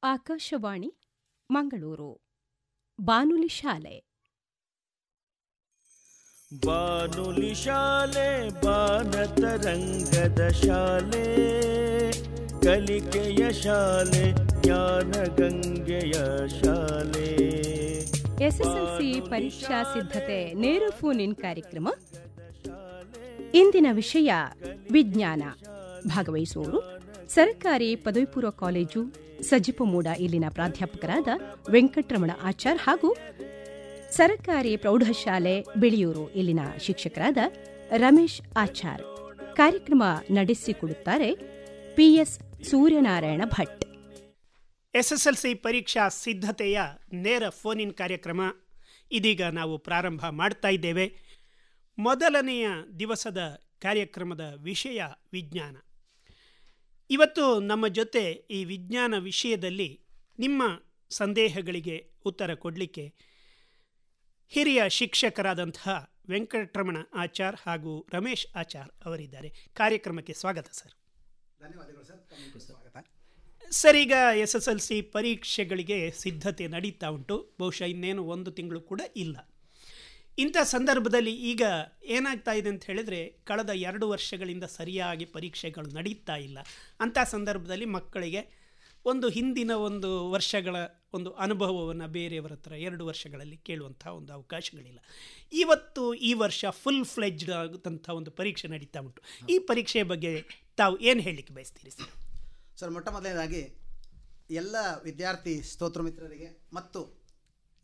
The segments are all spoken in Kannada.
ಆಕಾಶವಾಣಿ ಮಂಗಳೂರು ಬಾನುಲಿ ಶಾಲೆ ಬಾನುಲಿ ಶಾಲೆ ಬಾನತರಂಗದ ಶಾಲೆ ಕಲಿಕೆಯ ಶಾಲೆ ಜ್ಞಾನ ಗಂಗೆಯ ಶಾಲೆ ಎಸ್ಎಸ್ಎಲ್ಸಿ ಪರೀಕ್ಷಾ ಸಿದ್ಧತೆ ನೇರ ಫೋನ್ ಇನ್ ಕಾರ್ಯಕ್ರಮ. ಇಂದಿನ ವಿಷಯ ವಿಜ್ಞಾನ. ಭಾಗವಹಿಸುವವರು ಸರ್ಕಾರಿ ಪದವಿ ಪೂರ್ವ ಕಾಲೇಜು ಸಜಿಪಮೂಡ ಇಲ್ಲಿನ ಪ್ರಾಧ್ಯಾಪಕರಾದ ವೆಂಕಟರಮಣ ಆಚಾರ್ ಹಾಗೂ ಸರ್ಕಾರಿ ಪ್ರೌಢಶಾಲೆ ಬಿಳಿಯೂರು ಇಲ್ಲಿನ ಶಿಕ್ಷಕರಾದ ರಮೇಶ್ ಆಚಾರ್. ಕಾರ್ಯಕ್ರಮ ನಡೆಸಿಕೊಡುತ್ತಾರೆ ಪಿಎಸ್ ಸೂರ್ಯನಾರಾಯಣ ಭಟ್. ಎಸ್ಎಸ್ಎಲ್ಸಿ ಪರೀಕ್ಷಾ ಸಿದ್ಧತೆಯ ನೇರ ಫೋನ್ ಇನ್ ಕಾರ್ಯಕ್ರಮ ಇದೀಗ ನಾವು ಪ್ರಾರಂಭ ಮಾಡ್ತಾ ಇದ್ದೇವೆ. ಮೊದಲನೆಯ ದಿವಸದ ಕಾರ್ಯಕ್ರಮದ ವಿಷಯ ವಿಜ್ಞಾನ. ಇವತ್ತು ನಮ್ಮ ಜೊತೆ ಈ ವಿಜ್ಞಾನ ವಿಷಯದಲ್ಲಿ ನಿಮ್ಮ ಸಂದೇಹಗಳಿಗೆ ಉತ್ತರ ಕೊಡಲಿಕ್ಕೆ ಹಿರಿಯ ಶಿಕ್ಷಕರಾದಂತಹ ವೆಂಕಟರಮಣ ಆಚಾರ್ ಹಾಗೂ ರಮೇಶ್ ಆಚಾರ್ ಅವರಿದ್ದಾರೆ. ಕಾರ್ಯಕ್ರಮಕ್ಕೆ ಸ್ವಾಗತ ಸರ್. ಧನ್ಯವಾದಗಳು ಸರ್. ಸ್ವಾಗತ ಸರ್. ಈಗ ಎಸ್ಎಸ್ಎಲ್ಸಿ ಪರೀಕ್ಷೆಗಳಿಗೆ ಸಿದ್ಧತೆ ನಡೀತಾ ಉಂಟು. ಬಹುಶಃ ಇನ್ನೇನು 1 ತಿಂಗಳು ಕೂಡ ಇಲ್ಲ. ಇಂಥ ಸಂದರ್ಭದಲ್ಲಿ ಈಗ ಏನಾಗ್ತಾ ಇದೆ ಅಂತ ಹೇಳಿದರೆ, ಕಳೆದ 2 ವರ್ಷಗಳಿಂದ ಸರಿಯಾಗಿ ಪರೀಕ್ಷೆಗಳು ನಡೀತಾ ಇಲ್ಲ. ಅಂಥ ಸಂದರ್ಭದಲ್ಲಿ ಮಕ್ಕಳಿಗೆ ಹಿಂದಿನ ವರ್ಷಗಳ ಅನುಭವವನ್ನು ಬೇರೆಯವರ ಹತ್ರ 2 ವರ್ಷಗಳಲ್ಲಿ ಕೇಳುವಂಥ ಅವಕಾಶಗಳಿಲ್ಲ. ಇವತ್ತು ಈ ವರ್ಷ ಫುಲ್ ಫ್ಲೆಜ್ಡ್ ಆಗುವಂಥ ಪರೀಕ್ಷೆ ನಡೀತಾ ಉಂಟು. ಈ ಪರೀಕ್ಷೆಯ ಬಗ್ಗೆ ತಾವು ಏನು ಹೇಳಲಿಕ್ಕೆ ಬಯಸ್ತೀರಿ ಸರ್? ಸರ್, ಮೊಟ್ಟ ಮೊದಲನೇದಾಗಿ ಎಲ್ಲ ವಿದ್ಯಾರ್ಥಿ ಸ್ತೋತ್ರ ಮಿತ್ರರಿಗೆ ಮತ್ತು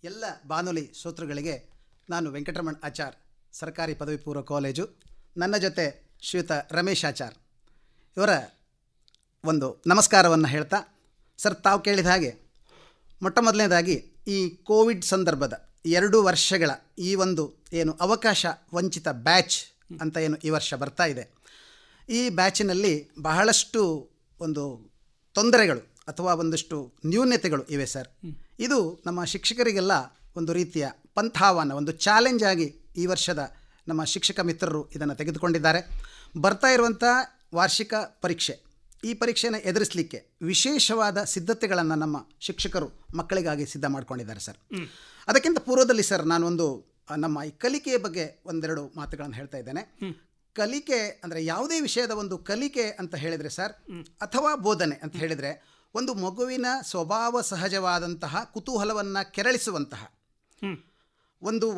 ಎಲ್ಲ ಬಾನುಲಿ ಶ್ರೋತೃಗಳಿಗೆ ನಾನು ವೆಂಕಟರಮಣ ಆಚಾರ್, ಸರ್ಕಾರಿ ಪದವಿ ಪೂರ್ವ ಕಾಲೇಜು, ನನ್ನ ಜೊತೆ ಶ್ರೀಯುತ ರಮೇಶ್ ಆಚಾರ್ ಇವರ ನಮಸ್ಕಾರವನ್ನು ಹೇಳ್ತಾ, ಸರ್ ತಾವು ಕೇಳಿದ ಹಾಗೆ ಮೊಟ್ಟ ಮೊದಲನೇದಾಗಿ ಈ ಕೋವಿಡ್ ಸಂದರ್ಭದ 2 ವರ್ಷಗಳ ಈ ಏನು ಅವಕಾಶ ವಂಚಿತ ಬ್ಯಾಚ್ ಅಂತ ಏನು ಈ ವರ್ಷ ಬರ್ತಾ ಇದೆ, ಈ ಬ್ಯಾಚಿನಲ್ಲಿ ಬಹಳಷ್ಟು ತೊಂದರೆಗಳು ಅಥವಾ ಒಂದಷ್ಟು ನ್ಯೂನತೆಗಳು ಇವೆ ಸರ್. ಇದು ನಮ್ಮ ಶಿಕ್ಷಕರಿಗೆಲ್ಲ ಒಂದು ರೀತಿಯ ಪಂಥಾಹ್ವಾನ, ಚಾಲೆಂಜ್ ಆಗಿ ಈ ವರ್ಷದ ನಮ್ಮ ಶಿಕ್ಷಕ ಮಿತ್ರರು ಇದನ್ನು ತೆಗೆದುಕೊಂಡಿದ್ದಾರೆ. ಬರ್ತಾ ಇರುವಂಥ ವಾರ್ಷಿಕ ಪರೀಕ್ಷೆ, ಈ ಪರೀಕ್ಷೆಯನ್ನು ಎದುರಿಸಲಿಕ್ಕೆ ವಿಶೇಷವಾದ ಸಿದ್ಧತೆಗಳನ್ನು ನಮ್ಮ ಶಿಕ್ಷಕರು ಮಕ್ಕಳಿಗಾಗಿ ಸಿದ್ಧ ಮಾಡ್ಕೊಂಡಿದ್ದಾರೆ ಸರ್. ಅದಕ್ಕಿಂತ ಪೂರ್ವದಲ್ಲಿ ಸರ್, ನಾನು ನಮ್ಮ ಈ ಕಲಿಕೆಯ ಬಗ್ಗೆ 1-2 ಮಾತುಗಳನ್ನು ಹೇಳ್ತಾ ಇದ್ದೇನೆ. ಕಲಿಕೆ ಅಂದರೆ ಯಾವುದೇ ವಿಷಯದ ಕಲಿಕೆ ಅಂತ ಹೇಳಿದರೆ ಸರ್, ಅಥವಾ ಬೋಧನೆ ಅಂತ ಹೇಳಿದರೆ, ಮಗುವಿನ ಸ್ವಭಾವ ಸಹಜವಾದಂತಹ ಕುತೂಹಲವನ್ನು ಕೆರಳಿಸುವಂತಹ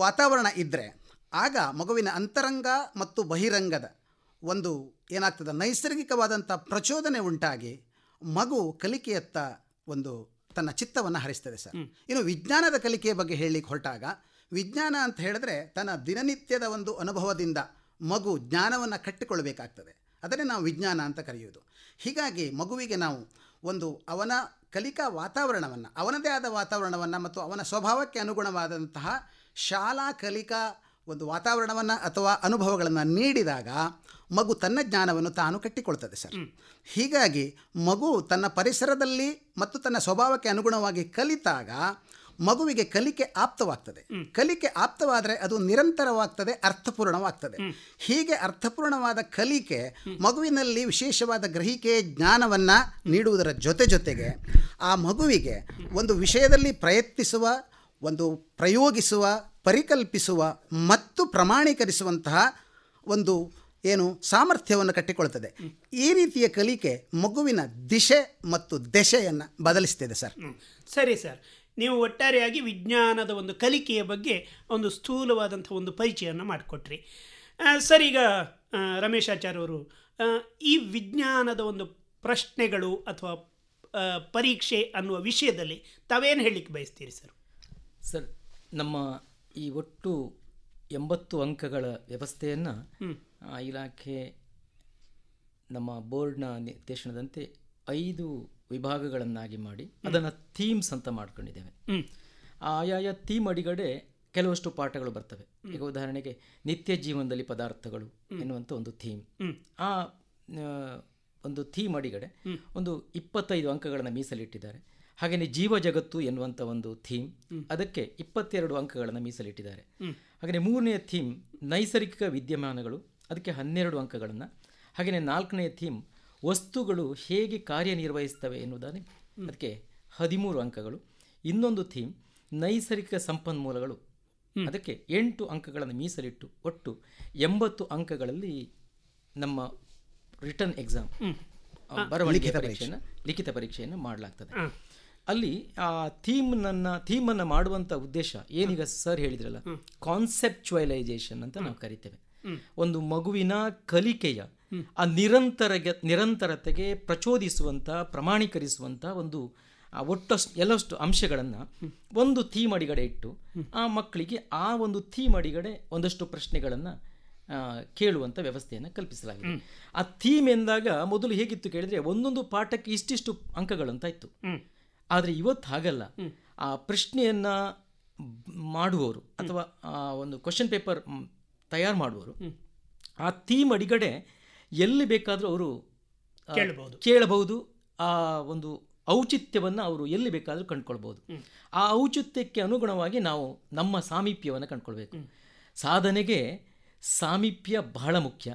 ವಾತಾವರಣ ಇದ್ದರೆ ಆಗ ಮಗುವಿನ ಅಂತರಂಗ ಮತ್ತು ಬಹಿರಂಗದ ಏನಾಗ್ತದೆ, ನೈಸರ್ಗಿಕವಾದಂಥ ಪ್ರಚೋದನೆ ಉಂಟಾಗಿ ಮಗು ಕಲಿಕೆಯತ್ತ ತನ್ನ ಚಿತ್ತವನ್ನು ಹರಿಸ್ತದೆ ಸರ್. ಇನ್ನು ವಿಜ್ಞಾನದ ಕಲಿಕೆಯ ಬಗ್ಗೆ ಹೇಳಲಿಕ್ಕೆ ಹೊರಟಾಗ, ವಿಜ್ಞಾನ ಅಂತ ಹೇಳಿದ್ರೆ ತನ್ನ ದಿನನಿತ್ಯದ ಅನುಭವದಿಂದ ಮಗು ಜ್ಞಾನವನ್ನು ಕಟ್ಟಿಕೊಳ್ಳಬೇಕಾಗ್ತದೆ. ಅದನ್ನೇ ನಾವು ವಿಜ್ಞಾನ ಅಂತ ಕರೆಯುವುದು. ಹೀಗಾಗಿ ಮಗುವಿಗೆ ನಾವು ಅವನ ಕಲಿಕಾ ವಾತಾವರಣವನ್ನು, ಅವನದೇ ಆದ ವಾತಾವರಣವನ್ನು ಮತ್ತು ಅವನ ಸ್ವಭಾವಕ್ಕೆ ಅನುಗುಣವಾದಂತಹ ಶಾಲಾ ಕಲಿಕಾ ವಾತಾವರಣವನ್ನು ಅಥವಾ ಅನುಭವಗಳನ್ನು ನೀಡಿದಾಗ ಮಗು ತನ್ನ ಜ್ಞಾನವನ್ನು ತಾನು ಕಟ್ಟಿಕೊಳ್ತದೆ ಸರ್. ಹೀಗಾಗಿ ಮಗು ತನ್ನ ಪರಿಸರದಲ್ಲಿ ಮತ್ತು ತನ್ನ ಸ್ವಭಾವಕ್ಕೆ ಅನುಗುಣವಾಗಿ ಕಲಿತಾಗ ಮಗುವಿಗೆ ಕಲಿಕೆ ಆಪ್ತವಾಗ್ತದೆ. ಕಲಿಕೆ ಆಪ್ತವಾದರೆ ಅದು ನಿರಂತರವಾಗ್ತದೆ, ಅರ್ಥಪೂರ್ಣವಾಗ್ತದೆ. ಹೀಗೆ ಅರ್ಥಪೂರ್ಣವಾದ ಕಲಿಕೆ ಮಗುವಿನಲ್ಲಿ ವಿಶೇಷವಾದ ಗ್ರಹಿಕೆ ಜ್ಞಾನವನ್ನು ನೀಡುವುದರ ಜೊತೆಗೆ ಆ ಮಗುವಿಗೆ ವಿಷಯದಲ್ಲಿ ಪ್ರಯತ್ನಿಸುವ, ಪ್ರಯೋಗಿಸುವ, ಪರಿಕಲ್ಪಿಸುವ ಮತ್ತು ಪ್ರಮಾಣೀಕರಿಸುವಂತಹ ಸಾಮರ್ಥ್ಯವನ್ನು ಕಟ್ಟಿಕೊಳ್ತದೆ. ಈ ರೀತಿಯ ಕಲಿಕೆ ಮಗುವಿನ ದಿಶೆ ಮತ್ತು ದೆಸೆಯನ್ನು ಬದಲಿಸ್ತದೆ ಸರ್. ಸರಿ ಸರ್, ನೀವು ಒಟ್ಟಾರೆಯಾಗಿ ವಿಜ್ಞಾನದ ಕಲಿಕೆಯ ಬಗ್ಗೆ ಸ್ಥೂಲವಾದಂಥ ಪರಿಚಯವನ್ನು ಮಾಡಿಕೊಟ್ರಿ. ಸರ್, ಈಗ ರಮೇಶ್ ಆಚಾರ್ಯ ಅವರು ಈ ವಿಜ್ಞಾನದ ಪ್ರಶ್ನೆಗಳು ಅಥವಾ ಪರೀಕ್ಷೆ ಅನ್ನುವ ವಿಷಯದಲ್ಲಿ ತಾವೇನು ಹೇಳಲಿಕ್ಕೆ ಬಯಸ್ತೀರಿ ಸರ್? ಸರ್, ನಮ್ಮ ಈ ಒಟ್ಟು 80 ಅಂಕಗಳ ವ್ಯವಸ್ಥೆಯನ್ನು ಇಲಾಖೆ ನಮ್ಮ ಬೋರ್ಡ್ನ ನಿರ್ದೇಶನದಂತೆ 5 ವಿಭಾಗಗಳನ್ನಾಗಿ ಮಾಡಿ ಅದನ್ನು ಥೀಮ್ಸ್ ಅಂತ ಮಾಡ್ಕೊಂಡಿದ್ದೇವೆ. ಆಯಾಯ ಥೀಮ್ ಅಡಿಗಡೆ ಕೆಲವಷ್ಟು ಪಾಠಗಳು ಬರ್ತವೆ. ಈಗ ಉದಾಹರಣೆಗೆ ನಿತ್ಯ ಜೀವನದಲ್ಲಿ ಪದಾರ್ಥಗಳು ಎನ್ನುವಂಥ ಥೀಮ್, ಆ ಥೀಮ್ ಅಡಿಗಡೆ 25 ಅಂಕಗಳನ್ನು ಮೀಸಲಿಟ್ಟಿದ್ದಾರೆ. ಹಾಗೆಯೇ ಜೀವ ಜಗತ್ತು ಎನ್ನುವಂಥ ಥೀಮ್, ಅದಕ್ಕೆ 22 ಅಂಕಗಳನ್ನು ಮೀಸಲಿಟ್ಟಿದ್ದಾರೆ. ಹಾಗೆಯೇ 3ನೇ ಥೀಮ್ ನೈಸರ್ಗಿಕ ವಿದ್ಯಮಾನಗಳು, ಅದಕ್ಕೆ 12 ಅಂಕಗಳನ್ನು. ಹಾಗೆಯೇ 4ನೇ ಥೀಮ್ ವಸ್ತುಗಳು ಹೇಗೆ ಕಾರ್ಯನಿರ್ವಹಿಸ್ತವೆ ಎನ್ನುವುದನ್ನು ಅದಕ್ಕೆ 13 ಅಂಕಗಳು. ಇನ್ನೊಂದು ಥೀಮ್ ನೈಸರ್ಗಿಕ ಸಂಪನ್ಮೂಲಗಳು, ಅದಕ್ಕೆ 8 ಅಂಕಗಳನ್ನು ಮೀಸಲಿಟ್ಟು ಒಟ್ಟು 80 ಅಂಕಗಳಲ್ಲಿ ನಮ್ಮ ರಿಟರ್ನ್ ಎಕ್ಸಾಮ್ ಬರವಣಿಗೆ ಲಿಖಿತ ಪರೀಕ್ಷೆಯನ್ನು ಮಾಡಲಾಗ್ತದೆ. ಅಲ್ಲಿ ಆ ಥೀಮನ್ನು ಮಾಡುವಂಥ ಉದ್ದೇಶ ಏನೀಗ ಸರ್ ಹೇಳಿದ್ರಲ್ಲ, ಕಾನ್ಸೆಪ್ಚುವಲೈಸೇಷನ್ ಅಂತ ನಾವು ಕರಿತೇವೆ. ಒಂದು ಮಗುವಿನ ಕಲಿಕೆಯ ಆ ನಿರಂತರತೆಗೆ ಪ್ರಚೋದಿಸುವಂಥ, ಪ್ರಮಾಣೀಕರಿಸುವಂಥ ಒಂದು ಎಲ್ಲಷ್ಟು ಅಂಶಗಳನ್ನು ಒಂದು ಥೀಮ್ ಅಡಿಗಡೆ ಇಟ್ಟು ಆ ಮಕ್ಕಳಿಗೆ ಆ ಒಂದು ಥೀಮ್ ಅಡಿಗಡೆ ಒಂದಷ್ಟು ಪ್ರಶ್ನೆಗಳನ್ನು ಕೇಳುವಂಥ ವ್ಯವಸ್ಥೆಯನ್ನು ಕಲ್ಪಿಸಲಾಗಿದೆ. ಆ ಥೀಮ್ ಎಂದಾಗ ಮೊದಲು ಹೇಗಿತ್ತು ಕೇಳಿದ್ರೆ ಒಂದೊಂದು ಪಾಠಕ್ಕೆ ಇಷ್ಟಿಷ್ಟು ಅಂಕಗಳಂತ ಇತ್ತು. ಆದರೆ ಇವತ್ತು ಹಾಗಲ್ಲ. ಆ ಪ್ರಶ್ನೆಯನ್ನು ಮಾಡುವವರು ಅಥವಾ ಒಂದು ಕ್ವಶನ್ ಪೇಪರ್ ತಯಾರು ಮಾಡುವವರು ಆ ಥೀಮ್ ಅಡಿಗಡೆ ಎಲ್ಲಿ ಬೇಕಾದರೂ ಅವರು ಕೇಳಬಹುದು. ಆ ಒಂದು ಔಚಿತ್ಯವನ್ನು ಅವರು ಎಲ್ಲಿ ಬೇಕಾದರೂ ಕಂಡುಕೊಳ್ಬೋದು. ಆ ಔಚಿತ್ಯಕ್ಕೆ ಅನುಗುಣವಾಗಿ ನಾವು ನಮ್ಮ ಸಾಮೀಪ್ಯವನ್ನು ಕಂಡುಕೊಳ್ಬೇಕು. ಸಾಧನೆಗೆ ಸಾಮೀಪ್ಯ ಬಹಳ ಮುಖ್ಯ.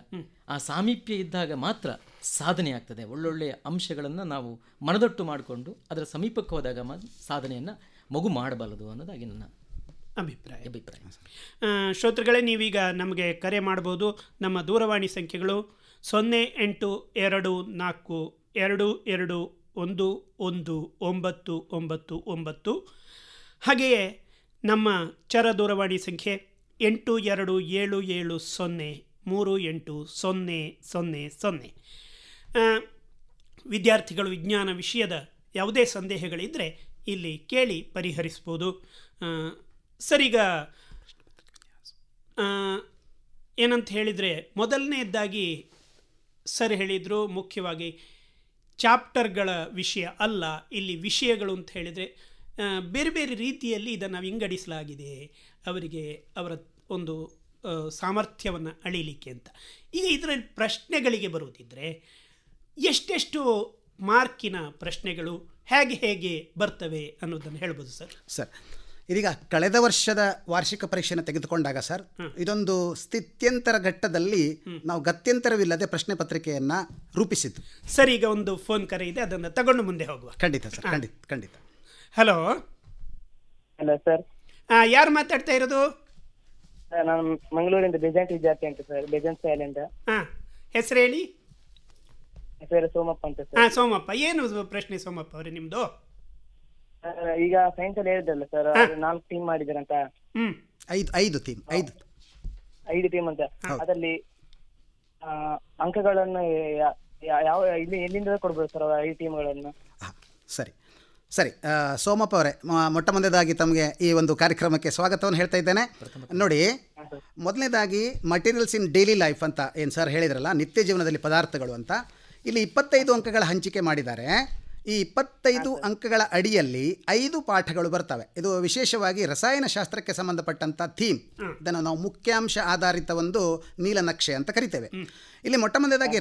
ಆ ಸಾಮೀಪ್ಯ ಇದ್ದಾಗ ಮಾತ್ರ ಸಾಧನೆ ಆಗ್ತದೆ. ಒಳ್ಳೊಳ್ಳೆಯ ಅಂಶಗಳನ್ನು ನಾವು ಮನದಟ್ಟು ಮಾಡಿಕೊಂಡು ಅದರ ಸಮೀಪಕ್ಕೆ ಹೋದಾಗ ಸಾಧನೆಯನ್ನು ಮಗು ಮಾಡಬಲ್ಲದು ಅನ್ನೋದಾಗಿ ನನ್ನ ಅಭಿಪ್ರಾಯ. ಶ್ರೋತೃಗಳೇ, ನೀವೀಗ ನಮಗೆ ಕರೆ ಮಾಡ್ಬೋದು. ನಮ್ಮ ದೂರವಾಣಿ ಸಂಖ್ಯೆಗಳು 082422119999. ಹಾಗೆಯೇ ನಮ್ಮ ಚರ ದೂರವಾಣಿ ಸಂಖ್ಯೆ 8277038000. ವಿದ್ಯಾರ್ಥಿಗಳು ವಿಜ್ಞಾನ ವಿಷಯದ ಯಾವುದೇ ಸಂದೇಹಗಳಿದ್ದರೆ ಇಲ್ಲಿ ಕೇಳಿ ಪರಿಹರಿಸ್ಬೋದು. ಸರಿಗ ಏನಂತ ಹೇಳಿದರೆ, ಮೊದಲನೇದಾಗಿ ಸರ್ ಹೇಳಿದರು, ಮುಖ್ಯವಾಗಿ ಚಾಪ್ಟರ್ಗಳ ವಿಷಯ ಅಲ್ಲ, ಇಲ್ಲಿ ವಿಷಯಗಳು ಅಂತ ಹೇಳಿದರೆ ಬೇರೆ ಬೇರೆ ರೀತಿಯಲ್ಲಿ ಇದನ್ನು ವಿಂಗಡಿಸಲಾಗಿದೆ ಅವರಿಗೆ ಅವರ ಒಂದು ಸಾಮರ್ಥ್ಯವನ್ನು ಅಳಿಲಿಕ್ಕೆ ಅಂತ. ಈಗ ಇದರಲ್ಲಿ ಪ್ರಶ್ನೆಗಳಿಗೆ ಬರುವುದಿದ್ದರೆ ಎಷ್ಟೆಷ್ಟು ಮಾರ್ಕಿನ ಪ್ರಶ್ನೆಗಳು ಹೇಗೆ ಬರ್ತವೆ ಅನ್ನೋದನ್ನು ಹೇಳ್ಬೋದು ಸರ್? ಇದೀಗ ಕಳೆದ ವರ್ಷದ ವಾರ್ಷಿಕ ಪರೀಕ್ಷೆಯನ್ನು ತೆಗೆದುಕೊಂಡಾಗ ಸರ್, ಇದೊಂದು ಸ್ಥಿತ್ಯಂತರ ಘಟ್ಟದಲ್ಲಿ ನಾವು ಗತ್ಯಂತರವಿಲ್ಲದೆ ಪ್ರಶ್ನೆ ಪತ್ರಿಕೆಯನ್ನು ರೂಪಿಸಿದ್ದು. ಸರ್, ಈಗ ಒಂದು ಫೋನ್ ಕರೆ ಇದೆ, ಅದನ್ನು ತಗೊಂಡು ಮುಂದೆ ಹೋಗುವ. ಖಂಡಿತ ಸರ್, ಖಂಡಿತ. ಹಲೋ ಸರ್, ಯಾರು ಮಾತಾಡ್ತಾ ಇರೋದು? ನಾನು ಮಂಗಳೂರಿಂದ ಬೇಜಾಂಟ್ ವಿದ್ಯಾರ್ಥಿ ಅಂತ ಸರ್, ಬೇಜಾಂಟ್ ಶಾಲೆಯಿಂದ. ಹೆಸರು ಹೇಳಿ. ಹೆಸರು ಸೋಮಪ್ಪ ಅಂತ ಸರ್. ಸೋಮಪ್ಪ, ಏನು ಪ್ರಶ್ನೆ ಸೋಮಪ್ಪ ಅವರೇ ನಿಮ್ದು? ಈಗ ಸೈನ್ಸ್ ಅಲ್ಲಿ ಹೇಳಿದ್ರಲ್ಲ ಸರ್, 4 ಟೀಮ್ ಮಾಡಿದಾರಂತ. 5 ಟೀಮ್ ಅಂತ. ಅದರಲ್ಲಿ ಅಂಕಗಳನ್ನು ಯಾವ ಎಲ್ಲಿಂದ ಕೊಡ್ಬೋದು ಸರ್ 5 ಟೀಮ್ಗಳನ್ನು? ಸರಿ ಸೋಮಪ್ಪ ಅವರೇ, ಮೊಟ್ಟ ಮೊದಲನೇದಾಗಿ ತಮಗೆ ಈ ಒಂದು ಕಾರ್ಯಕ್ರಮಕ್ಕೆ ಸ್ವಾಗತವನ್ನು ಹೇಳ್ತಾ ಇದ್ದೇನೆ. ನೋಡಿ, ಮೊದಲನೇದಾಗಿ ಮಟೀರಿಯಲ್ಸ್ ಇನ್ ಡೈಲಿ ಲೈಫ್ ಅಂತ ಏನು ಸರ್ ಹೇಳಿದ್ರಲ್ಲ, ನಿತ್ಯ ಜೀವನದಲ್ಲಿ ಪದಾರ್ಥಗಳು ಅಂತ, ಇಲ್ಲಿ 25 ಅಂಕಗಳ ಹಂಚಿಕೆ ಮಾಡಿದ್ದಾರೆ. ಈ 25 ಅಂಕಗಳ ಅಡಿಯಲ್ಲಿ 5 ಪಾಠಗಳು ಬರ್ತವೆ. ಇದು ವಿಶೇಷವಾಗಿ ರಸಾಯನಶಾಸ್ತ್ರಕ್ಕೆ ಸಂಬಂಧಪಟ್ಟಂಥ ಥೀಮ್. ಇದನ್ನು ನಾವು ಮುಖ್ಯಾಂಶ ಆಧಾರಿತ ಒಂದು ನೀಲನಕ್ಷೆ ಅಂತ ಕರಿತೇವೆ. ಇಲ್ಲಿ ಮೊಟ್ಟ ಮೊದಲನೇದಾಗಿ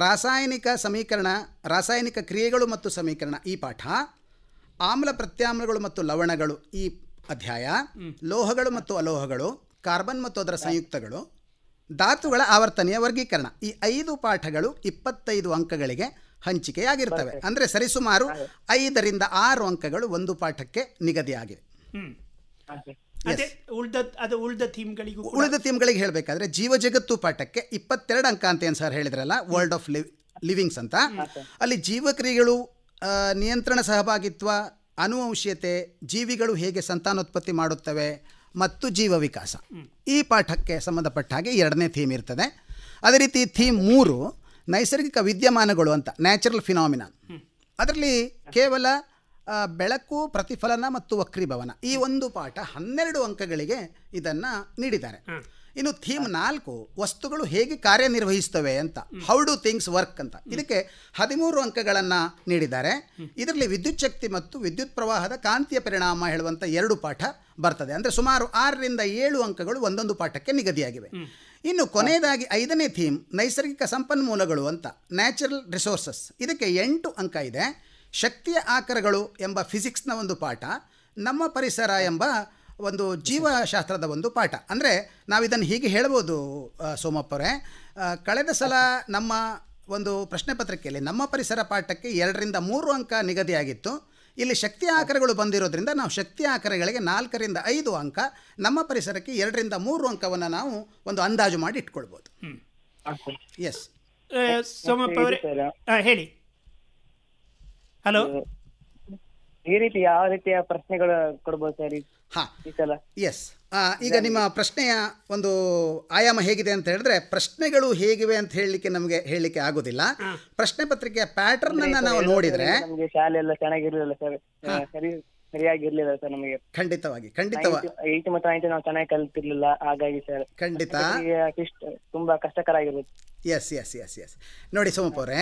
ರಾಸಾಯನಿಕ ಸಮೀಕರಣ, ರಾಸಾಯನಿಕ ಕ್ರಿಯೆಗಳು ಮತ್ತು ಸಮೀಕರಣ ಈ ಪಾಠ, ಆಮ್ಲ ಪ್ರತ್ಯಾಮ್ಲಗಳು ಮತ್ತು ಲವಣಗಳು ಈ ಅಧ್ಯಾಯ, ಲೋಹಗಳು ಮತ್ತು ಅಲೋಹಗಳು, ಕಾರ್ಬನ್ ಮತ್ತು ಅದರ ಸಂಯುಕ್ತಗಳು, ಧಾತುಗಳ ಆವರ್ತನೀಯ ವರ್ಗೀಕರಣ ಈ 5 ಪಾಠಗಳು 25 ಅಂಕಗಳಿಗೆ ಹಂಚಿಕೆಯಾಗಿರ್ತವೆ. ಅಂದರೆ ಸರಿಸುಮಾರು 5 ರಿಂದ 6 ಅಂಕಗಳು ಒಂದು ಪಾಠಕ್ಕೆ ನಿಗದಿಯಾಗಿವೆ. ಉಳಿದ ಥೀಮ್ಗಳಿಗೆ ಹೇಳಬೇಕಾದ್ರೆ ಜೀವಜಗತ್ತು ಪಾಠಕ್ಕೆ 22 ಅಂಕ ಅಂತ ಏನು ಸರ್ ಹೇಳಿದ್ರಲ್ಲ, ವರ್ಲ್ಡ್ ಆಫ್ ಲಿವಿಂಗ್ಸ್ ಅಂತ, ಅಲ್ಲಿ ಜೀವಕ್ರಿಯೆಗಳು, ನಿಯಂತ್ರಣ ಸಹಭಾಗಿತ್ವ, ಅನುವಂಶೀಯತೆ, ಜೀವಿಗಳು ಹೇಗೆ ಸಂತಾನೋತ್ಪತ್ತಿ ಮಾಡುತ್ತವೆ ಮತ್ತು ಜೀವ ವಿಕಾಸ ಈ ಪಾಠಕ್ಕೆ ಸಂಬಂಧಪಟ್ಟ ಹಾಗೆ 2ನೇ ಥೀಮ್ ಇರ್ತದೆ. ಅದೇ ರೀತಿ ಥೀಮ್ 3 ನೈಸರ್ಗಿಕ ವಿದ್ಯಮಾನಗಳು ಅಂತ, ನ್ಯಾಚುರಲ್ ಫಿನಾಮಿನಾ. ಅದರಲ್ಲಿ ಕೇವಲ ಬೆಳಕು, ಪ್ರತಿಫಲನ ಮತ್ತು ವಕ್ರೀಭವನ ಈ ಒಂದು ಪಾಠ 12 ಅಂಕಗಳಿಗೆ ಇದನ್ನು ನೀಡಿದ್ದಾರೆ. ಇನ್ನು ಥೀಮ್ 4 ವಸ್ತುಗಳು ಹೇಗೆ ಕಾರ್ಯನಿರ್ವಹಿಸ್ತವೆ ಅಂತ, ಹೌ ಡು ಥಿಂಗ್ಸ್ ವರ್ಕ್ ಅಂತ, ಇದಕ್ಕೆ 13 ಅಂಕಗಳನ್ನು ನೀಡಿದ್ದಾರೆ. ಇದರಲ್ಲಿ ವಿದ್ಯುತ್ ಶಕ್ತಿ ಮತ್ತು ವಿದ್ಯುತ್ ಪ್ರವಾಹದ ಕಾಂತೀಯ ಪರಿಣಾಮ ಹೇಳುವಂಥ 2 ಪಾಠ ಬರ್ತದೆ. ಅಂದರೆ ಸುಮಾರು 6 ರಿಂದ 7 ಅಂಕಗಳು ಒಂದೊಂದು ಪಾಠಕ್ಕೆ ನಿಗದಿಯಾಗಿವೆ. ಇನ್ನು ಕೊನೆಯದಾಗಿ 5ನೇ ಥೀಮ್ ನೈಸರ್ಗಿಕ ಸಂಪನ್ಮೂಲಗಳು ಅಂತ, ನ್ಯಾಚುರಲ್ ರಿಸೋರ್ಸಸ್, ಇದಕ್ಕೆ 8 ಅಂಕ ಇದೆ. ಶಕ್ತಿಯ ಆಕರಗಳು ಎಂಬ ಫಿಸಿಕ್ಸ್ನ ಒಂದು ಪಾಠ, ನಮ್ಮ ಪರಿಸರ ಎಂಬ ಒಂದು ಜೀವಶಾಸ್ತ್ರದ ಒಂದು ಪಾಠ. ಅಂದರೆ ನಾವಿದನ್ನು ಹೀಗೆ ಹೇಳ್ಬೋದು ಸೋಮಪ್ಪರೇ, ಕಳೆದ ಸಲ ನಮ್ಮ ಒಂದು ಪ್ರಶ್ನೆ ಪತ್ರಿಕೆಯಲ್ಲಿ ನಮ್ಮ ಪರಿಸರ ಪಾಠಕ್ಕೆ 2 ರಿಂದ 3 ಅಂಕ ನಿಗದಿಯಾಗಿತ್ತು. ಇಲ್ಲಿ ಶಕ್ತಿ ಆಕಾರಗಳು ಬಂದಿರೋದ್ರಿಂದ ನಾವು ಶಕ್ತಿ ಆಕಾರಗಳಿಗೆ 4 ರಿಂದ 5 ಅಂಕ, ನಮ್ಮ ಪರಿಸರಕ್ಕೆ 2 ರಿಂದ 3 ಅಂಕವನ್ನು ನಾವು ಒಂದು ಅಂದಾಜು ಮಾಡಿ ಇಟ್ಕೊಳ್ಬೋದು. ಎಸ್ ಸೋಮಪ್ಪ ಅವರೇ ಹೇಳಿ. ಹಲೋ, ಈ ರೀತಿ ಯಾವ ರೀತಿಯ ಪ್ರಶ್ನೆಗಳು ಕೊಡ್ಬೋದು ಸರ್ ಈ ಸಲ? ಎಸ್, ಈಗ ನಿಮ್ಮ ಪ್ರಶ್ನೆಯ ಒಂದು ಆಯಾಮ ಹೇಗಿದೆ ಅಂತ ಹೇಳಿದ್ರೆ, ಪ್ರಶ್ನೆಗಳು ಹೇಗಿವೆ ಅಂತ ಹೇಳಲಿಕ್ಕೆ ಆಗೋದಿಲ್ಲ. ಪ್ರಶ್ನೆ ಪತ್ರಿಕೆಯ ಪ್ಯಾಟರ್ನ್ ಅನ್ನ ನಾವು ನೋಡಿದ್ರೆ ನಮಗೆ ಶಾಲೆ ಎಲ್ಲ ಚೆನ್ನಾಗಿರ್ಲಿಲ್ಲ ಸರ್, ಸರಿಯಾಗಿರ್ಲಿಲ್ಲ ಸರ್ ನಮಗೆ. ಖಂಡಿತವಾಗಿ 8 ಮತ್ತು 9 ನಾವು ಚೆನ್ನಾಗಿ ಕಲ್ತಿರ್ಲಿಲ್ಲ, ಹಾಗಾಗಿ ಸರ್ ಖಂಡಿತ ತುಂಬಾ ಕಷ್ಟಕರ ಆಗಿರುತ್ತೆ. ಎಸ್ ಎಸ್ ಎಸ್ ಎಸ್ ನೋಡಿ ಸೋಮಪ್ಪ ಅವರೇ,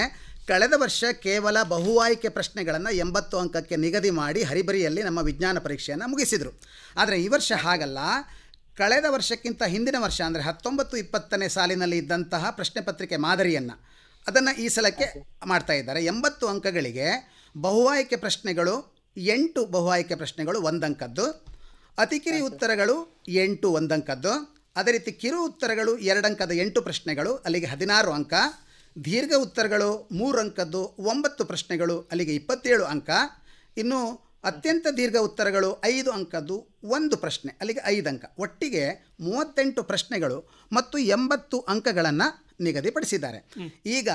ಕಳೆದ ವರ್ಷ ಕೇವಲ ಬಹು ಆಯ್ಕೆ ಪ್ರಶ್ನೆಗಳನ್ನು 80 ಅಂಕಕ್ಕೆ ನಿಗದಿ ಮಾಡಿ ಹರಿಬರಿಯಲ್ಲಿ ನಮ್ಮ ವಿಜ್ಞಾನ ಪರೀಕ್ಷೆಯನ್ನು ಮುಗಿಸಿದರು. ಆದರೆ ಈ ವರ್ಷ ಹಾಗಲ್ಲ. ಕಳೆದ ವರ್ಷಕ್ಕಿಂತ ಹಿಂದಿನ ವರ್ಷ ಅಂದರೆ 19-20ನೇ ಸಾಲಿನಲ್ಲಿ ಇದ್ದಂತಹ ಪ್ರಶ್ನೆ ಪತ್ರಿಕೆ ಮಾದರಿಯನ್ನು ಅದನ್ನು ಈ ಸಲಕ್ಕೆ ಮಾಡ್ತಾ ಇದ್ದಾರೆ. 80 ಅಂಕಗಳಿಗೆ ಬಹು ಆಯ್ಕೆ ಪ್ರಶ್ನೆಗಳು 8 ಬಹು ಆಯ್ಕೆ ಪ್ರಶ್ನೆಗಳು 1 ಅಂಕದ್ದು, ಅತಿಕಿರಿ ಉತ್ತರಗಳು 8 1 ಅಂಕದ್ದು, ಅದೇ ರೀತಿ ಕಿರು ಉತ್ತರಗಳು 2 ಅಂಕದ 8 ಪ್ರಶ್ನೆಗಳು ಅಲ್ಲಿಗೆ 16 ಅಂಕ, ದೀರ್ಘ ಉತ್ತರಗಳು 3 ಅಂಕದ್ದು 9 ಪ್ರಶ್ನೆಗಳು ಅಲ್ಲಿಗೆ 27 ಅಂಕ, ಇನ್ನು ಅತ್ಯಂತ ದೀರ್ಘ ಉತ್ತರಗಳು 5 ಅಂಕದ್ದು 1 ಪ್ರಶ್ನೆ ಅಲ್ಲಿಗೆ 5 ಅಂಕ. ಒಟ್ಟಿಗೆ 38 ಪ್ರಶ್ನೆಗಳು ಮತ್ತು 80 ಅಂಕಗಳನ್ನು ನಿಗದಿಪಡಿಸಿದ್ದಾರೆ. ಈಗ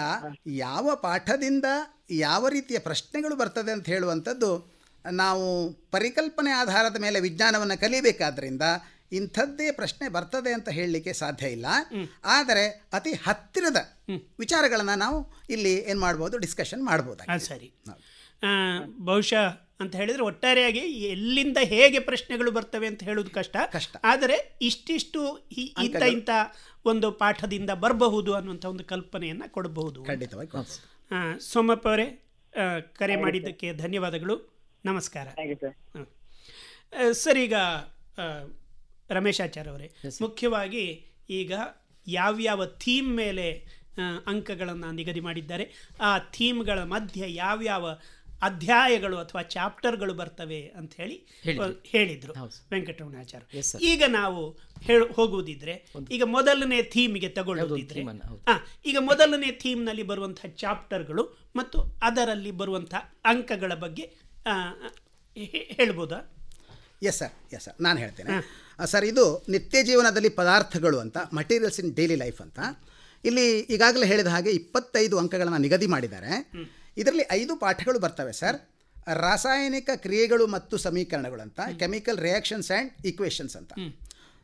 ಯಾವ ಪಾಠದಿಂದ ಯಾವ ರೀತಿಯ ಪ್ರಶ್ನೆಗಳು ಬರ್ತದೆ ಅಂತ ಹೇಳುವಂಥದ್ದು ನಾವು ಪರಿಕಲ್ಪನೆ ಆಧಾರದ ಮೇಲೆ ವಿಜ್ಞಾನವನ್ನು ಕಲಿಬೇಕಾದ್ರಿಂದ ಇಂಥದ್ದೇ ಪ್ರಶ್ನೆ ಬರ್ತದೆ ಅಂತ ಹೇಳಲಿಕ್ಕೆ ಸಾಧ್ಯ ಇಲ್ಲ. ಆದರೆ ಅತಿ ಹತ್ತಿರದ ವಿಚಾರಗಳನ್ನು ನಾವು ಇಲ್ಲಿ ಏನು ಮಾಡ್ಬೋದು, ಡಿಸ್ಕಷನ್ ಮಾಡ್ಬೋದು. ಸರಿ, ಬಹುಶಃ ಅಂತ ಹೇಳಿದರೆ ಒಟ್ಟಾರೆಯಾಗಿ ಎಲ್ಲಿಂದ ಹೇಗೆ ಪ್ರಶ್ನೆಗಳು ಬರ್ತವೆ ಅಂತ ಹೇಳೋದು ಕಷ್ಟ. ಆದರೆ ಇಷ್ಟಿಷ್ಟು ಇಂಥ ಒಂದು ಪಾಠದಿಂದ ಬರಬಹುದು ಅನ್ನುವಂಥ ಒಂದು ಕಲ್ಪನೆಯನ್ನು ಕೊಡಬಹುದು. ಖಂಡಿತವಾಗಿ. ಸೋಮಪ್ಪ ಅವರೇ, ಕರೆ ಮಾಡಿದ್ದಕ್ಕೆ ಧನ್ಯವಾದಗಳು. ನಮಸ್ಕಾರ. ಸರ್, ಈಗ ರಮೇಶಾಚಾರ್ಯ ಅವರೇ, ಮುಖ್ಯವಾಗಿ ಈಗ ಯಾವ್ಯಾವ ಥೀಮ್ ಮೇಲೆ ಅಂಕಗಳನ್ನು ನಿಗದಿ ಮಾಡಿದ್ದಾರೆ, ಆ ಥೀಮ್ಗಳ ಮಧ್ಯೆ ಯಾವ್ಯಾವ ಅಧ್ಯಾಯಗಳು ಅಥವಾ ಚಾಪ್ಟರ್ಗಳು ಬರ್ತವೆ ಅಂತ ಹೇಳಿದ್ರು ವೆಂಕಟರಮಣಾಚಾರ್ಯ. ಈಗ ನಾವು ಹೋಗುವುದಿದ್ರೆ, ಈಗ ಮೊದಲನೇ ಥೀಮ್ಗೆ ತಗೊಳ್ಳೋದಿದ್ರೆ, ಈಗ ಮೊದಲನೇ ಥೀಮ್ನಲ್ಲಿ ಬರುವಂತಹ ಚಾಪ್ಟರ್ಗಳು ಮತ್ತು ಅದರಲ್ಲಿ ಬರುವಂತಹ ಅಂಕಗಳ ಬಗ್ಗೆ ಹೇಳ್ಬೋದಾ? ಎಸ್ ಸರ್, ನಾನು ಹೇಳ್ತೇನೆ ಸರ್. ಇದು ನಿತ್ಯ ಜೀವನದಲ್ಲಿ ಪದಾರ್ಥಗಳು ಅಂತ, ಮಟೀರಿಯಲ್ಸ್ ಇನ್ ಡೈಲಿ ಲೈಫ್ ಅಂತ. ಇಲ್ಲಿ ಈಗಾಗಲೇ ಹೇಳಿದ ಹಾಗೆ 25 ಅಂಕಗಳನ್ನು ನಿಗದಿ ಮಾಡಿದ್ದಾರೆ. ಇದರಲ್ಲಿ 5 ಪಾಠಗಳು ಬರ್ತವೆ ಸರ್. ರಾಸಾಯನಿಕ ಕ್ರಿಯೆಗಳು ಮತ್ತು ಸಮೀಕರಣಗಳು ಅಂತ, ಕೆಮಿಕಲ್ ರಿಯಾಕ್ಷನ್ಸ್ ಆ್ಯಂಡ್ ಈಕ್ವೇಷನ್ಸ್ ಅಂತ.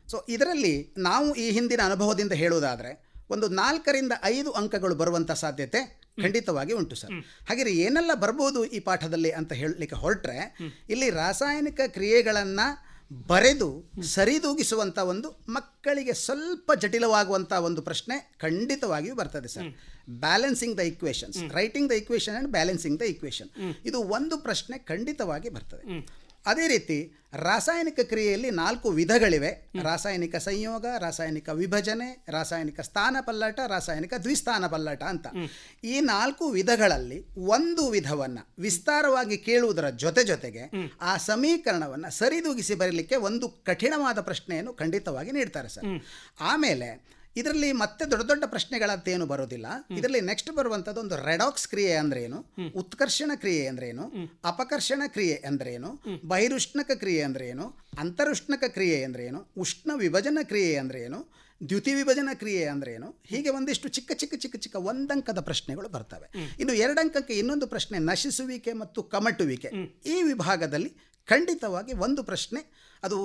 ಸೊ ಇದರಲ್ಲಿ ನಾವು ಈ ಹಿಂದಿನ ಅನುಭವದಿಂದ ಹೇಳುವುದಾದರೆ ಒಂದು 4 ರಿಂದ 5 ಅಂಕಗಳು ಬರುವಂಥ ಸಾಧ್ಯತೆ ಖಂಡಿತವಾಗಿ ಉಂಟು ಸರ್. ಹಾಗೆ ಏನೆಲ್ಲ ಬರ್ಬೋದು ಈ ಪಾಠದಲ್ಲಿ ಅಂತ ಹೇಳಲಿಕ್ಕೆ ಹೊರಟ್ರೆ, ಇಲ್ಲಿ ರಾಸಾಯನಿಕ ಕ್ರಿಯೆಗಳನ್ನು ಬರೆದು ಸರಿದೂಗಿಸುವಂಥ ಒಂದು ಮಕ್ಕಳಿಗೆ ಸ್ವಲ್ಪ ಜಟಿಲವಾಗುವಂಥ ಒಂದು ಪ್ರಶ್ನೆ ಖಂಡಿತವಾಗಿಯೂ ಬರ್ತದೆ sir. Balancing the equations, writing the equation and balancing the equation, ಇದು ಒಂದು ಪ್ರಶ್ನೆ ಖಂಡಿತವಾಗಿ ಬರ್ತದೆ. ಅದೇ ರೀತಿ ರಾಸಾಯನಿಕ ಕ್ರಿಯೆಯಲ್ಲಿ 4 ವಿಧಗಳಿವೆ: ರಾಸಾಯನಿಕ ಸಂಯೋಗ, ರಾಸಾಯನಿಕ ವಿಭಜನೆ, ರಾಸಾಯನಿಕ ಸ್ಥಾನ ಪಲ್ಲಟ, ರಾಸಾಯನಿಕ ದ್ವಿಸ್ಥಾನ ಪಲ್ಲಟ ಅಂತ. ಈ 4 ವಿಧಗಳಲ್ಲಿ ಒಂದು ವಿಧವನ್ನು ವಿಸ್ತಾರವಾಗಿ ಕೇಳುವುದರ ಜೊತೆಗೆ ಆ ಸಮೀಕರಣವನ್ನು ಸರಿದೂಗಿಸಿ ಬರಲಿಕ್ಕೆ ಒಂದು ಕಠಿಣವಾದ ಪ್ರಶ್ನೆಯನ್ನು ಖಂಡಿತವಾಗಿ ನೀಡ್ತಾರೆ ಸರ್. ಆಮೇಲೆ ಇದರಲ್ಲಿ ಮತ್ತೆ ದೊಡ್ಡ ದೊಡ್ಡ ಪ್ರಶ್ನೆಗಳಂತೇನು ಬರೋದಿಲ್ಲ. ಇದರಲ್ಲಿ ನೆಕ್ಸ್ಟ್ ಬರುವಂಥದ್ದು ಒಂದು ರೆಡಾಕ್ಸ್ ಕ್ರಿಯೆ ಅಂದ್ರೇನು, ಉತ್ಕರ್ಷಣ ಕ್ರಿಯೆ ಅಂದ್ರೇನು, ಅಪಕರ್ಷಣ ಕ್ರಿಯೆ ಅಂದ್ರೇನು, ಬಹಿರುಷ್ಣಕ ಕ್ರಿಯೆ ಅಂದ್ರೇನು, ಅಂತರುಷ್ಣಕ ಕ್ರಿಯೆ ಅಂದ್ರೇನು, ಉಷ್ಣ ವಿಭಜನ ಕ್ರಿಯೆ ಅಂದ್ರೇನು, ದ್ಯುತಿ ವಿಭಜನ ಕ್ರಿಯೆ ಅಂದ್ರೇನು, ಹೀಗೆ ಒಂದಿಷ್ಟು ಚಿಕ್ಕ ಚಿಕ್ಕ ಚಿಕ್ಕ ಚಿಕ್ಕ 1 ಅಂಕದ ಪ್ರಶ್ನೆಗಳು ಬರ್ತವೆ. ಇನ್ನು 2 ಅಂಕಕ್ಕೆ ಇನ್ನೊಂದು ಪ್ರಶ್ನೆ ನಶಿಸುವಿಕೆ ಮತ್ತು ಕಮಟುವಿಕೆ. ಈ ವಿಭಾಗದಲ್ಲಿ ಖಂಡಿತವಾಗಿ ಒಂದು ಪ್ರಶ್ನೆ, ಅದು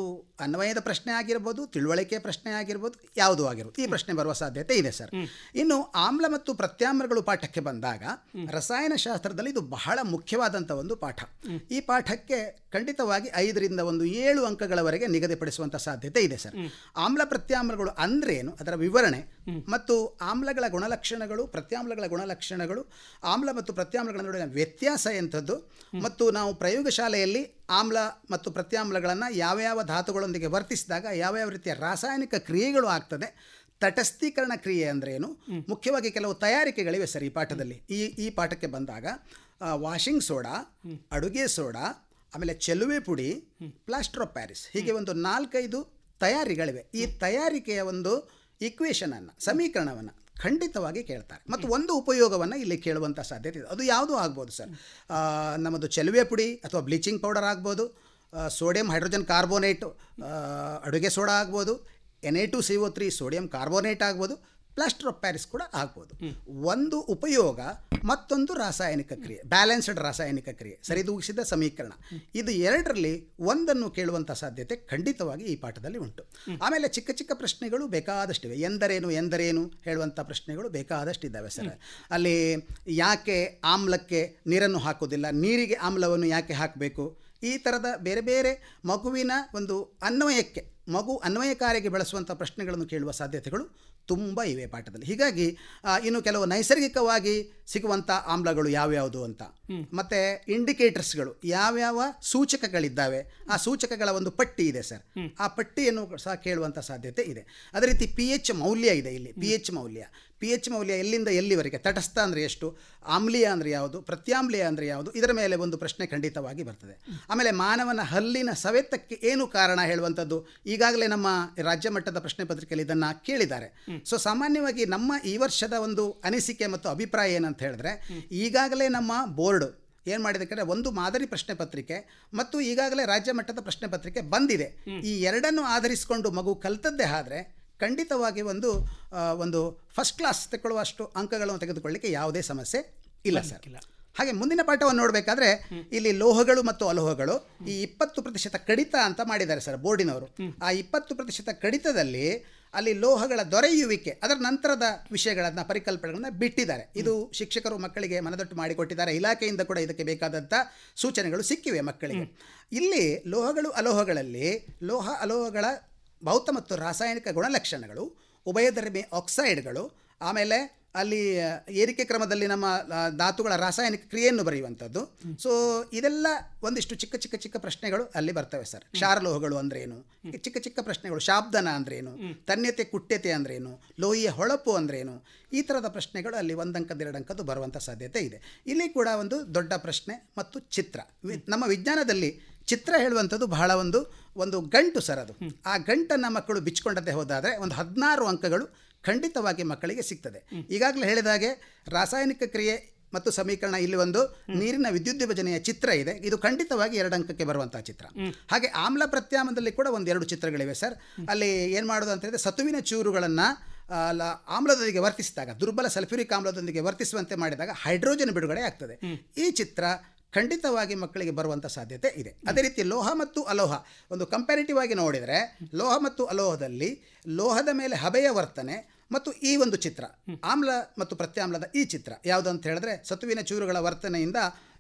ಅನ್ವಯದ ಪ್ರಶ್ನೆ ಆಗಿರ್ಬೋದು, ತಿಳುವಳಿಕೆ ಪ್ರಶ್ನೆ ಆಗಿರ್ಬೋದು, ಯಾವುದೂ ಆಗಿರ್ಬೋದು, ಈ ಪ್ರಶ್ನೆ ಬರುವ ಸಾಧ್ಯತೆ ಇದೆ ಸರ್. ಇನ್ನು ಆಮ್ಲ ಮತ್ತು ಪ್ರತ್ಯಾಮ್ಲಗಳು ಪಾಠಕ್ಕೆ ಬಂದಾಗ, ರಸಾಯನಶಾಸ್ತ್ರದಲ್ಲಿ ಇದು ಬಹಳ ಮುಖ್ಯವಾದಂಥ ಒಂದು ಪಾಠ. ಈ ಪಾಠಕ್ಕೆ ಖಂಡಿತವಾಗಿ 5 ರಿಂದ 7 ಅಂಕಗಳವರೆಗೆ ನಿಗದಿಪಡಿಸುವಂಥ ಸಾಧ್ಯತೆ ಇದೆ ಸರ್. ಆಮ್ಲ ಪ್ರತ್ಯಾಮ್ಲಗಳು ಅಂದ್ರೇನು, ಅದರ ವಿವರಣೆ ಮತ್ತು ಆಮ್ಲಗಳ ಗುಣಲಕ್ಷಣಗಳು, ಪ್ರತ್ಯಾಮ್ಲಗಳ ಗುಣಲಕ್ಷಣಗಳು, ಆಮ್ಲ ಮತ್ತು ಪ್ರತ್ಯಾಮ್ಲಗಳ ನಡುವಿನ ವ್ಯತ್ಯಾಸ ಎಂಥದ್ದು, ಮತ್ತು ನಾವು ಪ್ರಯೋಗಶಾಲೆಯಲ್ಲಿ ಆಮ್ಲ ಮತ್ತು ಪ್ರತ್ಯಾಮ್ಲಗಳನ್ನು ಯಾವ್ಯಾವ ಧಾತುಗಳೊಂದಿಗೆ ವರ್ತಿಸಿದಾಗ ಯಾವ್ಯಾವ ರೀತಿಯ ರಾಸಾಯನಿಕ ಕ್ರಿಯೆಗಳು ಆಗ್ತದೆ, ತಟಸ್ಥೀಕರಣ ಕ್ರಿಯೆ ಅಂದ್ರೇನು, ಮುಖ್ಯವಾಗಿ ಕೆಲವು ತಯಾರಿಕೆಗಳಿವೆ ಸರ್ ಈ ಪಾಠದಲ್ಲಿ. ಈ ಪಾಠಕ್ಕೆ ಬಂದಾಗ ವಾಷಿಂಗ್ ಸೋಡಾ, ಅಡುಗೆ ಸೋಡಾ, ಆಮೇಲೆ ಚೆಲುವೆ ಪುಡಿ, ಪ್ಲಾಸ್ಟರ್ ಆಫ್ ಪ್ಯಾರಿಸ್, ಹೀಗೆ ಒಂದು 4-5 ತಯಾರಿಗಳಿವೆ. ಈ ತಯಾರಿಕೆಯ ಒಂದು ಈಕ್ವೇಷನನ್ನು, ಸಮೀಕರಣವನ್ನು ಖಂಡಿತವಾಗಿ ಕೇಳ್ತಾರೆ. ಮತ್ತು ಒಂದು ಉಪಯೋಗವನ್ನು ಇಲ್ಲಿ ಕೇಳುವಂಥ ಸಾಧ್ಯತೆ ಇದೆ. ಅದು ಯಾವುದೂ ಆಗ್ಬೋದು ಸರ್. ನಮ್ಮದು ಚೆಲುವೆ ಪುಡಿ ಅಥವಾ ಬ್ಲೀಚಿಂಗ್ ಪೌಡರ್ ಆಗ್ಬೋದು, ಸೋಡಿಯಂ ಹೈಡ್ರೋಜನ್ ಕಾರ್ಬೋನೇಟು ಅಡುಗೆ ಸೋಡಾ ಆಗ್ಬೋದು, Na2CO3 ಸೋಡಿಯಂ ಕಾರ್ಬೋನೇಟ್ ಆಗ್ಬೋದು, ಪ್ಲಾಸ್ಟರ್ ಆಫ್ ಪ್ಯಾರಿಸ್ ಕೂಡ ಆಗ್ಬೋದು. ಒಂದು ಉಪಯೋಗ, ಮತ್ತೊಂದು ರಾಸಾಯನಿಕ ಕ್ರಿಯೆ, ಬ್ಯಾಲೆನ್ಸ್ಡ್ ರಾಸಾಯನಿಕ ಕ್ರಿಯೆ, ಸರಿದೂಗಿಸಿದ ಸಮೀಕರಣ. ಇದು ಎರಡರಲ್ಲಿ ಒಂದನ್ನು ಕೇಳುವಂಥ ಸಾಧ್ಯತೆ ಖಂಡಿತವಾಗಿ ಈ ಪಾಠದಲ್ಲಿ ಉಂಟು. ಆಮೇಲೆ ಚಿಕ್ಕ ಚಿಕ್ಕ ಪ್ರಶ್ನೆಗಳು ಬೇಕಾದಷ್ಟಿವೆ. ಎಂದರೇನು ಹೇಳುವಂಥ ಪ್ರಶ್ನೆಗಳು ಬೇಕಾದಷ್ಟಿದ್ದಾವೆ ಸರ್. ಅಲ್ಲಿ ಯಾಕೆ ಆಮ್ಲಕ್ಕೆ ನೀರನ್ನು ಹಾಕೋದಿಲ್ಲ, ನೀರಿಗೆ ಆಮ್ಲವನ್ನು ಯಾಕೆ ಹಾಕಬೇಕು, ಈ ಥರದ ಬೇರೆ ಬೇರೆ ಮಗುವಿನ ಒಂದು ಅನ್ವಯಕ್ಕೆ, ಮಗು ಅನ್ವಯಕಾರಿಗೆ ಬಳಸುವಂಥ ಪ್ರಶ್ನೆಗಳನ್ನು ಕೇಳುವ ಸಾಧ್ಯತೆಗಳು ತುಂಬ ಇವೆ ಪಾಠದಲ್ಲಿ. ಹೀಗಾಗಿ ಇನ್ನು ಕೆಲವು ನೈಸರ್ಗಿಕವಾಗಿ ಸಿಗುವಂಥ ಆಮ್ಲಗಳು ಯಾವ್ಯಾವುದು ಅಂತ, ಮತ್ತು ಇಂಡಿಕೇಟರ್ಸ್ಗಳು ಯಾವ್ಯಾವ ಸೂಚಕಗಳಿದ್ದಾವೆ, ಆ ಸೂಚಕಗಳ ಒಂದು ಪಟ್ಟಿ ಇದೆ ಸರ್. ಆ ಪಟ್ಟಿಯನ್ನು ಸಹ ಕೇಳುವಂಥ ಸಾಧ್ಯತೆ ಇದೆ. ಅದೇ ರೀತಿ pH ಮೌಲ್ಯ ಇದೆ ಇಲ್ಲಿ. pH ಮೌಲ್ಯ ಎಲ್ಲಿಂದ ಎಲ್ಲಿವರೆಗೆ, ತಟಸ್ಥ ಅಂದರೆ ಎಷ್ಟು, ಆಮ್ಲೀಯ ಅಂದರೆ ಯಾವುದು, ಪ್ರತ್ಯಾಮ್ಲೀಯ ಅಂದರೆ ಯಾವುದು, ಇದರ ಮೇಲೆ ಒಂದು ಪ್ರಶ್ನೆ ಖಂಡಿತವಾಗಿ ಬರ್ತದೆ. ಆಮೇಲೆ ಮಾನವನ ಹಲ್ಲಿನ ಸವೆತಕ್ಕೆ ಏನು ಕಾರಣ ಹೇಳುವಂಥದ್ದು ಈಗಾಗಲೇ ನಮ್ಮ ರಾಜ್ಯ ಮಟ್ಟದ ಪ್ರಶ್ನೆ ಪತ್ರಿಕೆಯಲ್ಲಿ ಇದನ್ನು ಕೇಳಿದ್ದಾರೆ. ಸೊ ಸಾಮಾನ್ಯವಾಗಿ ನಮ್ಮ ಈ ವರ್ಷದ ಒಂದು ಅನಿಸಿಕೆ ಮತ್ತು ಅಭಿಪ್ರಾಯ ಏನಂತ ಹೇಳಿದ್ರೆ, ಈಗಾಗಲೇ ನಮ್ಮ ಬೋರ್ಡ್ ಏನು ಮಾಡಿದೆ ಅಂದರೆ ಒಂದು ಮಾದರಿ ಪ್ರಶ್ನೆ ಪತ್ರಿಕೆ ಮತ್ತು ಈಗಾಗಲೇ ರಾಜ್ಯ ಮಟ್ಟದ ಪ್ರಶ್ನೆ ಪತ್ರಿಕೆ ಬಂದಿದೆ. ಈ ಎರಡನ್ನು ಆಧರಿಸಿಕೊಂಡು ಮಗು ಕಲಿತದ್ದೇ ಆದರೆ ಖಂಡಿತವಾಗಿ ಒಂದು ಫಸ್ಟ್ ಕ್ಲಾಸ್ ತಗೊಳ್ಳುವಷ್ಟು ಅಂಕಗಳನ್ನು ತೆಗೆದುಕೊಳ್ಳಲಿಕ್ಕೆ ಯಾವುದೇ ಸಮಸ್ಯೆ ಇಲ್ಲ ಸರ್. ಹಾಗೆ ಮುಂದಿನ ಪಾಠವನ್ನು ನೋಡಬೇಕಾದ್ರೆ ಇಲ್ಲಿ ಲೋಹಗಳು ಮತ್ತು ಅಲೋಹಗಳು ಈ 20% ಕಡಿತ ಅಂತ ಮಾಡಿದ್ದಾರೆ ಸರ್ ಬೋರ್ಡಿನವರು. ಆ 20% ಕಡಿತದಲ್ಲಿ ಅಲ್ಲಿ ಲೋಹಗಳ ದೊರೆಯುವಿಕೆ, ಅದರ ನಂತರದ ವಿಷಯಗಳನ್ನು, ಪರಿಕಲ್ಪನೆಗಳನ್ನು ಬಿಟ್ಟಿದ್ದಾರೆ. ಇದು ಶಿಕ್ಷಕರು ಮಕ್ಕಳಿಗೆ ಮನದಟ್ಟು ಮಾಡಿಕೊಟ್ಟಿದ್ದಾರೆ. ಇಲಾಖೆಯಿಂದ ಕೂಡ ಇದಕ್ಕೆ ಬೇಕಾದಂಥ ಸೂಚನೆಗಳು ಸಿಕ್ಕಿವೆ ಮಕ್ಕಳಿಗೆ. ಇಲ್ಲಿ ಲೋಹಗಳು ಅಲೋಹಗಳಲ್ಲಿ ಲೋಹ ಅಲೋಹಗಳ ಭೌತ ಮತ್ತು ರಾಸಾಯನಿಕ ಗುಣಲಕ್ಷಣಗಳು, ಉಭಯಧರ್ಮಿ ಆಕ್ಸೈಡ್ಗಳು, ಆಮೇಲೆ ಅಲ್ಲಿ ಏರಿಕೆ ಕ್ರಮದಲ್ಲಿ ನಮ್ಮ ಧಾತುಗಳ ರಾಸಾಯನಿಕ ಕ್ರಿಯೆಯನ್ನು ಬರೆಯುವಂಥದ್ದು. ಸೊ ಇದೆಲ್ಲ ಒಂದಿಷ್ಟು ಚಿಕ್ಕ ಚಿಕ್ಕ ಪ್ರಶ್ನೆಗಳು ಅಲ್ಲಿ ಬರ್ತವೆ ಸರ್. ಕ್ಷಾರಲೋಹಗಳು ಅಂದ್ರೇನು, ಚಿಕ್ಕ ಚಿಕ್ಕ ಪ್ರಶ್ನೆಗಳು. ಶಾಬ್ದನ ಅಂದ್ರೇನು, ತನ್ಯತೆ ಕುಟ್ಯತೆ ಅಂದ್ರೇನು, ಲೋಹಿಯ ಹೊಳಪು ಅಂದ್ರೇನು, ಈ ಥರದ ಪ್ರಶ್ನೆಗಳು ಅಲ್ಲಿ 1 ಅಂಕದ 2 ಅಂಕದ್ದು ಬರುವಂಥ ಸಾಧ್ಯತೆ ಇದೆ. ಇಲ್ಲಿ ಕೂಡ ಒಂದು ದೊಡ್ಡ ಪ್ರಶ್ನೆ ಮತ್ತು ಚಿತ್ರ. ನಮ್ಮ ವಿಜ್ಞಾನದಲ್ಲಿ ಚಿತ್ರ ಹೇಳುವಂಥದ್ದು ಬಹಳ ಒಂದು ಗಂಟು ಸರ್. ಅದು ಆ ಗಂಟನ್ನು ಮಕ್ಕಳು ಬಿಚ್ಚಿಕೊಂಡಂತೆ ಹೋದಾದರೆ ಒಂದು 16 ಅಂಕಗಳು ಖಂಡಿತವಾಗಿ ಮಕ್ಕಳಿಗೆ ಸಿಗ್ತದೆ. ಈಗಾಗಲೇ ಹೇಳಿದ ಹಾಗೆ ರಾಸಾಯನಿಕ ಕ್ರಿಯೆ ಮತ್ತು ಸಮೀಕರಣ, ಇಲ್ಲಿ ಒಂದು ನೀರಿನ ವಿದ್ಯುತ್ ವಿಭಜನೆಯ ಚಿತ್ರ ಇದೆ. ಇದು ಖಂಡಿತವಾಗಿ 2 ಅಂಕಕ್ಕೆ ಬರುವಂತಹ ಚಿತ್ರ. ಹಾಗೆ ಆಮ್ಲ ಪ್ರತ್ಯಾಮ್ಲದಲ್ಲಿ ಕೂಡ 1-2 ಚಿತ್ರಗಳಿವೆ ಸರ್. ಅಲ್ಲಿ ಏನು ಮಾಡೋದು ಅಂತ ಹೇಳಿದ್ರೆ, ಸತುವಿನ ಚೂರುಗಳನ್ನು ಆಮ್ಲದೊಂದಿಗೆ ವರ್ತಿಸಿದಾಗ, ದುರ್ಬಲ ಸಲ್ಫ್ಯೂರಿಕ್ ಆಮ್ಲದೊಂದಿಗೆ ವರ್ತಿಸುವಂತೆ ಮಾಡಿದಾಗ ಹೈಡ್ರೋಜನ್ ಬಿಡುಗಡೆ ಆಗ್ತದೆ. ಈ ಚಿತ್ರ ಖಂಡಿತವಾಗಿ ಮಕ್ಕಳಿಗೆ ಬರುವಂಥ ಸಾಧ್ಯತೆ ಇದೆ. ಅದೇ ರೀತಿ ಲೋಹ ಮತ್ತು ಅಲೋಹ ಒಂದು ಕಂಪ್ಯಾರಿಟಿವ್ ಆಗಿ ನೋಡಿದರೆ, ಲೋಹ ಮತ್ತು ಅಲೋಹದಲ್ಲಿ ಲೋಹದ ಮೇಲೆ ಹಬೆಯ ವರ್ತನೆ ಮತ್ತು ಈ ಒಂದು ಚಿತ್ರ, ಆಮ್ಲ ಮತ್ತು ಪ್ರತ್ಯಾಮ್ಲದ ಈ ಚಿತ್ರ ಯಾವುದು ಅಂತ ಹೇಳಿದ್ರೆ, ಸತುವಿನ ಚೂರುಗಳ ವರ್ತನೆಯಿಂದ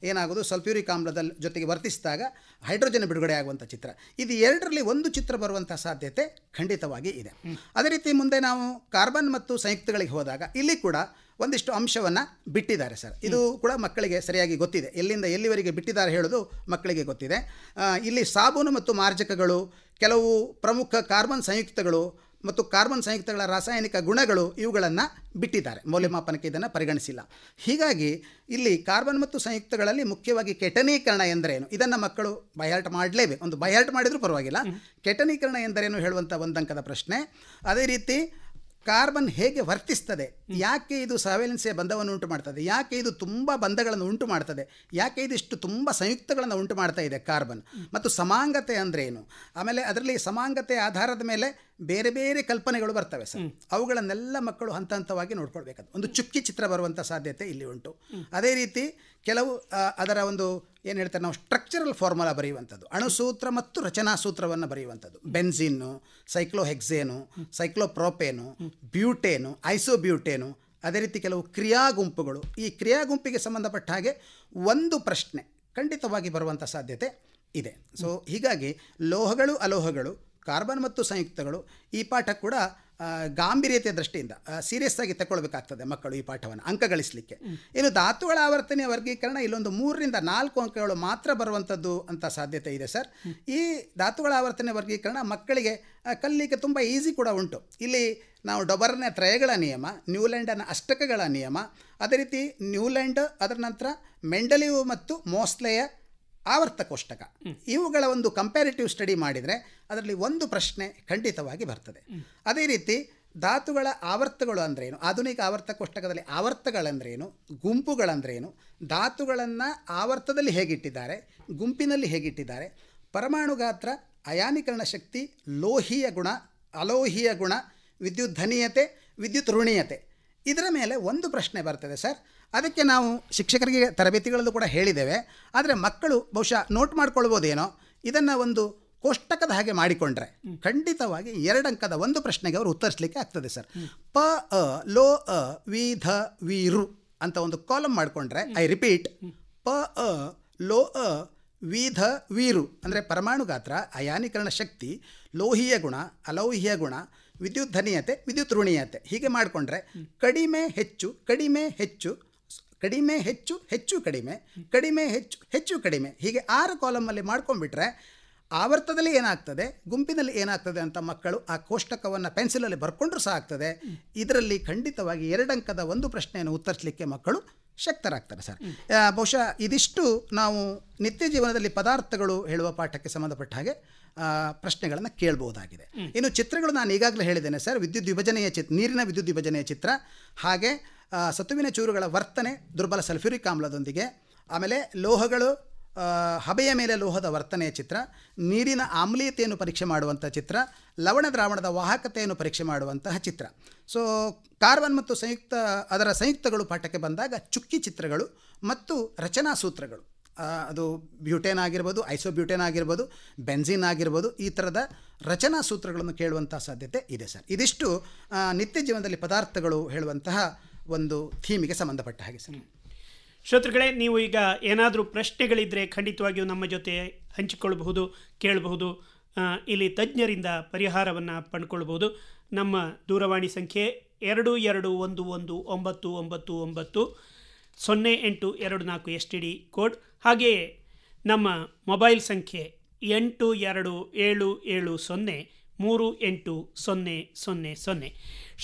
ಏನಾಗೋದು, ಸಲ್ಫ್ಯೂರಿಕ್ ಆಮ್ಲದ ಜೊತೆಗೆ ವರ್ತಿಸಿದಾಗ ಹೈಡ್ರೋಜನ್ ಬಿಡುಗಡೆ ಆಗುವಂಥ ಚಿತ್ರ. ಇದು ಎರಡರಲ್ಲಿ ಒಂದು ಚಿತ್ರ ಬರುವಂಥ ಸಾಧ್ಯತೆ ಖಂಡಿತವಾಗಿ ಇದೆ. ಅದೇ ರೀತಿ ಮುಂದೆ ನಾವು ಕಾರ್ಬನ್ ಮತ್ತು ಸಂಯುಕ್ತಗಳಿಗೆ ಹೋದಾಗ ಇಲ್ಲಿ ಕೂಡ ಒಂದಿಷ್ಟು ಅಂಶವನ್ನು ಬಿಟ್ಟಿದ್ದಾರೆ ಸರ್. ಇದು ಕೂಡ ಮಕ್ಕಳಿಗೆ ಸರಿಯಾಗಿ ಗೊತ್ತಿದೆ, ಎಲ್ಲಿಂದ ಎಲ್ಲಿವರೆಗೆ ಬಿಟ್ಟಿದ್ದಾರೆ ಹೇಳೋದು ಮಕ್ಕಳಿಗೆ ಗೊತ್ತಿದೆ. ಇಲ್ಲಿ ಸಾಬೂನು ಮತ್ತು ಮಾರ್ಜಕಗಳು, ಕೆಲವು ಪ್ರಮುಖ ಕಾರ್ಬನ್ ಸಂಯುಕ್ತಗಳು ಮತ್ತು ಕಾರ್ಬನ್ ಸಂಯುಕ್ತಗಳ ರಾಸಾಯನಿಕ ಗುಣಗಳು, ಇವುಗಳನ್ನು ಬಿಟ್ಟಿದ್ದಾರೆ. ಮೌಲ್ಯಮಾಪನಕ್ಕೆ ಇದನ್ನು ಪರಿಗಣಿಸಿಲ್ಲ. ಹೀಗಾಗಿ ಇಲ್ಲಿ ಕಾರ್ಬನ್ ಮತ್ತು ಸಂಯುಕ್ತಗಳಲ್ಲಿ ಮುಖ್ಯವಾಗಿ ಕೆಟನೀಕರಣ ಎಂದರೇನು, ಇದನ್ನು ಮಕ್ಕಳು ಬೈಹಾರ್ಟ್ ಮಾಡಲೇಬೇಕು. ಒಂದು ಬೈಹಾರ್ಟ್ ಮಾಡಿದರೂ ಪರವಾಗಿಲ್ಲ. ಕೆಟನೀಕರಣ ಎಂದರೇನು ಹೇಳುವಂಥ 1 ಅಂಕದ ಪ್ರಶ್ನೆ. ಅದೇ ರೀತಿ ಕಾರ್ಬನ್ ಹೇಗೆ ವರ್ತಿಸ್ತದೆ, ಯಾಕೆ ಇದು ಸವೆಲೆನ್ಸಿಯ ಬಂಧವನ್ನು ಉಂಟು ಮಾಡ್ತದೆ, ಯಾಕೆ ಇದು ತುಂಬ ಬಂಧಗಳನ್ನು ಉಂಟು ಮಾಡ್ತದೆ, ಯಾಕೆ ಇದಿಷ್ಟು ತುಂಬ ಸಂಯುಕ್ತಗಳನ್ನು ಉಂಟು ಮಾಡ್ತಾ ಇದೆ ಕಾರ್ಬನ್, ಮತ್ತು ಸಮಾಂಗತೆ ಅಂದ್ರೇನು, ಆಮೇಲೆ ಅದರಲ್ಲಿ ಸಮಾಂಗತೆ ಆಧಾರದ ಮೇಲೆ ಬೇರೆ ಬೇರೆ ಕಲ್ಪನೆಗಳು ಬರ್ತವೆ ಸರ್. ಅವುಗಳನ್ನೆಲ್ಲ ಮಕ್ಕಳು ಹಂತ ಹಂತವಾಗಿ ನೋಡ್ಕೊಳ್ಬೇಕಾದ ಒಂದು ಚುಕ್ಕಿ ಚಿತ್ರ ಬರುವಂಥ ಸಾಧ್ಯತೆ ಇಲ್ಲಿ ಉಂಟು. ಅದೇ ರೀತಿ ಕೆಲವು ಅದರ ಒಂದು ಏನು ಹೇಳ್ತಾರೆ ನಾವು ಸ್ಟ್ರಕ್ಚರಲ್ ಫಾರ್ಮುಲಾ ಬರೆಯುವಂಥದ್ದು, ಅಣುಸೂತ್ರ ಮತ್ತು ರಚನಾ ಸೂತ್ರವನ್ನು ಬರೆಯುವಂಥದ್ದು. ಬೆನ್ಝಿನ್ನು, ಸೈಕ್ಲೋಹೆಕ್ಸೇನು, ಸೈಕ್ಲೋಪ್ರೋಪೇನು, ಬ್ಯೂಟೇನು, ಐಸೋಬ್ಯೂಟೇನು, ಅದೇ ರೀತಿ ಕೆಲವು ಕ್ರಿಯಾ ಗುಂಪುಗಳು. ಈ ಕ್ರಿಯಾ ಗುಂಪಿಗೆ ಸಂಬಂಧಪಟ್ಟ ಹಾಗೆ ಒಂದು ಪ್ರಶ್ನೆ ಖಂಡಿತವಾಗಿ ಬರುವಂಥ ಸಾಧ್ಯತೆ ಇದೆ. ಸೊ ಹೀಗಾಗಿ ಲೋಹಗಳು ಅಲೋಹಗಳು, ಕಾರ್ಬನ್ ಮತ್ತು ಸಂಯುಕ್ತಗಳು, ಈ ಪಾಠ ಕೂಡ ಗಾಂಭೀರ್ಯತೆಯ ದೃಷ್ಟಿಯಿಂದ ಸೀರಿಯಸ್ ಆಗಿ ತಗೊಳ್ಬೇಕಾಗ್ತದೆ ಮಕ್ಕಳು ಈ ಪಾಠವನ್ನು ಅಂಕ ಗಳಿಸಲಿಕ್ಕೆ. ಇನ್ನು ಧಾತುಗಳ ಆವರ್ತನೆಯ ವರ್ಗೀಕರಣ ಇಲ್ಲೊಂದು 3ರಿಂದ 4 ಅಂಕಗಳು ಮಾತ್ರ ಬರುವಂಥದ್ದು ಅಂತ ಸಾಧ್ಯತೆ ಇದೆ ಸರ್. ಈ ಧಾತುಗಳ ಆವರ್ತನೆ ವರ್ಗೀಕರಣ ಮಕ್ಕಳಿಗೆ ಕಲಿಯಲಿಕ್ಕೆ ತುಂಬ ಈಸಿ ಕೂಡ ಉಂಟು. ಇಲ್ಲಿ ನಾವು ಡೊಬರ್ನ ತ್ರಯಗಳ ನಿಯಮ, ನ್ಯೂಲ್ಯಾಂಡನ ಅಷ್ಟಕಗಳ ನಿಯಮ, ಅದೇ ರೀತಿ ನ್ಯೂಲ್ಯಾಂಡ್, ಅದರ ನಂತರ ಮೆಂಡಲಿವ್ ಮತ್ತು ಮೋಸ್ಲೆಯ ಆವರ್ತ ಕೋಷ್ಟಕ, ಇವುಗಳ ಒಂದು ಕಂಪ್ಯಾರಿಟಿವ್ ಸ್ಟಡಿ ಮಾಡಿದರೆ ಅದರಲ್ಲಿ ಒಂದು ಪ್ರಶ್ನೆ ಖಂಡಿತವಾಗಿ ಬರ್ತದೆ. ಅದೇ ರೀತಿ ಧಾತುಗಳ ಆವರ್ತಗಳು ಅಂದ್ರೇನು, ಆಧುನಿಕ ಆವರ್ತ ಕೋಷ್ಟಕದಲ್ಲಿ ಆವರ್ತಗಳಂದ್ರೇನು, ಗುಂಪುಗಳಂದ್ರೇನು, ಧಾತುಗಳನ್ನು ಆವರ್ತದಲ್ಲಿ ಹೇಗಿಟ್ಟಿದ್ದಾರೆ, ಗುಂಪಿನಲ್ಲಿ ಹೇಗಿಟ್ಟಿದ್ದಾರೆ, ಪರಮಾಣು ಗಾತ್ರ, ಅಯಾನೀಕರಣ ಶಕ್ತಿ, ಲೋಹೀಯ ಗುಣ, ಅಲೋಹೀಯ ಗುಣ, ವಿದ್ಯುತ್ ಧನೀಯತೆ, ವಿದ್ಯುತ್ ಋಣೀಯತೆ, ಇದರ ಮೇಲೆ ಒಂದು ಪ್ರಶ್ನೆ ಬರ್ತದೆ ಸರ್. ಅದಕ್ಕೆ ನಾವು ಶಿಕ್ಷಕರಿಗೆ ತರಬೇತಿಗಳಲ್ಲೂ ಕೂಡ ಹೇಳಿದ್ದೇವೆ. ಆದರೆ ಮಕ್ಕಳು ಬಹುಶಃ ನೋಟ್ ಮಾಡ್ಕೊಳ್ಬೋದೇನೋ, ಇದನ್ನು ಒಂದು ಕೋಷ್ಟಕದ ಹಾಗೆ ಮಾಡಿಕೊಂಡ್ರೆ ಖಂಡಿತವಾಗಿ 2 ಅಂಕದ ಒಂದು ಪ್ರಶ್ನೆಗೆ ಅವರು ಉತ್ತರಿಸಲಿಕ್ಕೆ ಆಗ್ತದೆ ಸರ್. ಪ ಅ ಲೋ ಅ ವಿ ಧ ವಿ ರು ಅಂತ ಒಂದು ಕಾಲಮ್ ಮಾಡಿಕೊಂಡ್ರೆ, ಐ ರಿಪೀಟ್, ಪ ಅ ಲೋ ಅ ವಿ ಧ ವಿ ರು ಅಂದರೆ ಪರಮಾಣು ಗಾತ್ರ, ಅಯಾನೀಕರಣ ಶಕ್ತಿ, ಲೋಹೀಯ ಗುಣ, ಅಲೌಹೀಯ ಗುಣ, ವಿದ್ಯುತ್ ಧನೀಯತೆ, ವಿದ್ಯುತ್ ಋಣೀಯತೆ, ಹೀಗೆ ಮಾಡಿಕೊಂಡ್ರೆ ಕಡಿಮೆ ಹೆಚ್ಚು, ಕಡಿಮೆ ಹೆಚ್ಚು, ಕಡಿಮೆ ಹೆಚ್ಚು, ಹೆಚ್ಚು ಕಡಿಮೆ, ಕಡಿಮೆ ಹೆಚ್ಚು, ಹೆಚ್ಚು ಕಡಿಮೆ, ಹೀಗೆ 6 ಕಾಲಮಲ್ಲಿ ಮಾಡ್ಕೊಂಡ್ಬಿಟ್ರೆ ಆವರ್ತದಲ್ಲಿ ಏನಾಗ್ತದೆ, ಗುಂಪಿನಲ್ಲಿ ಏನಾಗ್ತದೆ ಅಂತ ಮಕ್ಕಳು ಆ ಕೋಷ್ಟಕವನ್ನು ಪೆನ್ಸಿಲಲ್ಲಿ ಬರ್ಕೊಂಡ್ರೂ ಸಹ ಆಗ್ತದೆ. ಇದರಲ್ಲಿ ಖಂಡಿತವಾಗಿ 2 ಅಂಕದ ಒಂದು ಪ್ರಶ್ನೆಯನ್ನು ಉತ್ತರಿಸಲಿಕ್ಕೆ ಮಕ್ಕಳು ಶಕ್ತರಾಗ್ತಾರೆ ಸರ್. ಬಹುಶಃ ಇದಿಷ್ಟು ನಾವು ನಿತ್ಯ ಜೀವನದಲ್ಲಿ ಪದಾರ್ಥಗಳು ಹೇಳುವ ಪಾಠಕ್ಕೆ ಸಂಬಂಧಪಟ್ಟ ಹಾಗೆ ಪ್ರಶ್ನೆಗಳನ್ನು ಕೇಳ್ಬೋದಾಗಿದೆ. ಇನ್ನು ಚಿತ್ರಗಳು ನಾನು ಈಗಾಗಲೇ ಹೇಳಿದ್ದೇನೆ ಸರ್, ವಿದ್ಯುತ್ ವಿಭಜನೆಯ ನೀರಿನ ವಿದ್ಯುತ್ ವಿಭಜನೆಯ ಚಿತ್ರ, ಹಾಗೆ ಸತುವಿನ ಚೂರುಗಳ ವರ್ತನೆ ದುರ್ಬಲ ಸಲ್ಫ್ಯೂರಿಕ್ ಆಮ್ಲದೊಂದಿಗೆ, ಆಮೇಲೆ ಲೋಹಗಳು ಹಬೆಯ ಮೇಲೆ ಲೋಹದ ವರ್ತನೆಯ ಚಿತ್ರ, ನೀರಿನ ಆಮ್ಲೀಯತೆಯನ್ನು ಪರೀಕ್ಷೆ ಮಾಡುವಂಥ ಚಿತ್ರ, ಲವಣ ದ್ರಾವಣದ ವಾಹಕತೆಯನ್ನು ಪರೀಕ್ಷೆ ಮಾಡುವಂತಹ ಚಿತ್ರ. ಸೊ ಕಾರ್ಬನ್ ಮತ್ತು ಅದರ ಸಂಯುಕ್ತಗಳು ಪಾಠಕ್ಕೆ ಬಂದಾಗ ಚುಕ್ಕಿ ಚಿತ್ರಗಳು ಮತ್ತು ರಚನಾ ಸೂತ್ರಗಳು, ಅದು ಬ್ಯೂಟೇನ್ ಆಗಿರ್ಬೋದು, ಐಸೋಬ್ಯೂಟೇನ್ ಆಗಿರ್ಬೋದು, ಬೆನ್ಝಿನ್ ಆಗಿರ್ಬೋದು, ಈ ಥರದ ರಚನಾ ಸೂತ್ರಗಳನ್ನು ಕೇಳುವಂಥ ಸಾಧ್ಯತೆ ಇದೆ ಸರ್. ಇದಿಷ್ಟು ನಿತ್ಯ ಜೀವನದಲ್ಲಿ ಪದಾರ್ಥಗಳು ಹೇಳುವಂತಹ ಒಂದು ಥೀಮಿಗೆ ಸಂಬಂಧಪಟ್ಟ ಹಾಗೆ ಸರ್. ಶ್ರೋತೃಗಳೇ, ನೀವು ಈಗ ಏನಾದರೂ ಪ್ರಶ್ನೆಗಳಿದ್ದರೆ ಖಂಡಿತವಾಗಿಯೂ ನಮ್ಮ ಜೊತೆ ಹಂಚಿಕೊಳ್ಳಬಹುದು, ಕೇಳಬಹುದು. ಇಲ್ಲಿ ತಜ್ಞರಿಂದ ಪರಿಹಾರವನ್ನು ಪಡ್ಕೊಳ್ಬೋದು. ನಮ್ಮ ದೂರವಾಣಿ ಸಂಖ್ಯೆ 221199990824 STD ಕೋಡ್, ಹಾಗೆಯೇ ನಮ್ಮ ಮೊಬೈಲ್ ಸಂಖ್ಯೆ 8277038000.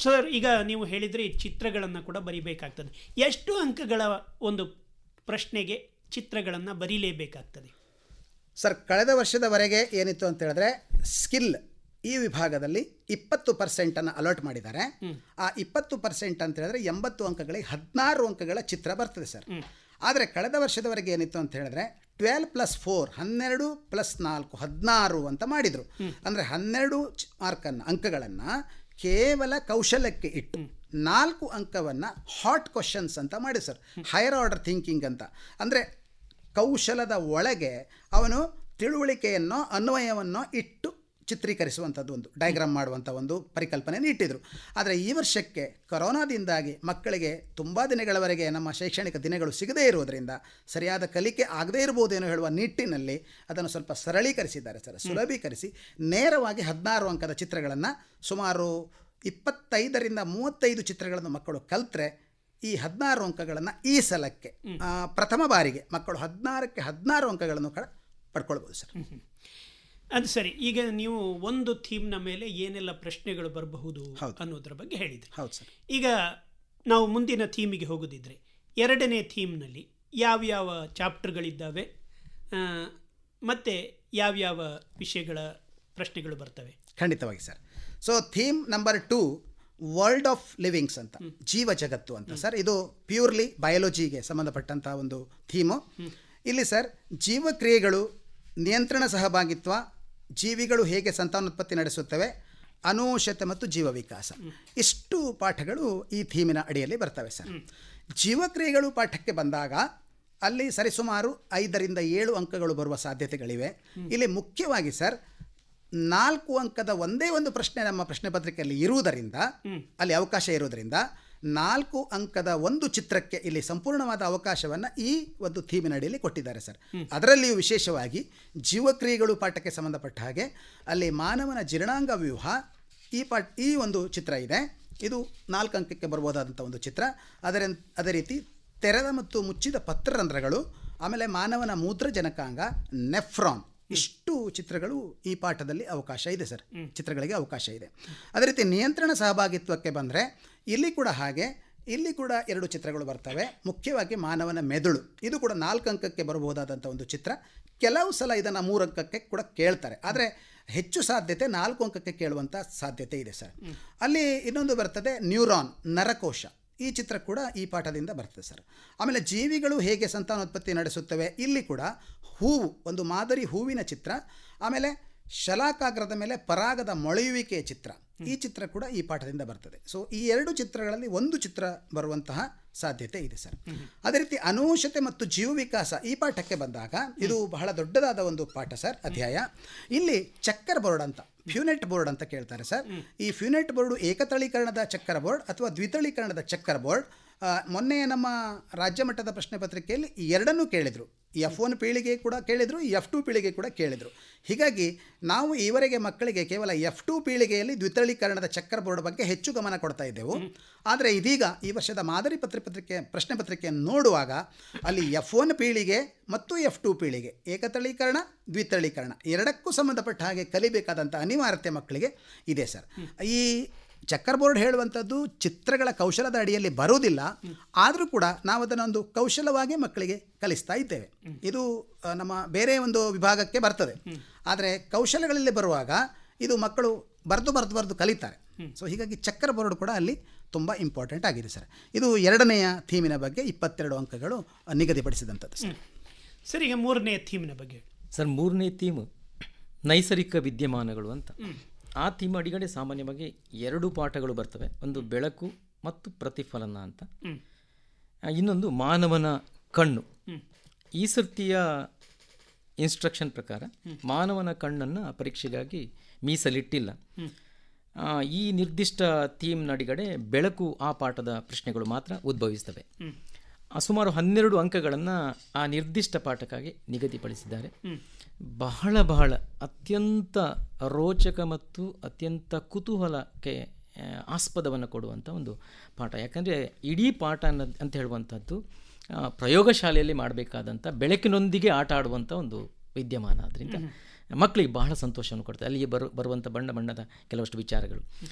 ಸರ್, ಈಗ ನೀವು ಹೇಳಿದರೆ ಚಿತ್ರಗಳನ್ನು ಕೂಡ ಬರೀಬೇಕಾಗ್ತದೆ. ಎಷ್ಟು ಅಂಕಗಳ ಒಂದು ಪ್ರಶ್ನೆಗೆ ಚಿತ್ರಗಳನ್ನು ಬರೀಲೇಬೇಕಾಗ್ತದೆ ಸರ್? ಕಳೆದ ವರ್ಷದವರೆಗೆ ಏನಿತ್ತು ಅಂತ ಹೇಳಿದ್ರೆ, ಸ್ಕಿಲ್ ಈ ವಿಭಾಗದಲ್ಲಿ 20% ಅಲರ್ಟ್ ಮಾಡಿದ್ದಾರೆ. ಆ 20% ಅಂತ ಹೇಳಿದ್ರೆ 80 ಅಂಕಗಳಿಗೆ 16 ಅಂಕಗಳ ಚಿತ್ರ ಬರ್ತದೆ ಸರ್. ಆದರೆ ಕಳೆದ ವರ್ಷದವರೆಗೆ ಏನಿತ್ತು ಅಂತ ಹೇಳಿದ್ರೆ 12+4 12 + 4 16 ಅಂತ ಮಾಡಿದರು. ಅಂದರೆ 12 ಅಂಕಗಳನ್ನು ಕೇವಲ ಕೌಶಲ್ಯಕ್ಕೆ ಇಟ್ಟು 4 ಅಂಕವನ್ನು ಹಾಟ್ ಕ್ವಶನ್ಸ್ ಅಂತ ಮಾಡಿ ಸರ್, ಹೈಯರ್ ಆರ್ಡರ್ ಥಿಂಕಿಂಗ್ ಅಂತ. ಅಂದರೆ ಕೌಶಲದ ಒಳಗೆ ಅವನು ತಿಳುವಳಿಕೆಯನ್ನು, ಅನ್ವಯವನ್ನು ಇಟ್ಟು ಚಿತ್ರೀಕರಿಸುವಂಥದ್ದು, ಒಂದು ಡಯಾಗ್ರಾಮ್ ಮಾಡುವಂಥ ಒಂದು ಪರಿಕಲ್ಪನೆಯನ್ನು ಇಟ್ಟಿದ್ರು. ಆದರೆ ಈ ವರ್ಷಕ್ಕೆ ಕೊರೋನಾದಿಂದಾಗಿ ಮಕ್ಕಳಿಗೆ ತುಂಬ ದಿನಗಳವರೆಗೆ ನಮ್ಮ ಶೈಕ್ಷಣಿಕ ದಿನಗಳು ಸಿಗದೇ ಇರುವುದರಿಂದ ಸರಿಯಾದ ಕಲಿಕೆ ಆಗದೇ ಇರ್ಬೋದೇನೋ ಹೇಳುವ ನಿಟ್ಟಿನಲ್ಲಿ ಅದನ್ನು ಸ್ವಲ್ಪ ಸರಳೀಕರಿಸಿದ್ದಾರೆ ಸರ್. ಸುಲಭೀಕರಿಸಿ ನೇರವಾಗಿ 16 ಅಂಕದ ಚಿತ್ರಗಳನ್ನು ಸುಮಾರು 25ರಿಂದ 35 ಚಿತ್ರಗಳನ್ನು ಮಕ್ಕಳು ಕಲಿತ್ರೆ ಈ 16 ಅಂಕಗಳನ್ನು ಈ ಸಲಕ್ಕೆ ಪ್ರಥಮ ಬಾರಿಗೆ ಮಕ್ಕಳು 16ಕ್ಕೆ 16 ಅಂಕಗಳನ್ನು ಪಡ್ಕೊಳ್ಬೋದು ಸರ್. ಅದು ಸರಿ. ಈಗ ನೀವು ಒಂದು ಥೀಮ್ನ ಮೇಲೆ ಏನೆಲ್ಲ ಪ್ರಶ್ನೆಗಳು ಬರಬಹುದು ಅನ್ನೋದ್ರ ಬಗ್ಗೆ ಹೇಳಿದ್ರಿ. ಹೌದು ಸರ್. ಈಗ ನಾವು ಮುಂದಿನ ಥೀಮಿಗೆ ಹೋಗೋದಿದ್ರೆ, 2ನೇ ಥೀಮ್ನಲ್ಲಿ ಯಾವ್ಯಾವ ಚಾಪ್ಟರ್ಗಳಿದ್ದಾವೆ ಮತ್ತು ಯಾವ್ಯಾವ ವಿಷಯಗಳ ಪ್ರಶ್ನೆಗಳು ಬರ್ತವೆ? ಖಂಡಿತವಾಗಿ sir. So theme number 2 world of livings ಅಂತ, ಜೀವ ಜಗತ್ತು ಅಂತ ಸರ್. ಇದು ಪ್ಯೂರ್ಲಿ ಬಯಾಲಜಿಗೆ ಸಂಬಂಧಪಟ್ಟಂಥ ಒಂದು ಥೀಮು. ಇಲ್ಲಿ ಸರ್ ಜೀವಕ್ರಿಯೆಗಳು, ನಿಯಂತ್ರಣ ಸಹಭಾಗಿತ್ವ, ಜೀವಿಗಳು ಹೇಗೆ ಸಂತಾನೋತ್ಪತ್ತಿ ನಡೆಸುತ್ತವೆ, ಅನುವಂಶತೆ ಮತ್ತು ಜೀವ ವಿಕಾಸ, ಇಷ್ಟು ಪಾಠಗಳು ಈ ಥೀಮಿನ ಅಡಿಯಲ್ಲಿ ಬರ್ತವೆ ಸರ್. ಜೀವಕ್ರಿಯೆಗಳು ಪಾಠಕ್ಕೆ ಬಂದಾಗ ಅಲ್ಲಿ ಸರಿಸುಮಾರು 5ರಿಂದ 7 ಅಂಕಗಳು ಬರುವ ಸಾಧ್ಯತೆಗಳಿವೆ. ಇಲ್ಲಿ ಮುಖ್ಯವಾಗಿ ಸರ್ 4 ಅಂಕದ ಒಂದೇ ಒಂದು ಪ್ರಶ್ನೆ ನಮ್ಮ ಪ್ರಶ್ನೆ ಪತ್ರಿಕೆಯಲ್ಲಿ ಇರುವುದರಿಂದ, ಅಲ್ಲಿ ಅವಕಾಶ ಇರುವುದರಿಂದ 4 ಅಂಕದ ಒಂದು ಚಿತ್ರಕ್ಕೆ ಇಲ್ಲಿ ಸಂಪೂರ್ಣವಾದ ಅವಕಾಶವನ್ನು ಈ ಒಂದು ಥೀಮಿನ ಅಡಿಯಲ್ಲಿ ಕೊಟ್ಟಿದ್ದಾರೆ ಸರ್. ಅದರಲ್ಲಿಯೂ ವಿಶೇಷವಾಗಿ ಜೀವಕ್ರಿಯೆಗಳು ಪಾಠಕ್ಕೆ ಸಂಬಂಧಪಟ್ಟ ಹಾಗೆ ಅಲ್ಲಿ ಮಾನವನ ಜೀರ್ಣಾಂಗ ವ್ಯೂಹ ಈ ಒಂದು ಚಿತ್ರ ಇದೆ. ಇದು 4 ಅಂಕಕ್ಕೆ ಬರ್ಬೋದಾದಂಥ ಒಂದು ಚಿತ್ರ. ಅದೇ ರೀತಿ ತೆರೆದ ಮತ್ತು ಮುಚ್ಚಿದ ಪತ್ರರಂಧ್ರಗಳು, ಆಮೇಲೆ ಮಾನವನ ಮೂತ್ರಜನಕಾಂಗ, ನೆಫ್ರಾನ್, ಇಷ್ಟು ಚಿತ್ರಗಳು ಈ ಪಾಠದಲ್ಲಿ ಅವಕಾಶ ಇದೆ ಸರ್, ಚಿತ್ರಗಳಿಗೆ ಅವಕಾಶ ಇದೆ. ಅದೇ ರೀತಿ ನಿಯಂತ್ರಣ ಸಹಭಾಗಿತ್ವಕ್ಕೆ ಬಂದರೆ ಇಲ್ಲಿ ಕೂಡ ಹಾಗೆ, ಇಲ್ಲಿ ಕೂಡ 2 ಚಿತ್ರಗಳು ಬರ್ತವೆ. ಮುಖ್ಯವಾಗಿ ಮಾನವನ ಮೆದುಳು, ಇದು ಕೂಡ 4 ಅಂಕಕ್ಕೆ ಬರಬಹುದಾದಂಥ ಒಂದು ಚಿತ್ರ. ಕೆಲವು ಸಲ ಇದನ್ನು 3 ಅಂಕಕ್ಕೆ ಕೂಡ ಕೇಳ್ತಾರೆ. ಆದರೆ ಹೆಚ್ಚು ಸಾಧ್ಯತೆ 4 ಅಂಕಕ್ಕೆ ಕೇಳುವಂಥ ಸಾಧ್ಯತೆ ಇದೆ ಸರ್. ಅಲ್ಲಿ ಇನ್ನೊಂದು ಬರ್ತದೆ ನ್ಯೂರಾನ್, ನರಕೋಶ. ಈ ಚಿತ್ರ ಕೂಡ ಈ ಪಾಠದಿಂದ ಬರ್ತದೆ ಸರ್. ಆಮೇಲೆ ಜೀವಿಗಳು ಹೇಗೆ ಸಂತಾನೋತ್ಪತ್ತಿ ನಡೆಸುತ್ತವೆ, ಇಲ್ಲಿ ಕೂಡ ಹೂವು, ಒಂದು ಮಾದರಿ ಹೂವಿನ ಚಿತ್ರ. ಆಮೇಲೆ ಶಲಾಕಾಗ್ರದ ಮೇಲೆ ಪರಾಗದ ಮೊಳೆಯುವಿಕೆಯ ಚಿತ್ರ, ಈ ಚಿತ್ರ ಕೂಡ ಈ ಪಾಠದಿಂದ ಬರ್ತದೆ. ಸೊ ಈ 2 ಚಿತ್ರಗಳಲ್ಲಿ ಒಂದು ಚಿತ್ರ ಬರುವಂತಹ ಸಾಧ್ಯತೆ ಇದೆ ಸರ್. ಅದೇ ರೀತಿ ಅನೂಷತೆ ಮತ್ತು ಜೀವ ವಿಕಾಸ ಈ ಪಾಠಕ್ಕೆ ಬಂದಾಗ ಇದು ಬಹಳ ದೊಡ್ಡದಾದ ಒಂದು ಪಾಠ ಸರ್, ಅಧ್ಯಾಯ. ಇಲ್ಲಿ ಚಕ್ಕರ್ ಬೋರ್ಡ್ ಅಂತ, ಫ್ಯೂನೆಟ್ ಬೋರ್ಡ್ ಅಂತ ಕೇಳ್ತಾರೆ ಸರ್. ಈ ಫ್ಯೂನೆಟ್ ಬೋರ್ಡು ಏಕತಳೀಕರಣದ ಚಕ್ಕರ್ ಬೋರ್ಡ್ ಅಥವಾ ದ್ವಿತಳೀಕರಣದ ಚಕ್ಕರ್ ಬೋರ್ಡ್. ಮೊನ್ನೆ ನಮ್ಮ ರಾಜ್ಯ ಮಟ್ಟದ ಪ್ರಶ್ನೆ ಪತ್ರಿಕೆಯಲ್ಲಿ ಎರಡನ್ನೂ ಕೇಳಿದರು. F1 ಪೀಳಿಗೆ ಕೂಡ ಕೇಳಿದರು, F2 ಪೀಳಿಗೆ ಕೂಡ ಕೇಳಿದರು. ಹೀಗಾಗಿ ನಾವು ಈವರೆಗೆ ಮಕ್ಕಳಿಗೆ ಕೇವಲ F2 ಪೀಳಿಗೆಯಲ್ಲಿ ದ್ವಿತಳೀಕರಣದ ಚಕ್ಕರ್ ಬೋರ್ಡ್ ಬಗ್ಗೆ ಹೆಚ್ಚು ಗಮನ ಕೊಡ್ತಾ ಇದ್ದೆವು. ಆದರೆ ಇದೀಗ ಈ ವರ್ಷದ ಮಾದರಿ ಪ್ರಶ್ನೆ ಪತ್ರಿಕೆಯನ್ನು ನೋಡುವಾಗ ಅಲ್ಲಿ F1 ಪೀಳಿಗೆ ಮತ್ತು F2 ಪೀಳಿಗೆ, ಏಕತಳೀಕರಣ ದ್ವಿತಳೀಕರಣ ಎರಡಕ್ಕೂ ಸಂಬಂಧಪಟ್ಟ ಹಾಗೆ ಕಲಿಬೇಕಾದಂಥ ಅನಿವಾರ್ಯತೆ ಮಕ್ಕಳಿಗೆ ಇದೆ ಸರ್. ಈ ಚಕ್ಕರ್ ಬೋರ್ಡ್ ಹೇಳುವಂಥದ್ದು ಚಿತ್ರಗಳ ಕೌಶಲದ ಅಡಿಯಲ್ಲಿ ಬರುವುದಿಲ್ಲ, ಆದರೂ ಕೂಡ ನಾವು ಅದನ್ನೊಂದು ಕೌಶಲವಾಗಿ ಮಕ್ಕಳಿಗೆ ಕಲಿಸ್ತಾ ಇದ್ದೇವೆ. ಇದು ನಮ್ಮ ಬೇರೆ ಒಂದು ವಿಭಾಗಕ್ಕೆ ಬರ್ತದೆ, ಆದರೆ ಕೌಶಲಗಳಲ್ಲಿ ಬರುವಾಗ ಇದು ಮಕ್ಕಳು ಬರೆದು ಕಲಿತಾರೆ. ಸೊ ಹೀಗಾಗಿ ಚಕ್ಕರ್ ಬೋರ್ಡ್ ಕೂಡ ಅಲ್ಲಿ ತುಂಬ ಇಂಪಾರ್ಟೆಂಟ್ ಆಗಿದೆ ಸರ್. ಇದು 2ನೆಯ ಥೀಮಿನ ಬಗ್ಗೆ 22 ಅಂಕಗಳು ನಿಗದಿಪಡಿಸಿದಂಥದ್ದು ಸರ್. ಸರ್, ಈಗ 3ನೇ ಥೀಮಿನ ಬಗ್ಗೆ ಸರ್. 3ನೇ ಥೀಮ್ ನೈಸರ್ಗಿಕ ವಿದ್ಯಮಾನಗಳು ಅಂತ. ಆ ಥೀಮ್ ಅಡಿಗಡೆ ಸಾಮಾನ್ಯವಾಗಿ 2 ಪಾಠಗಳು ಬರ್ತವೆ. ಒಂದು ಬೆಳಕು ಮತ್ತು ಪ್ರತಿಫಲನ ಅಂತ, ಇನ್ನೊಂದು ಮಾನವನ ಕಣ್ಣು. ಈ ಸರ್ತಿಯ ಇನ್ಸ್ಟ್ರಕ್ಷನ್ ಪ್ರಕಾರ ಮಾನವನ ಕಣ್ಣನ್ನು ಪರೀಕ್ಷೆಗಾಗಿ ಮೀಸಲಿಟ್ಟಿಲ್ಲ. ಈ ನಿರ್ದಿಷ್ಟ ಥೀಮ್ ನಡಿಗಡೆ ಬೆಳಕು ಆ ಪಾಠದ ಪ್ರಶ್ನೆಗಳು ಮಾತ್ರ ಉದ್ಭವಿಸ್ತವೆ. ಸುಮಾರು 12 ಅಂಕಗಳನ್ನು ಆ ನಿರ್ದಿಷ್ಟ ಪಾಠಕ್ಕಾಗಿ ನಿಗದಿಪಡಿಸಿದ್ದಾರೆ. ಬಹಳ ಅತ್ಯಂತ ರೋಚಕ ಮತ್ತು ಅತ್ಯಂತ ಕುತೂಹಲಕ್ಕೆ ಆಸ್ಪದವನ್ನು ಕೊಡುವಂಥ ಒಂದು ಪಾಠ. ಯಾಕಂದರೆ ಇಡೀ ಪಾಠ ಅಂತ ಹೇಳುವಂಥದ್ದು ಪ್ರಯೋಗಶಾಲೆಯಲ್ಲಿ ಮಾಡಬೇಕಾದಂಥ ಬೆಳಕಿನೊಂದಿಗೆ ಆಟ ಆಡುವಂಥ ಒಂದು ವಿದ್ಯಮಾನ. ಆದ್ದರಿಂದ ಮಕ್ಕಳಿಗೆ ಬಹಳ ಸಂತೋಷವನ್ನು ಕೊಡ್ತದೆ. ಅಲ್ಲಿಗೆ ಬರುವಂಥ ಬಣ್ಣದ ಕೆಲವಷ್ಟು ವಿಚಾರಗಳು.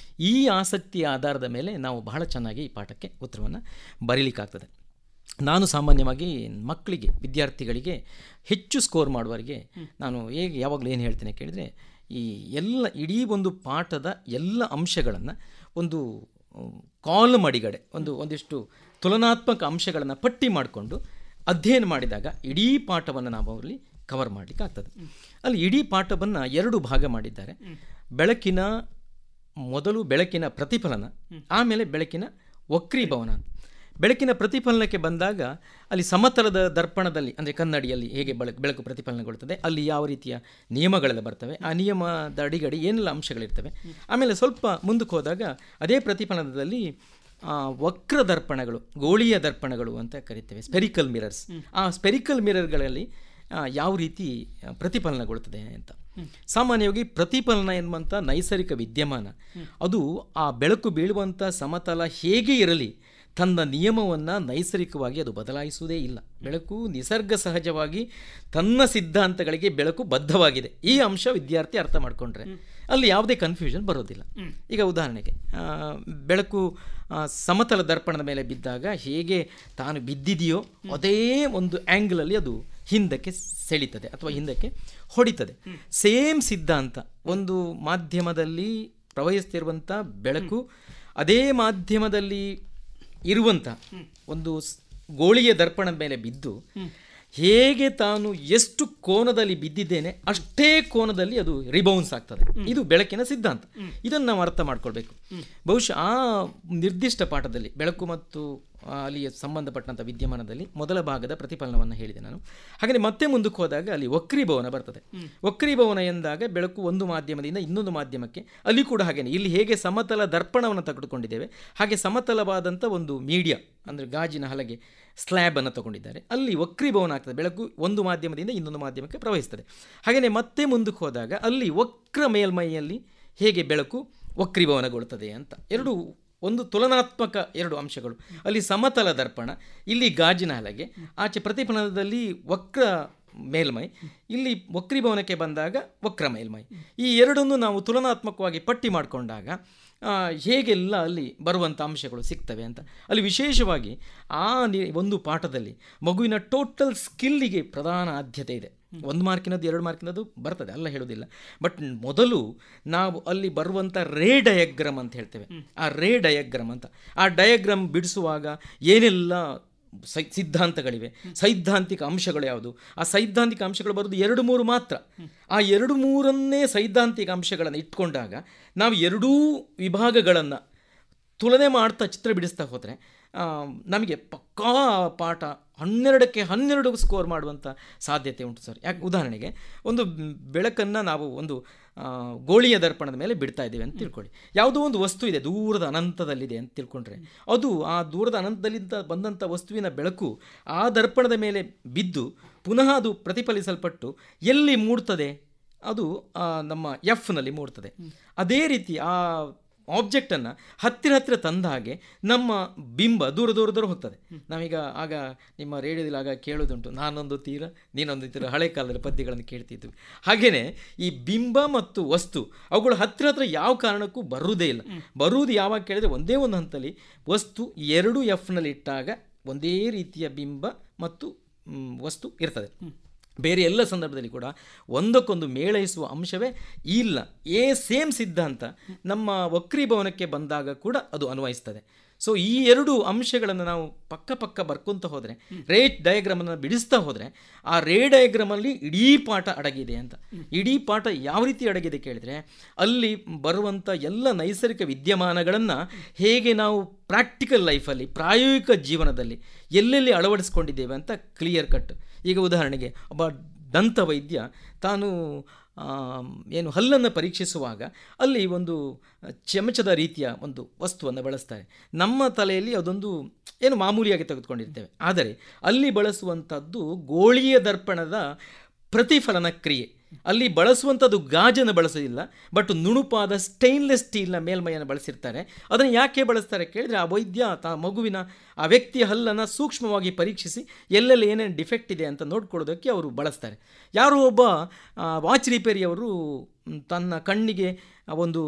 ಈ ಆಸಕ್ತಿಯ ಆಧಾರದ ಮೇಲೆ ನಾವು ಬಹಳ ಚೆನ್ನಾಗಿ ಈ ಪಾಠಕ್ಕೆ ಉತ್ತರವನ್ನು ಬರೀಲಿಕ್ಕಾಗ್ತದೆ. ನಾನು ಸಾಮಾನ್ಯವಾಗಿ ಮಕ್ಕಳಿಗೆ, ವಿದ್ಯಾರ್ಥಿಗಳಿಗೆ ಹೆಚ್ಚು ಸ್ಕೋರ್ ಮಾಡುವವರಿಗೆ ನಾನು ಯಾವಾಗಲೂ ಏನು ಹೇಳ್ತೇನೆ ಕೇಳಿದರೆ, ಈ ಇಡೀ ಒಂದು ಪಾಠದ ಎಲ್ಲ ಅಂಶಗಳನ್ನು ಒಂದು ಕಾಲಮ್ ಅಡಿಗಡೆ ಒಂದಿಷ್ಟು ತುಲನಾತ್ಮಕ ಅಂಶಗಳನ್ನು ಪಟ್ಟಿ ಮಾಡಿಕೊಂಡು ಅಧ್ಯಯನ ಮಾಡಿದಾಗ ಇಡೀ ಪಾಠವನ್ನು ನಾವು ಅಲ್ಲಿ ಕವರ್ ಮಾಡಲಿಕ್ಕೆ ಆಗ್ತದೆ. ಅಲ್ಲಿ ಇಡೀ ಪಾಠವನ್ನು 2 ಭಾಗ ಮಾಡಿದ್ದಾರೆ. ಮೊದಲು ಬೆಳಕಿನ ಪ್ರತಿಫಲನ, ಆಮೇಲೆ ಬೆಳಕಿನ ವಕ್ರೀಭವನ. ಬೆಳಕಿನ ಪ್ರತಿಫಲನಕ್ಕೆ ಬಂದಾಗ ಅಲ್ಲಿ ಸಮತಲದ ದರ್ಪಣದಲ್ಲಿ, ಅಂದರೆ ಕನ್ನಡಿಯಲ್ಲಿ ಹೇಗೆ ಬೆಳಕು ಪ್ರತಿಫಲನಗೊಳ್ಳುತ್ತದೆ, ಅಲ್ಲಿ ಯಾವ ರೀತಿಯ ನಿಯಮಗಳೆಲ್ಲ ಬರ್ತವೆ, ಆ ನಿಯಮದ ಅಡಿಗಡಿ ಏನೆಲ್ಲ ಅಂಶಗಳಿರ್ತವೆ. ಆಮೇಲೆ ಸ್ವಲ್ಪ ಮುಂದಕ್ಕೆ ಹೋದಾಗ ಅದೇ ಪ್ರತಿಫಲನದಲ್ಲಿ ವಕ್ರ ದರ್ಪಣಗಳು, ಗೋಳೀಯ ದರ್ಪಣಗಳು ಅಂತ ಕರಿತೇವೆ, ಸ್ಪೆರಿಕಲ್ ಮಿರರ್ಸ್. ಆ ಸ್ಪೆರಿಕಲ್ ಮಿರರ್ಗಳಲ್ಲಿ ಯಾವ ರೀತಿ ಪ್ರತಿಫಲನಗೊಳ್ಳುತ್ತದೆ ಅಂತ. ಸಾಮಾನ್ಯವಾಗಿ ಪ್ರತಿಫಲನ ಎನ್ನುವಂಥ ನೈಸರ್ಗಿಕ ವಿದ್ಯಮಾನ ಅದು ಆ ಬೆಳಕು ಬೀಳುವಂಥ ಸಮತಲ ಹೇಗೆ ಇರಲಿ ತನ್ನ ನಿಯಮವನ್ನು ನೈಸರ್ಗಿಕವಾಗಿ ಅದು ಬದಲಾಯಿಸುವುದೇ ಇಲ್ಲ. ಬೆಳಕು ನಿಸರ್ಗ ಸಹಜವಾಗಿ ತನ್ನ ಸಿದ್ಧಾಂತಗಳಿಗೆ ಬೆಳಕು ಬದ್ಧವಾಗಿದೆ. ಈ ಅಂಶ ವಿದ್ಯಾರ್ಥಿ ಅರ್ಥ ಮಾಡಿಕೊಂಡ್ರೆ ಅಲ್ಲಿ ಯಾವುದೇ ಕನ್ಫ್ಯೂಷನ್ ಬರೋದಿಲ್ಲ. ಈಗ ಉದಾಹರಣೆಗೆ ಬೆಳಕು ಸಮತಲ ದರ್ಪಣದ ಮೇಲೆ ಬಿದ್ದಾಗ ಹೇಗೆ ತಾನು ಬಿದ್ದಿದೆಯೋ ಅದೇ ಒಂದು ಆ್ಯಂಗಲಲ್ಲಿ ಅದು ಹಿಂದಕ್ಕೆ ಸೆಳೀತದೆ ಅಥವಾ ಹಿಂದಕ್ಕೆ ಹೊಡಿತದೆ. ಸೇಮ್ ಸಿದ್ಧಾಂತ ಒಂದು ಮಾಧ್ಯಮದಲ್ಲಿ ಪ್ರವಹಿಸ್ತಿರುವಂಥ ಬೆಳಕು ಅದೇ ಮಾಧ್ಯಮದಲ್ಲಿ ಇರುವಂಥ ಒಂದು ಗೋಳಿಯ ದರ್ಪಣದ ಮೇಲೆ ಬಿದ್ದು ಹೇಗೆ ತಾನು ಎಷ್ಟು ಕೋನದಲ್ಲಿ ಬಿದ್ದಿದ್ದೇನೆ ಅಷ್ಟೇ ಕೋನದಲ್ಲಿ ಅದು ರಿಬೌನ್ಸ್ ಆಗ್ತದೆ. ಇದು ಬೆಳಕಿನ ಸಿದ್ಧಾಂತ. ಇದನ್ನು ನಾವು ಅರ್ಥ ಮಾಡ್ಕೊಳ್ಬೇಕು. ಬಹುಶಃ ಆ ನಿರ್ದಿಷ್ಟ ಪಾಠದಲ್ಲಿ ಬೆಳಕು ಮತ್ತು ಅಲ್ಲಿಯ ಸಂಬಂಧಪಟ್ಟಂಥ ವಿದ್ಯಮಾನದಲ್ಲಿ ಮೊದಲ ಭಾಗದ ಪ್ರತಿಫಲನವನ್ನು ಹೇಳಿದೆ ನಾನು. ಹಾಗೆ ಮತ್ತೆ ಮುಂದಕ್ಕೆ ಹೋದಾಗ ಅಲ್ಲಿ ವಕ್ರೀಭವನ ಬರ್ತದೆ. ವಕ್ರೀಭವನ ಎಂದಾಗ ಬೆಳಕು ಒಂದು ಮಾಧ್ಯಮದಿಂದ ಇನ್ನೊಂದು ಮಾಧ್ಯಮಕ್ಕೆ, ಅಲ್ಲಿ ಕೂಡ ಹಾಗೇನೆ ಇಲ್ಲಿ ಹೇಗೆ ಸಮತಲ ದರ್ಪಣವನ್ನು ತೆಗೆದುಕೊಂಡಿದ್ದೇವೆ ಹಾಗೆ ಸಮತಲವಾದಂಥ ಒಂದು ಮೀಡಿಯಾ ಅಂದರೆ ಗಾಜಿನ ಹಲಗೆ ಸ್ಲ್ಯಾಬನ್ನು ತಗೊಂಡಿದ್ದಾರೆ. ಅಲ್ಲಿ ವಕ್ರೀಭವನ ಆಗ್ತದೆ. ಬೆಳಕು ಒಂದು ಮಾಧ್ಯಮದಿಂದ ಇನ್ನೊಂದು ಮಾಧ್ಯಮಕ್ಕೆ ಪ್ರವಹಿಸ್ತದೆ. ಹಾಗೆಯೇ ಮತ್ತೆ ಮುಂದಕ್ಕೆ ಹೋದಾಗ ಅಲ್ಲಿ ವಕ್ರ ಮೇಲ್ಮೈಯಲ್ಲಿ ಹೇಗೆ ಬೆಳಕು ವಕ್ರೀಭವನಗೊಳ್ಳುತ್ತದೆ ಅಂತ ಒಂದು ತುಲನಾತ್ಮಕ 2 ಅಂಶಗಳು. ಅಲ್ಲಿ ಸಮತಲ ದರ್ಪಣ, ಇಲ್ಲಿ ಗಾಜಿನ ಹಲಗೆ, ಆಚೆ ಪ್ರತಿಫಲನದಲ್ಲಿ ವಕ್ರ ಮೇಲ್ಮೈ, ಇಲ್ಲಿ ವಕ್ರೀಭವನಕ್ಕೆ ಬಂದಾಗ ವಕ್ರ ಮೇಲ್ಮೈ. ಈ ಎರಡನ್ನು ನಾವು ತುಲನಾತ್ಮಕವಾಗಿ ಪಟ್ಟಿ ಮಾಡಿಕೊಂಡಾಗ ಹೇಗೆಲ್ಲ ಅಲ್ಲಿ ಬರುವಂಥ ಅಂಶಗಳು ಸಿಗ್ತವೆ ಅಂತ. ಅಲ್ಲಿ ವಿಶೇಷವಾಗಿ ಒಂದು ಪಾಠದಲ್ಲಿ ಮಗುವಿನ ಟೋಟಲ್ ಸ್ಕಿಲ್ಲಿಗೆ ಪ್ರಧಾನ ಆದ್ಯತೆ ಇದೆ. 1 ಮಾರ್ಕಿನದ್ದು 2 ಮಾರ್ಕಿನದ್ದು ಬರ್ತದೆ, ಅಲ್ಲ ಹೇಳೋದಿಲ್ಲ. ಬಟ್ ಮೊದಲು ನಾವು ಅಲ್ಲಿ ಬರುವಂಥ ರೇ ಡಯಾಗ್ರಾಮ್ ಅಂತ ಹೇಳ್ತೇವೆ. ಆ ರೇ ಡಯಾಗ್ರಾಮ್ ಅಂತ, ಆ ಡಯಾಗ್ರಾಮ್ ಬಿಡಿಸುವಾಗ ಏನೆಲ್ಲ ಸಿದ್ಧಾಂತಗಳಿವೆ, ಸೈದ್ಧಾಂತಿಕ ಅಂಶಗಳು ಯಾವುದು, ಆ ಸೈದ್ಧಾಂತಿಕ ಅಂಶಗಳು ಬರೋದು 2-3 ಮಾತ್ರ. ಆ 2-3 ಸೈದ್ಧಾಂತಿಕ ಅಂಶಗಳನ್ನು ಇಟ್ಕೊಂಡಾಗ ನಾವು ಎರಡೂ ವಿಭಾಗಗಳನ್ನು ತುಲನೆ ಮಾಡ್ತಾ ಚಿತ್ರ ಬಿಡಿಸ್ತಾ ಹೋದರೆ ನಮಗೆ ಪಕ್ಕಾ ಪಾಠ 12ಕ್ಕೆ 12 ಸ್ಕೋರ್ ಮಾಡುವಂಥ ಸಾಧ್ಯತೆ ಉಂಟು ಸರ್. ಯಾಕೆ ಉದಾಹರಣೆಗೆ ಒಂದು ಬೆಳಕನ್ನು ನಾವು ಒಂದು ಗೋಳಿಯ ದರ್ಪಣದ ಮೇಲೆ ಬಿಡ್ತಾ ಇದ್ದೀವಿ ಅಂತ ತಿಳ್ಕೊಳ್ಳಿ. ಯಾವುದೋ ಒಂದು ವಸ್ತು ಇದೆ, ದೂರದ ಅನಂತದಲ್ಲಿದೆ ಅಂತ ತಿಳ್ಕೊಂಡ್ರೆ, ಅದು ಆ ದೂರದ ಅನಂತದಲ್ಲಿಂದ ಬಂದಂಥ ವಸ್ತುವಿನ ಬೆಳಕು ಆ ದರ್ಪಣದ ಮೇಲೆ ಬಿದ್ದು ಪುನಃ ಅದು ಪ್ರತಿಫಲಿಸಲ್ಪಟ್ಟು ಎಲ್ಲಿ ಮೂಡ್ತದೆ, ಅದು ನಮ್ಮ ಎಫ್ನಲ್ಲಿ ಮೂಡ್ತದೆ. ಅದೇ ರೀತಿ ಆ ಆಬ್ಜೆಕ್ಟನ್ನು ಹತ್ತಿರ ತಂದ ಹಾಗೆ ನಮ್ಮ ಬಿಂಬ ದೂರ ಹೋಗ್ತದೆ. ನಾವೀಗ ಆಗ ನಿಮ್ಮ ರೇಡಿಯೋದಲ್ಲಿ ಆಗ ಕೇಳೋದುಂಟು, ನಾನೊಂದು ತೀರ ನೀನೊಂದು ತೀರ, ಹಳೆ ಕಾಲದಲ್ಲಿ ಪದ್ಯಗಳನ್ನು ಕೇಳ್ತಿದ್ವಿ. ಹಾಗೆಯೇ ಈ ಬಿಂಬ ಮತ್ತು ವಸ್ತು ಅವುಗಳು ಹತ್ತಿರ ಯಾವ ಕಾರಣಕ್ಕೂ ಬರುವುದೇ ಇಲ್ಲ. ಬರುವುದು ಯಾವಾಗ ಕೇಳಿದರೆ ಒಂದೇ ಒಂದು ಹಂತದಲ್ಲಿ ವಸ್ತು 2 ಎಫ್ನಲ್ಲಿ ಇಟ್ಟಾಗ ಒಂದೇ ರೀತಿಯ ಬಿಂಬ ಮತ್ತು ವಸ್ತು ಇರ್ತದೆ. ಬೇರೆ ಎಲ್ಲ ಸಂದರ್ಭದಲ್ಲಿ ಕೂಡ ಒಂದಕ್ಕೊಂದು ಮೇಳೈಸುವ ಅಂಶವೇ ಇಲ್ಲ. ಸೇಮ್ ಸಿದ್ಧಾಂತ ನಮ್ಮ ವಕ್ರೀಭವನಕ್ಕೆ ಬಂದಾಗ ಕೂಡ ಅದು ಅನ್ವಯಿಸ್ತದೆ. ಸೊ ಈ 2 ಅಂಶಗಳನ್ನು ನಾವು ಪಕ್ಕ ಬರ್ಕೊತ ಹೋದರೆ, ರೇ ಡಯಾಗ್ರಾಮನ್ನು ಬಿಡಿಸ್ತಾ ಹೋದರೆ, ಆ ರೇ ಡಯಾಗ್ರಾಮಲ್ಲಿ ಇಡೀ ಪಾಠ ಅಡಗಿದೆ ಅಂತ. ಇಡೀ ಪಾಠ ಯಾವ ರೀತಿ ಅಡಗಿದೆ ಕೇಳಿದರೆ, ಅಲ್ಲಿ ಬರುವಂಥ ಎಲ್ಲ ನೈಸರ್ಗಿಕ ವಿದ್ಯಮಾನಗಳನ್ನು ಹೇಗೆ ನಾವು ಪ್ರಾಕ್ಟಿಕಲ್ ಲೈಫಲ್ಲಿ, ಪ್ರಾಯೋಗಿಕ ಜೀವನದಲ್ಲಿ ಎಲ್ಲೆಲ್ಲಿ ಅಳವಡಿಸ್ಕೊಂಡಿದ್ದೇವೆ ಅಂತ ಕ್ಲಿಯರ್ ಕಟ್. ಈಗ ಉದಾಹರಣೆಗೆ ಒಬ್ಬ ದಂತ ವೈದ್ಯ ತಾನು ಹಲ್ಲನ್ನು ಪರೀಕ್ಷಿಸುವಾಗ ಅಲ್ಲಿ ಒಂದು ಚಮಚದ ರೀತಿಯ ಒಂದು ವಸ್ತುವನ್ನು ಬಳಸ್ತಾರೆ. ನಮ್ಮ ತಲೆಯಲ್ಲಿ ಅದೊಂದು ಮಾಮೂಲಿಯಾಗಿ ತೆಗೆದುಕೊಂಡಿರ್ತೇವೆ. ಆದರೆ ಅಲ್ಲಿ ಬಳಸುವಂಥದ್ದು ಗೋಳಿಯ ದರ್ಪಣದ ಪ್ರತಿಫಲನ ಕ್ರಿಯೆ. ಅಲ್ಲಿ ಬಳಸುವಂಥದ್ದು ಗಾಜನ್ನು ಬಳಸೋದಿಲ್ಲ, ಬಟ್ ನುಣುಪಾದ ಸ್ಟೈನ್ಲೆಸ್ ಸ್ಟೀಲ್ನ ಮೇಲ್ಮೈಯನ್ನು ಬಳಸಿರ್ತಾರೆ. ಅದನ್ನು ಯಾಕೆ ಬಳಸ್ತಾರೆ ಕೇಳಿದರೆ, ಆ ವೈದ್ಯ ಮಗುವಿನ ಆ ವ್ಯಕ್ತಿಯ ಹಲ್ಲನ್ನು ಸೂಕ್ಷ್ಮವಾಗಿ ಪರೀಕ್ಷಿಸಿ ಎಲ್ಲೆಲ್ಲಿ ಏನೇನು ಡಿಫೆಕ್ಟ್ ಇದೆ ಅಂತ ನೋಡ್ಕೊಳ್ಳೋದಕ್ಕೆ ಅವರು ಬಳಸ್ತಾರೆ. ಯಾರೋ ಒಬ್ಬ ವಾಚ್ ರಿಪೇರಿಯವರು ತನ್ನ ಕಣ್ಣಿಗೆ ಒಂದು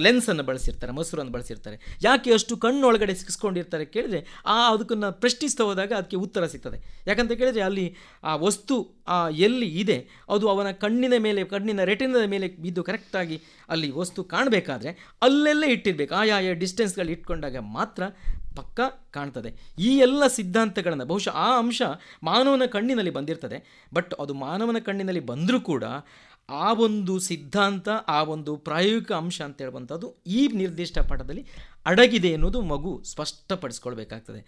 ಲೆನ್ಸನ್ನು ಬಳಸಿರ್ತಾರೆ, ಮಸೂರನ್ನು ಬಳಸಿರ್ತಾರೆ. ಯಾಕೆ ಅಷ್ಟು ಕಣ್ಣೊಳಗಡೆ ಸಿಕ್ಸ್ಕೊಂಡಿರ್ತಾರೆ ಕೇಳಿದರೆ, ಅದಕ್ಕನ್ನು ಪ್ರಶ್ನಿಸ್ತಾ ಹೋದಾಗ ಅದಕ್ಕೆ ಉತ್ತರ ಸಿಗ್ತದೆ. ಯಾಕಂತ ಕೇಳಿದರೆ, ಅಲ್ಲಿ ಆ ವಸ್ತು ಎಲ್ಲಿ ಇದೆ ಅದು ಅವನ ಕಣ್ಣಿನ ರೆಟಿನದ ಮೇಲೆ ಬಿದ್ದು ಕರೆಕ್ಟಾಗಿ ಅಲ್ಲಿ ವಸ್ತು ಕಾಣಬೇಕಾದ್ರೆ ಅಲ್ಲೆಲ್ಲೇ ಇಟ್ಟಿರಬೇಕು. ಆಯಾ ಡಿಸ್ಟೆನ್ಸ್ಗಳು ಇಟ್ಕೊಂಡಾಗ ಮಾತ್ರ ಪಕ್ಕ ಕಾಣ್ತದೆ. ಈ ಎಲ್ಲ ಸಿದ್ಧಾಂತಗಳನ್ನು ಬಹುಶಃ ಆ ಅಂಶ ಮಾನವನ ಕಣ್ಣಿನಲ್ಲಿ ಬಂದಿರ್ತದೆ. ಬಟ್ ಅದು ಮಾನವನ ಕಣ್ಣಿನಲ್ಲಿ ಬಂದರೂ ಕೂಡ ಆ ಒಂದು ಸಿದ್ಧಾಂತ, ಆ ಒಂದು ಪ್ರಾಯೋಗಿಕ ಅಂಶ ಅಂತ ಹೇಳುವಂಥದ್ದು ಈ ನಿರ್ದಿಷ್ಟ ಪಾಠದಲ್ಲಿ ಅಡಗಿದೆ ಎನ್ನುವುದು ಮಗು ಸ್ಪಷ್ಟಪಡಿಸ್ಕೊಳ್ಬೇಕಾಗ್ತದೆ.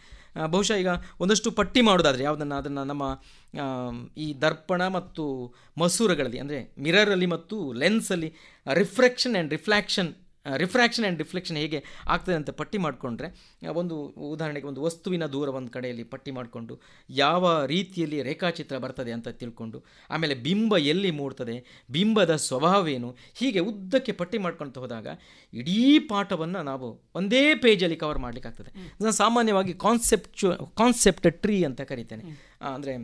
ಬಹುಶಃ ಈಗ ಒಂದಷ್ಟು ಪಟ್ಟಿ ಮಾಡೋದಾದರೆ ಅದನ್ನು ನಮ್ಮ ಈ ದರ್ಪಣ ಮತ್ತು ಮಸೂರಗಳಲ್ಲಿ, ಅಂದರೆ ಮಿರರಲ್ಲಿ ಮತ್ತು ಲೆನ್ಸಲ್ಲಿ ರಿಫ್ರಾಕ್ಷನ್ ಆ್ಯಂಡ್ ರಿಫ್ಲೆಕ್ಷನ್ ಹೇಗೆ ಆಗ್ತದೆ ಅಂತ ಪಟ್ಟಿ ಮಾಡಿಕೊಂಡ್ರೆ, ಒಂದು ಉದಾಹರಣೆಗೆ ಒಂದು ವಸ್ತುವಿನ ದೂರ ಒಂದು ಕಡೆಯಲ್ಲಿ ಪಟ್ಟಿ ಮಾಡಿಕೊಂಡು ಯಾವ ರೀತಿಯಲ್ಲಿ ರೇಖಾಚಿತ್ರ ಬರ್ತದೆ ಅಂತ ತಿಳ್ಕೊಂಡು, ಆಮೇಲೆ ಬಿಂಬ ಎಲ್ಲಿ ಮೂಡ್ತದೆ, ಬಿಂಬದ ಸ್ವಭಾವೇನು, ಹೀಗೆ ಉದ್ದಕ್ಕೆ ಪಟ್ಟಿ ಮಾಡ್ಕೊಳ್ತಾ ಹೋದಾಗ ಇಡೀ ಪಾಠವನ್ನು ನಾವು ಒಂದೇ ಪೇಜಲ್ಲಿ ಕವರ್ ಮಾಡಲಿಕ್ಕಾಗ್ತದೆ. ನಾನು ಸಾಮಾನ್ಯವಾಗಿ ಕಾನ್ಸೆಪ್ಟ್ ಟ್ರೀ ಅಂತ ಕರಿತೇನೆ. ಅಂದರೆ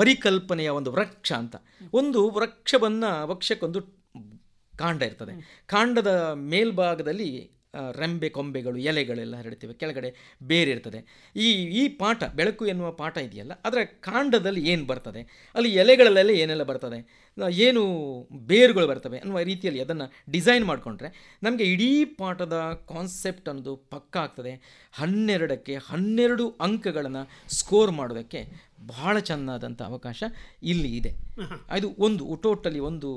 ಪರಿಕಲ್ಪನೆಯ ಒಂದು ವೃಕ್ಷ ಅಂತ. ಒಂದು ವೃಕ್ಷಕ್ಕೊಂದು ಕಾಂಡ ಇರ್ತದೆ. ಕಾಂಡದ ಮೇಲ್ಭಾಗದಲ್ಲಿ ರೆಂಬೆ, ಕೊಂಬೆಗಳು, ಎಲೆಗಳೆಲ್ಲ ಹರಡ್ತೇವೆ, ಕೆಳಗಡೆ ಬೇರೆ ಇರ್ತದೆ. ಈ ಪಾಠ, ಬೆಳಕು ಎನ್ನುವ ಪಾಠ ಇದೆಯಲ್ಲ, ಅದರ ಕಾಂಡದಲ್ಲಿ ಏನು ಬರ್ತದೆ, ಅಲ್ಲಿ ಎಲೆಗಳಲ್ಲೆಲ್ಲ ಏನೆಲ್ಲ ಬರ್ತದೆ, ಏನು ಬೇರುಗಳು ಬರ್ತವೆ ಅನ್ನುವ ರೀತಿಯಲ್ಲಿ ಅದನ್ನು ಡಿಸೈನ್ ಮಾಡಿಕೊಂಡ್ರೆ ನಮಗೆ ಇಡೀ ಪಾಠದ ಕಾನ್ಸೆಪ್ಟ್ ಅನ್ನೋದು ಪಕ್ಕ ಆಗ್ತದೆ. 12ಕ್ಕೆ 12 ಅಂಕಗಳನ್ನು ಸ್ಕೋರ್ ಮಾಡೋದಕ್ಕೆ ಬಹಳ ಚೆನ್ನಾದಂಥ ಅವಕಾಶ ಇಲ್ಲಿ ಇದೆ. ಅದು ಟೋಟಲಿ ಒಂದು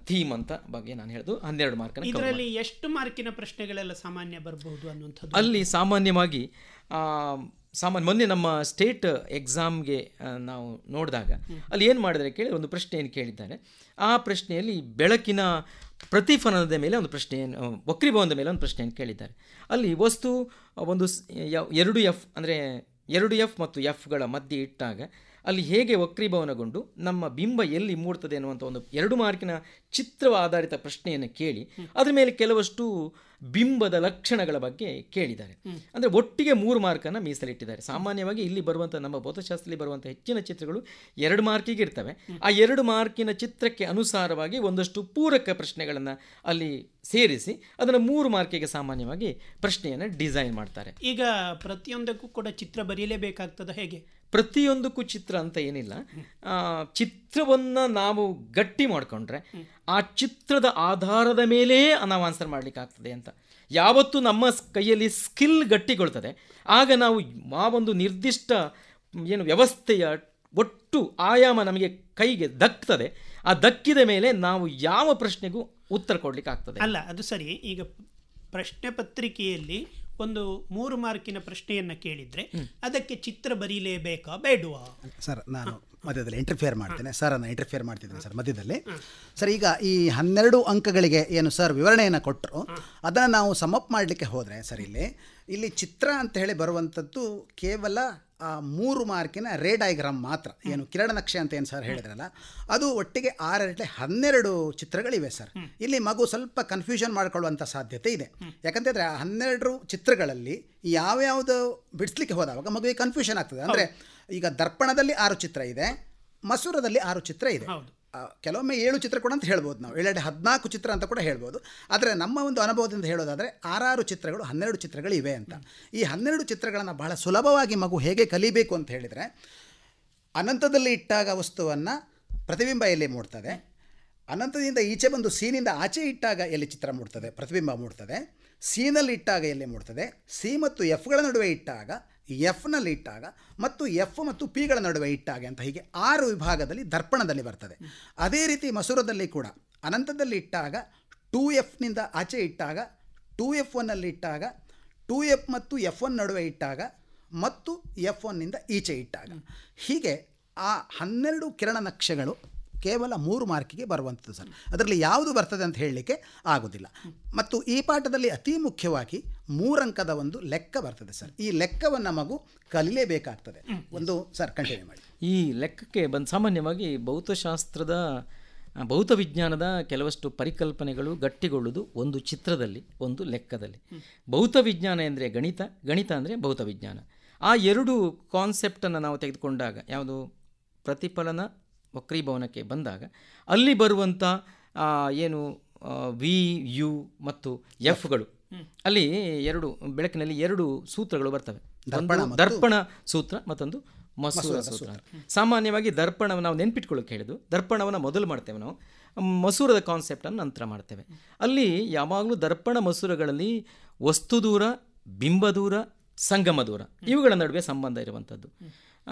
ಥೀಮ್ ಅಂತ ಬಗ್ಗೆ ನಾನು ಹೇಳೋದು 12 ಮಾರ್ಕನ್ನು. ಇದರಲ್ಲಿ ಎಷ್ಟು ಮಾರ್ಕಿನ ಪ್ರಶ್ನೆಗಳೆಲ್ಲ ಸಾಮಾನ್ಯ ಬರಬಹುದು ಅನ್ನುವಂಥದ್ದು? ಅಲ್ಲಿ ಸಾಮಾನ್ಯವಾಗಿ ಮೊನ್ನೆ ನಮ್ಮ ಸ್ಟೇಟ್ ಎಕ್ಸಾಮ್ಗೆ ನಾವು ನೋಡಿದಾಗ ಅಲ್ಲಿ ಏನು ಮಾಡಿದರೆ ಕೇಳಿ, ಒಂದು ಪ್ರಶ್ನೆಯನ್ನು ಕೇಳಿದ್ದಾರೆ. ಆ ಪ್ರಶ್ನೆಯಲ್ಲಿ ಬೆಳಕಿನ ಪ್ರತಿಫಲನದ ಮೇಲೆ ಒಂದು ಪ್ರಶ್ನೆಯನ್ನು, ವಕ್ರೀಭವನದ ಮೇಲೆ ಒಂದು ಪ್ರಶ್ನೆಯನ್ನು ಕೇಳಿದ್ದಾರೆ. ಅಲ್ಲಿ ವಸ್ತು ಒಂದು 2F ಅಂದರೆ 2F ಮತ್ತು Fಗಳ ಮಧ್ಯೆ ಇಟ್ಟಾಗ ಅಲ್ಲಿ ಹೇಗೆ ವಕ್ರೀಭವನಗೊಂಡು ನಮ್ಮ ಬಿಂಬ ಎಲ್ಲಿ ಮೂಡ್ತದೆ ಅನ್ನುವಂಥ ಒಂದು 2 ಮಾರ್ಕಿನ ಚಿತ್ರ ಆಧಾರಿತ ಪ್ರಶ್ನೆಯನ್ನು ಕೇಳಿ ಅದರ ಮೇಲೆ ಕೆಲವಷ್ಟು ಬಿಂಬದ ಲಕ್ಷಣಗಳ ಬಗ್ಗೆ ಕೇಳಿದ್ದಾರೆ. ಅಂದರೆ ಒಟ್ಟಿಗೆ 3 ಮಾರ್ಕನ್ನು ಮೀಸಲಿಟ್ಟಿದ್ದಾರೆ. ಸಾಮಾನ್ಯವಾಗಿ ಇಲ್ಲಿ ಬರುವಂಥ ನಮ್ಮ ಭೌತಶಾಸ್ತ್ರದಲ್ಲಿ ಬರುವಂಥ ಹೆಚ್ಚಿನ ಚಿತ್ರಗಳು 2 ಮಾರ್ಕಿಗೆ ಇರ್ತವೆ. ಆ 2 ಮಾರ್ಕಿನ ಚಿತ್ರಕ್ಕೆ ಅನುಸಾರವಾಗಿ ಒಂದಷ್ಟು ಪೂರಕ ಪ್ರಶ್ನೆಗಳನ್ನು ಅಲ್ಲಿ ಸೇರಿಸಿ ಅದನ್ನು 3 ಮಾರ್ಕಿಗೆ ಸಾಮಾನ್ಯವಾಗಿ ಪ್ರಶ್ನೆಯನ್ನು ಡಿಸೈನ್ ಮಾಡ್ತಾರೆ. ಈಗ ಪ್ರತಿಯೊಂದಕ್ಕೂ ಕೂಡ ಚಿತ್ರ ಬರೀಲೇಬೇಕಾಗ್ತದೆ ಹೇಗೆ? ಪ್ರತಿಯೊಂದಕ್ಕೂ ಚಿತ್ರ ಅಂತ ಏನಿಲ್ಲ, ಚಿತ್ರವನ್ನು ನಾವು ಗಟ್ಟಿ ಮಾಡಿಕೊಂಡ್ರೆ ಆ ಚಿತ್ರದ ಆಧಾರದ ಮೇಲೆ ನಾವು ಆನ್ಸರ್ ಮಾಡಲಿಕ್ಕೆ ಆಗ್ತದೆ ಅಂತ. ಯಾವತ್ತು ನಮ್ಮ ಕೈಯಲ್ಲಿ ಸ್ಕಿಲ್ ಗಟ್ಟಿಗೊಳ್ತದೆ ಆಗ ನಾವು ಆ ಒಂದು ನಿರ್ದಿಷ್ಟ ವ್ಯವಸ್ಥೆಯ ಒಟ್ಟು ಆಯಾಮ ನಮಗೆ ಕೈಗೆ ದಕ್ತದೆ. ಆ ದಕ್ಕಿದ ಮೇಲೆ ನಾವು ಯಾವ ಪ್ರಶ್ನೆಗೂ ಉತ್ತರ ಕೊಡ್ಲಿಕ್ಕೆ ಆಗ್ತದೆ. ಅಲ್ಲ, ಅದು ಸರಿ. ಈಗ ಪ್ರಶ್ನೆ ಪತ್ರಿಕೆಯಲ್ಲಿ ಒಂದು 3 ಮಾರ್ಕಿನ ಪ್ರಶ್ನೆಯನ್ನು ಕೇಳಿದರೆ ಅದಕ್ಕೆ ಚಿತ್ರ ಬರೀಲೇಬೇಕಾ ಬೇಡವಾ? ಸರ್, ನಾನು ಮಧ್ಯದಲ್ಲಿ ಇಂಟರ್ಫಿಯರ್ ಮಾಡ್ತೇನೆ. ಸರನ್ನು ಇಂಟರ್ಫಿಯರ್ ಮಾಡ್ತಿದ್ದೇನೆ ಸರ್ ಮಧ್ಯದಲ್ಲಿ. ಸರ್, ಈಗ ಈ 12 ಅಂಕಗಳಿಗೆ ಏನು ಸರ್ ವಿವರಣೆಯನ್ನು ಕೊಟ್ಟರು ಅದನ್ನು ನಾವು ಸಮಪ್ ಮಾಡಲಿಕ್ಕೆ ಹೋದರೆ ಸರ್ ಇಲ್ಲಿ ಚಿತ್ರ ಅಂತ ಹೇಳಿ ಬರುವಂಥದ್ದು ಕೇವಲ 3 ಮಾರ್ಕಿನ ರೇ ಡಯಾಗ್ರಾಮ್ ಮಾತ್ರ. ಏನು ಕಿರಣ ನಕ್ಷೆ ಅಂತ ಏನು ಸರ್ ಹೇಳಿದ್ರಲ್ಲ, ಅದು ಒಟ್ಟಿಗೆ 12 ಚಿತ್ರಗಳಿವೆ ಸರ್. ಇಲ್ಲಿ ಮಗು ಸ್ವಲ್ಪ ಕನ್ಫ್ಯೂಷನ್ ಮಾಡ್ಕೊಳ್ಳುವಂಥ ಸಾಧ್ಯತೆ ಇದೆ. ಯಾಕಂತಂದರೆ 12 ಚಿತ್ರಗಳಲ್ಲಿ ಯಾವ್ಯಾವುದು ಬಿಡಿಸ್ಲಿಕ್ಕೆ ಹೋದಾಗ ಮಗುವಿಗೆ ಕನ್ಫ್ಯೂಷನ್ ಆಗ್ತದೆ. ಅಂದರೆ ಈಗ ದರ್ಪಣದಲ್ಲಿ 6 ಚಿತ್ರ ಇದೆ, ಮಸೂರದಲ್ಲಿ 6 ಚಿತ್ರ ಇದೆ. ಕೆಲವೊಮ್ಮೆ 7 ಚಿತ್ರ ಕೂಡ ಅಂತ ಹೇಳ್ಬೋದು, ನಾವು 14 ಚಿತ್ರ ಅಂತ ಕೂಡ ಹೇಳ್ಬೋದು. ಆದರೆ ನಮ್ಮ ಒಂದು ಅನುಭವದಿಂದ ಹೇಳೋದಾದರೆ 6 ಚಿತ್ರಗಳು 12 ಚಿತ್ರಗಳು ಇವೆ ಅಂತ. ಈ 12 ಚಿತ್ರಗಳನ್ನು ಬಹಳ ಸುಲಭವಾಗಿ ಮಗು ಹೇಗೆ ಕಲಿಬೇಕು ಅಂತ ಹೇಳಿದರೆ, ಅನಂತದಲ್ಲಿ ಇಟ್ಟಾಗ ವಸ್ತುವನ್ನು ಪ್ರತಿಬಿಂಬ ಎಲ್ಲಿ ಮೂಡ್ತದೆ, ಅನಂತದಿಂದ ಈಚೆ ಬಂದು ಸೀನಿಂದ ಆಚೆ ಇಟ್ಟಾಗ ಎಲ್ಲಿ ಚಿತ್ರ ಮೂಡ್ತದೆ, ಪ್ರತಿಬಿಂಬ ಮೂಡ್ತದೆ, ಸಿನಲ್ಲಿ ಇಟ್ಟಾಗ ಎಲ್ಲಿ ಮೂಡ್ತದೆ, ಸಿ ಮತ್ತು ಎಫ್ಗಳ ನಡುವೆ ಇಟ್ಟಾಗ, ಎಫ್ನಲ್ಲಿ ಇಟ್ಟಾಗ ಮತ್ತು ಎಫ್ ಮತ್ತು ಪಿಗಳ ನಡುವೆ ಇಟ್ಟಾಗ ಅಂತ ಹೀಗೆ 6 ವಿಭಾಗದಲ್ಲಿ ದರ್ಪಣದಲ್ಲಿ ಬರ್ತದೆ. ಅದೇ ರೀತಿ ಮಸೂರದಲ್ಲಿ ಕೂಡ ಅನಂತದಲ್ಲಿ ಇಟ್ಟಾಗ 2Fನಿಂದ ಆಚೆ ಇಟ್ಟಾಗ, 2F1ನಲ್ಲಿ ಇಟ್ಟಾಗ, 2F ಮತ್ತು F1 ನಡುವೆ ಇಟ್ಟಾಗ ಮತ್ತು F1ನಿಂದ ಈಚೆ ಇಟ್ಟಾಗ, ಹೀಗೆ ಆ 12 ಕಿರಣ ನಕ್ಷೆಗಳು ಕೇವಲ 3 ಮಾರ್ಕಿಗೆ ಬರುವಂಥದ್ದು ಸರ್. ಅದರಲ್ಲಿ ಯಾವುದು ಬರ್ತದೆ ಅಂತ ಹೇಳಲಿಕ್ಕೆ ಆಗೋದಿಲ್ಲ. ಮತ್ತು ಈ ಪಾಠದಲ್ಲಿ ಅತಿ ಮುಖ್ಯವಾಗಿ 3 ಅಂಕದ ಒಂದು ಲೆಕ್ಕ ಬರ್ತದೆ ಸರ್. ಈ ಲೆಕ್ಕವನ್ನು ಮಗು ಕಲಿಯಲೇಬೇಕಾಗ್ತದೆ. ಒಂದು ಸರ್ ಕಂಟಿನ್ಯೂ ಮಾಡಿ. ಈ ಲೆಕ್ಕಕ್ಕೆ ಸಾಮಾನ್ಯವಾಗಿ ಭೌತಶಾಸ್ತ್ರದ ಭೌತವಿಜ್ಞಾನದ ಕೆಲವಷ್ಟು ಪರಿಕಲ್ಪನೆಗಳು ಗಟ್ಟಿಗೊಳ್ಳುವುದು ಒಂದು ಚಿತ್ರದಲ್ಲಿ, ಒಂದು ಲೆಕ್ಕದಲ್ಲಿ. ಭೌತವಿಜ್ಞಾನ ಅಂದರೆ ಗಣಿತ, ಗಣಿತ ಅಂದರೆ ಭೌತವಿಜ್ಞಾನ. ಆ 2 ಕಾನ್ಸೆಪ್ಟನ್ನು ನಾವು ತೆಗೆದುಕೊಂಡಾಗ, ಯಾವುದು ಪ್ರತಿಫಲನ ವಕ್ರೀಭವನಕ್ಕೆ ಬಂದಾಗ ಅಲ್ಲಿ ಬರುವಂಥ ಏನು ವಿ ಯು ಮತ್ತು ಎಫ್ಗಳು, ಅಲ್ಲಿ 2 ಬೆಳಕಿನಲ್ಲಿ 2 ಸೂತ್ರಗಳು ಬರ್ತವೆ. ದರ್ಪಣ ಸೂತ್ರ, ಮತ್ತೊಂದು ಮಸೂರ ಸೂತ್ರ. ಸಾಮಾನ್ಯವಾಗಿ ದರ್ಪಣವನ್ನು ನಾವು ನೆನ್ಪಿಟ್ಕೊಳ್ಳೋಕೆ ಹೇಳಿದ್ದು, ದರ್ಪಣವನ್ನು ಮೊದಲು ಮಾಡ್ತೇವೆ ನಾವು, ಮಸೂರದ ಕಾನ್ಸೆಪ್ಟನ್ನು ನಂತರ ಮಾಡ್ತೇವೆ. ಅಲ್ಲಿ ಯಾವಾಗಲೂ ದರ್ಪಣ ಮಸೂರಗಳಲ್ಲಿ ವಸ್ತು ದೂರ, ಬಿಂಬ ದೂರ, ಸಂಗಮ ದೂರ ಇವುಗಳ ನಡುವೆ ಸಂಬಂಧ ಇರುವಂಥದ್ದು.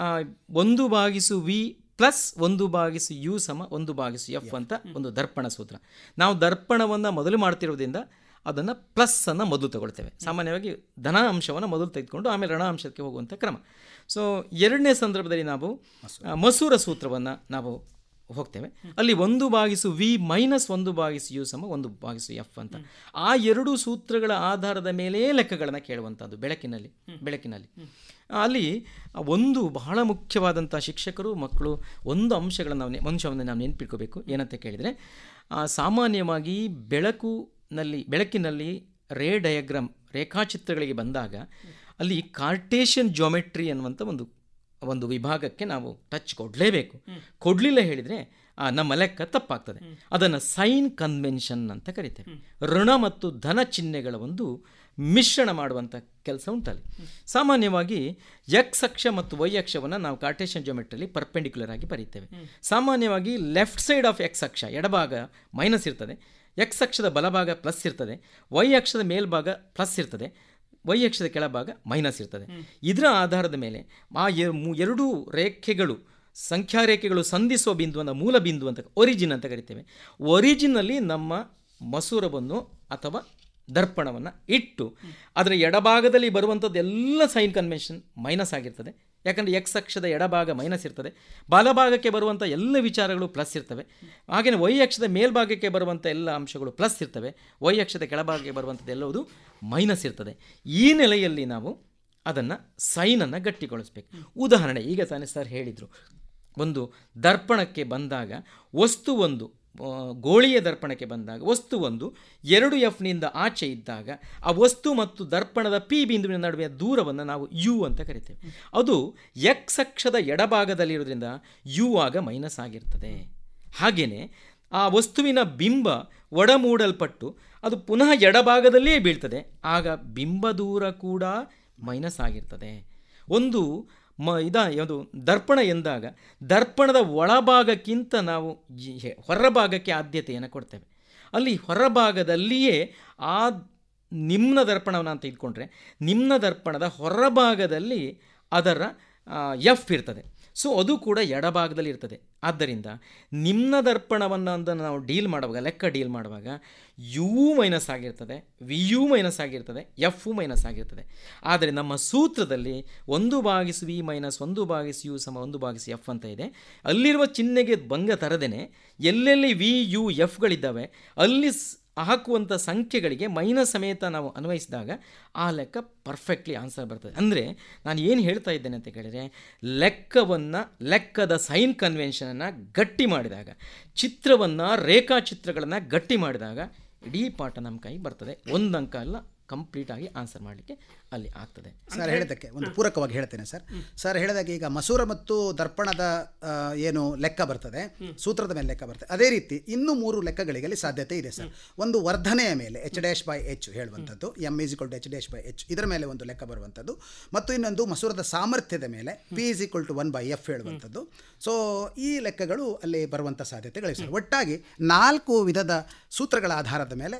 1/v ಪ್ಲಸ್ 1/u ಸಮ 1/f ಅಂತ ಒಂದು ದರ್ಪಣ ಸೂತ್ರ. ನಾವು ದರ್ಪಣವನ್ನು ಮೊದಲು ಮಾಡ್ತಿರೋದ್ರಿಂದ ಅದನ್ನು ಪ್ಲಸ್ಸನ್ನು ಮೊದಲು ತಗೊಳ್ತೇವೆ. ಸಾಮಾನ್ಯವಾಗಿ ಧನ ಅಂಶವನ್ನು ಮೊದಲು ತೆಗೆದುಕೊಂಡು ಆಮೇಲೆ ಋಣ ಅಂಶಕ್ಕೆ ಹೋಗುವಂಥ ಕ್ರಮ. ಸೊ 2ನೇ ಸಂದರ್ಭದಲ್ಲಿ ನಾವು ಮಸೂರ ಸೂತ್ರವನ್ನು ನಾವು ಹೋಗ್ತೇವೆ. ಅಲ್ಲಿ 1/v ಮೈನಸ್ 1/u ಸಮ 1/f ಅಂತ. ಆ 2 ಸೂತ್ರಗಳ ಆಧಾರದ ಮೇಲೆ ಲೆಕ್ಕಗಳನ್ನು ಕೇಳುವಂಥದ್ದು ಬೆಳಕಿನಲ್ಲಿ. ಅಲ್ಲಿ ಒಂದು ಬಹಳ ಮುಖ್ಯವಾದಂಥ ಶಿಕ್ಷಕರು ಮಕ್ಕಳು ಒಂದು ಅಂಶವನ್ನು ನಾವು ನೆನಪಿಟ್ಕೋಬೇಕು. ಏನಂತ ಕೇಳಿದರೆ, ಸಾಮಾನ್ಯವಾಗಿ ಬೆಳಕಿನಲ್ಲಿ ರೇ ಡಯಾಗ್ರಾಮ್ ರೇಖಾಚಿತ್ರಗಳಿಗೆ ಬಂದಾಗ ಅಲ್ಲಿ ಕಾರ್ಟೇಷಿಯನ್ ಜಿಯೋಮೆಟ್ರಿ ಅನ್ನುವಂಥ ಒಂದು ವಿಭಾಗಕ್ಕೆ ನಾವು ಟಚ್ ಕೊಡಲೇಬೇಕು. ಕೊಡಲಿಲ್ಲ ಹೇಳಿದರೆ ನಮ್ಮ ಲೆಕ್ಕ ತಪ್ಪಾಗ್ತದೆ. ಅದನ್ನು ಸೈನ್ ಕನ್ವೆನ್ಷನ್ ಅಂತ ಕರಿತೇವೆ. ಋಣ ಮತ್ತು ಧನ ಚಿಹ್ನೆಗಳ ಒಂದು ಮಿಶ್ರಣ ಮಾಡುವಂಥ ಕೆಲಸ ಉಂಟಲ್ಲಿ. ಸಾಮಾನ್ಯವಾಗಿ ಎಕ್ಸ್ ಅಕ್ಷ ಮತ್ತು ವೈ ಅಕ್ಷವನ್ನು ನಾವು ಕಾರ್ಟೇಷಿಯನ್ ಜಿಯೋಮೆಟ್ರಿಯಲ್ಲಿ ಪರ್ಪೆಂಡಿಕ್ಯುಲರ್ ಆಗಿ ಬರೀತೇವೆ. ಸಾಮಾನ್ಯವಾಗಿ ಲೆಫ್ಟ್ ಸೈಡ್ ಆಫ್ ಎಕ್ಸ್ ಅಕ್ಷ ಎಡಭಾಗ ಮೈನಸ್ ಇರ್ತದೆ, ಎಕ್ಸ್ ಅಕ್ಷದ ಬಲಭಾಗ ಪ್ಲಸ್ ಇರ್ತದೆ, ವೈ ಅಕ್ಷದ ಮೇಲ್ಭಾಗ ಪ್ಲಸ್ ಇರ್ತದೆ, ವೈ ಅಕ್ಷದ ಕೆಳಭಾಗ ಮೈನಸ್ ಇರ್ತದೆ. ಇದರ ಆಧಾರದ ಮೇಲೆ ಆ 2 ರೇಖೆಗಳು ಸಂಖ್ಯಾ ರೇಖೆಗಳು ಸಂಧಿಸುವ ಬಿಂದುವನ್ನು ಮೂಲ ಬಿಂದು ಅಂತ ಒರಿಜಿನ್ ಅಂತ ಕರಿತೇವೆ. ಒರಿಜಿನಲ್ಲಿ ನಮ್ಮ ಮಸೂರವನ್ನು ಅಥವಾ ದರ್ಪಣವನ್ನು ಇಟ್ಟು ಅದರ ಎಡಭಾಗದಲ್ಲಿ ಬರುವಂಥದ್ದು ಎಲ್ಲ ಸೈನ್ ಕನ್ವೆನ್ಷನ್ ಮೈನಸ್ ಆಗಿರ್ತದೆ. ಯಾಕಂದರೆ ಎಕ್ಸ್ ಅಕ್ಷದ ಎಡಭಾಗ ಮೈನಸ್ ಇರ್ತದೆ, ಬಲಭಾಗಕ್ಕೆ ಬರುವಂಥ ಎಲ್ಲ ವಿಚಾರಗಳು ಪ್ಲಸ್ ಇರ್ತವೆ. ಹಾಗೆಯೇ ವೈ ಅಕ್ಷದ ಮೇಲ್ಭಾಗಕ್ಕೆ ಬರುವಂಥ ಎಲ್ಲ ಅಂಶಗಳು ಪ್ಲಸ್ ಇರ್ತವೆ, ವೈ ಅಕ್ಷದ ಕೆಳಭಾಗಕ್ಕೆ ಬರುವಂಥದ್ದು ಎಲ್ಲವುದು ಮೈನಸ್ ಇರ್ತದೆ. ಈ ನೆಲೆಯಲ್ಲಿ ನಾವು ಅದನ್ನು ಸೈನನ್ನು ಗಟ್ಟಿಗೊಳಿಸಬೇಕು. ಉದಾಹರಣೆ, ಈಗ ತಾನೇ ಸರ್ ಹೇಳಿದರು ಒಂದು ದರ್ಪಣಕ್ಕೆ ಬಂದಾಗ ವಸ್ತು ಒಂದು ಗೋಳಿಯ ದರ್ಪಣಕ್ಕೆ ಬಂದಾಗ ವಸ್ತು ಒಂದು 2Fನಿಂದ ಆಚೆ ಇದ್ದಾಗ ಆ ವಸ್ತು ಮತ್ತು ದರ್ಪಣದ P ಬಿಂದುವಿನ ನಡುವೆ ದೂರವನ್ನು ನಾವು U ಅಂತ ಕರಿತೇವೆ. ಅದು X ಅಕ್ಷದ ಎಡಭಾಗದಲ್ಲಿರೋದ್ರಿಂದ U ಆಗ ಮೈನಸ್ ಆಗಿರ್ತದೆ. ಹಾಗೆಯೇ ಆ ವಸ್ತುವಿನ ಬಿಂಬ ಒಡಮೂಡಲ್ಪಟ್ಟು ಅದು ಪುನಃ ಎಡಭಾಗದಲ್ಲಿಯೇ ಬೀಳ್ತದೆ, ಆಗ ಬಿಂಬ ದೂರ ಕೂಡ ಮೈನಸ್ ಆಗಿರ್ತದೆ. ಒಂದು ಯಾವುದು ದರ್ಪಣ ಎಂದಾಗ ದರ್ಪಣದ ಒಳಭಾಗಕ್ಕಿಂತ ನಾವು ಹೊರಭಾಗಕ್ಕೆ ಆದ್ಯತೆಯನ್ನು ಕೊಡ್ತೇವೆ. ಅಲ್ಲಿ ಹೊರಭಾಗದಲ್ಲಿಯೇ ಆ ನಿಮ್ನ ದರ್ಪಣವನ್ನು ಅಂತ ಇಟ್ಕೊಂಡ್ರೆ ನಿಮ್ನ ದರ್ಪಣದ ಹೊರಭಾಗದಲ್ಲಿ ಅದರ F ಇರ್ತದೆ. ಸೊ ಅದು ಕೂಡ ಎಡಭಾಗದಲ್ಲಿ ಇರ್ತದೆ. ಆದ್ದರಿಂದ ನಿಮ್ನ ದರ್ಪಣವನ್ನು ನಾವು ಲೆಕ್ಕ ಡೀಲ್ ಮಾಡುವಾಗ ಯು ಮೈನಸ್ ಆಗಿರ್ತದೆ, ವಿ ಯು ಮೈನಸ್ ಆಗಿರ್ತದೆ, ಎಫ್ ಮೈನಸ್ ಆಗಿರ್ತದೆ. ಆದರೆ ನಮ್ಮ ಸೂತ್ರದಲ್ಲಿ 1/v ಮೈನಸ್ 1/u ಸಮ 1/f ಅಂತ ಇದೆ. ಅಲ್ಲಿರುವ ಚಿಹ್ನೆಗೆ ಭಂಗ ತರದೇನೆ ಎಲ್ಲೆಲ್ಲಿ ವಿ ಯು ಎಫ್ಗಳಿದ್ದಾವೆ ಅಲ್ಲಿ ಹಾಕುವಂಥ ಸಂಖ್ಯೆಗಳಿಗೆ ಮೈನಸ್ ಸಮೇತ ನಾವು ಅನ್ವಯಿಸಿದಾಗ ಆ ಲೆಕ್ಕ ಪರ್ಫೆಕ್ಟ್ಲಿ ಆನ್ಸರ್ ಬರ್ತದೆ. ಅಂದರೆ ನಾನು ಏನು ಹೇಳ್ತಾ ಇದ್ದೇನೆ ಅಂತ ಕೇಳಿದರೆ, ಲೆಕ್ಕದ ಸೈನ್ ಕನ್ವೆನ್ಷನನ್ನು ಗಟ್ಟಿ ಮಾಡಿದಾಗ, ರೇಖಾಚಿತ್ರಗಳನ್ನು ಗಟ್ಟಿ ಮಾಡಿದಾಗ ಇಡೀ ಪಾಠ ನಮ್ಮ ಕೈ ಬರ್ತದೆ. ಒಂದು ಅಂಕ ಅಲ್ಲ, ಕಂಪ್ಲೀಟ್ ಆಗಿ ಆನ್ಸರ್ ಮಾಡಲಿಕ್ಕೆ ಅಲ್ಲಿ ಆಗ್ತದೆ. ಸರ್ ಹೇಳಿದ್ದಕ್ಕೆ ಒಂದು ಪೂರಕವಾಗಿ ಹೇಳ್ತೇನೆ ಸರ್ ಹೇಳಿದಾಗ ಈಗ ಮಸೂರ ಮತ್ತು ದರ್ಪಣದ ಏನು ಲೆಕ್ಕ ಬರ್ತದೆ, ಸೂತ್ರದ ಮೇಲೆ ಲೆಕ್ಕ ಬರ್ತದೆ, ಅದೇ ರೀತಿ ಇನ್ನೂ 3 ಲೆಕ್ಕಗಳಿಗೆ ಅಲ್ಲಿ ಸಾಧ್ಯತೆ ಇದೆ ಸರ್. ಒಂದು ವರ್ಧನೆಯ ಮೇಲೆ H'/H ಹೇಳುವಂಥದ್ದು, m=H'/H ಇದರ ಮೇಲೆ ಒಂದು ಲೆಕ್ಕ ಬರುವಂಥದ್ದು, ಮತ್ತು ಇನ್ನೊಂದು ಮಸೂರದ ಸಾಮರ್ಥ್ಯದ ಮೇಲೆ P=1/F ಹೇಳುವಂಥದ್ದು. ಸೊ ಈ ಲೆಕ್ಕಗಳು ಅಲ್ಲಿ ಬರುವಂಥ ಸಾಧ್ಯತೆಗಳಿವೆ ಸರ್. ಒಟ್ಟಾಗಿ 4 ವಿಧದ ಸೂತ್ರಗಳ ಆಧಾರದ ಮೇಲೆ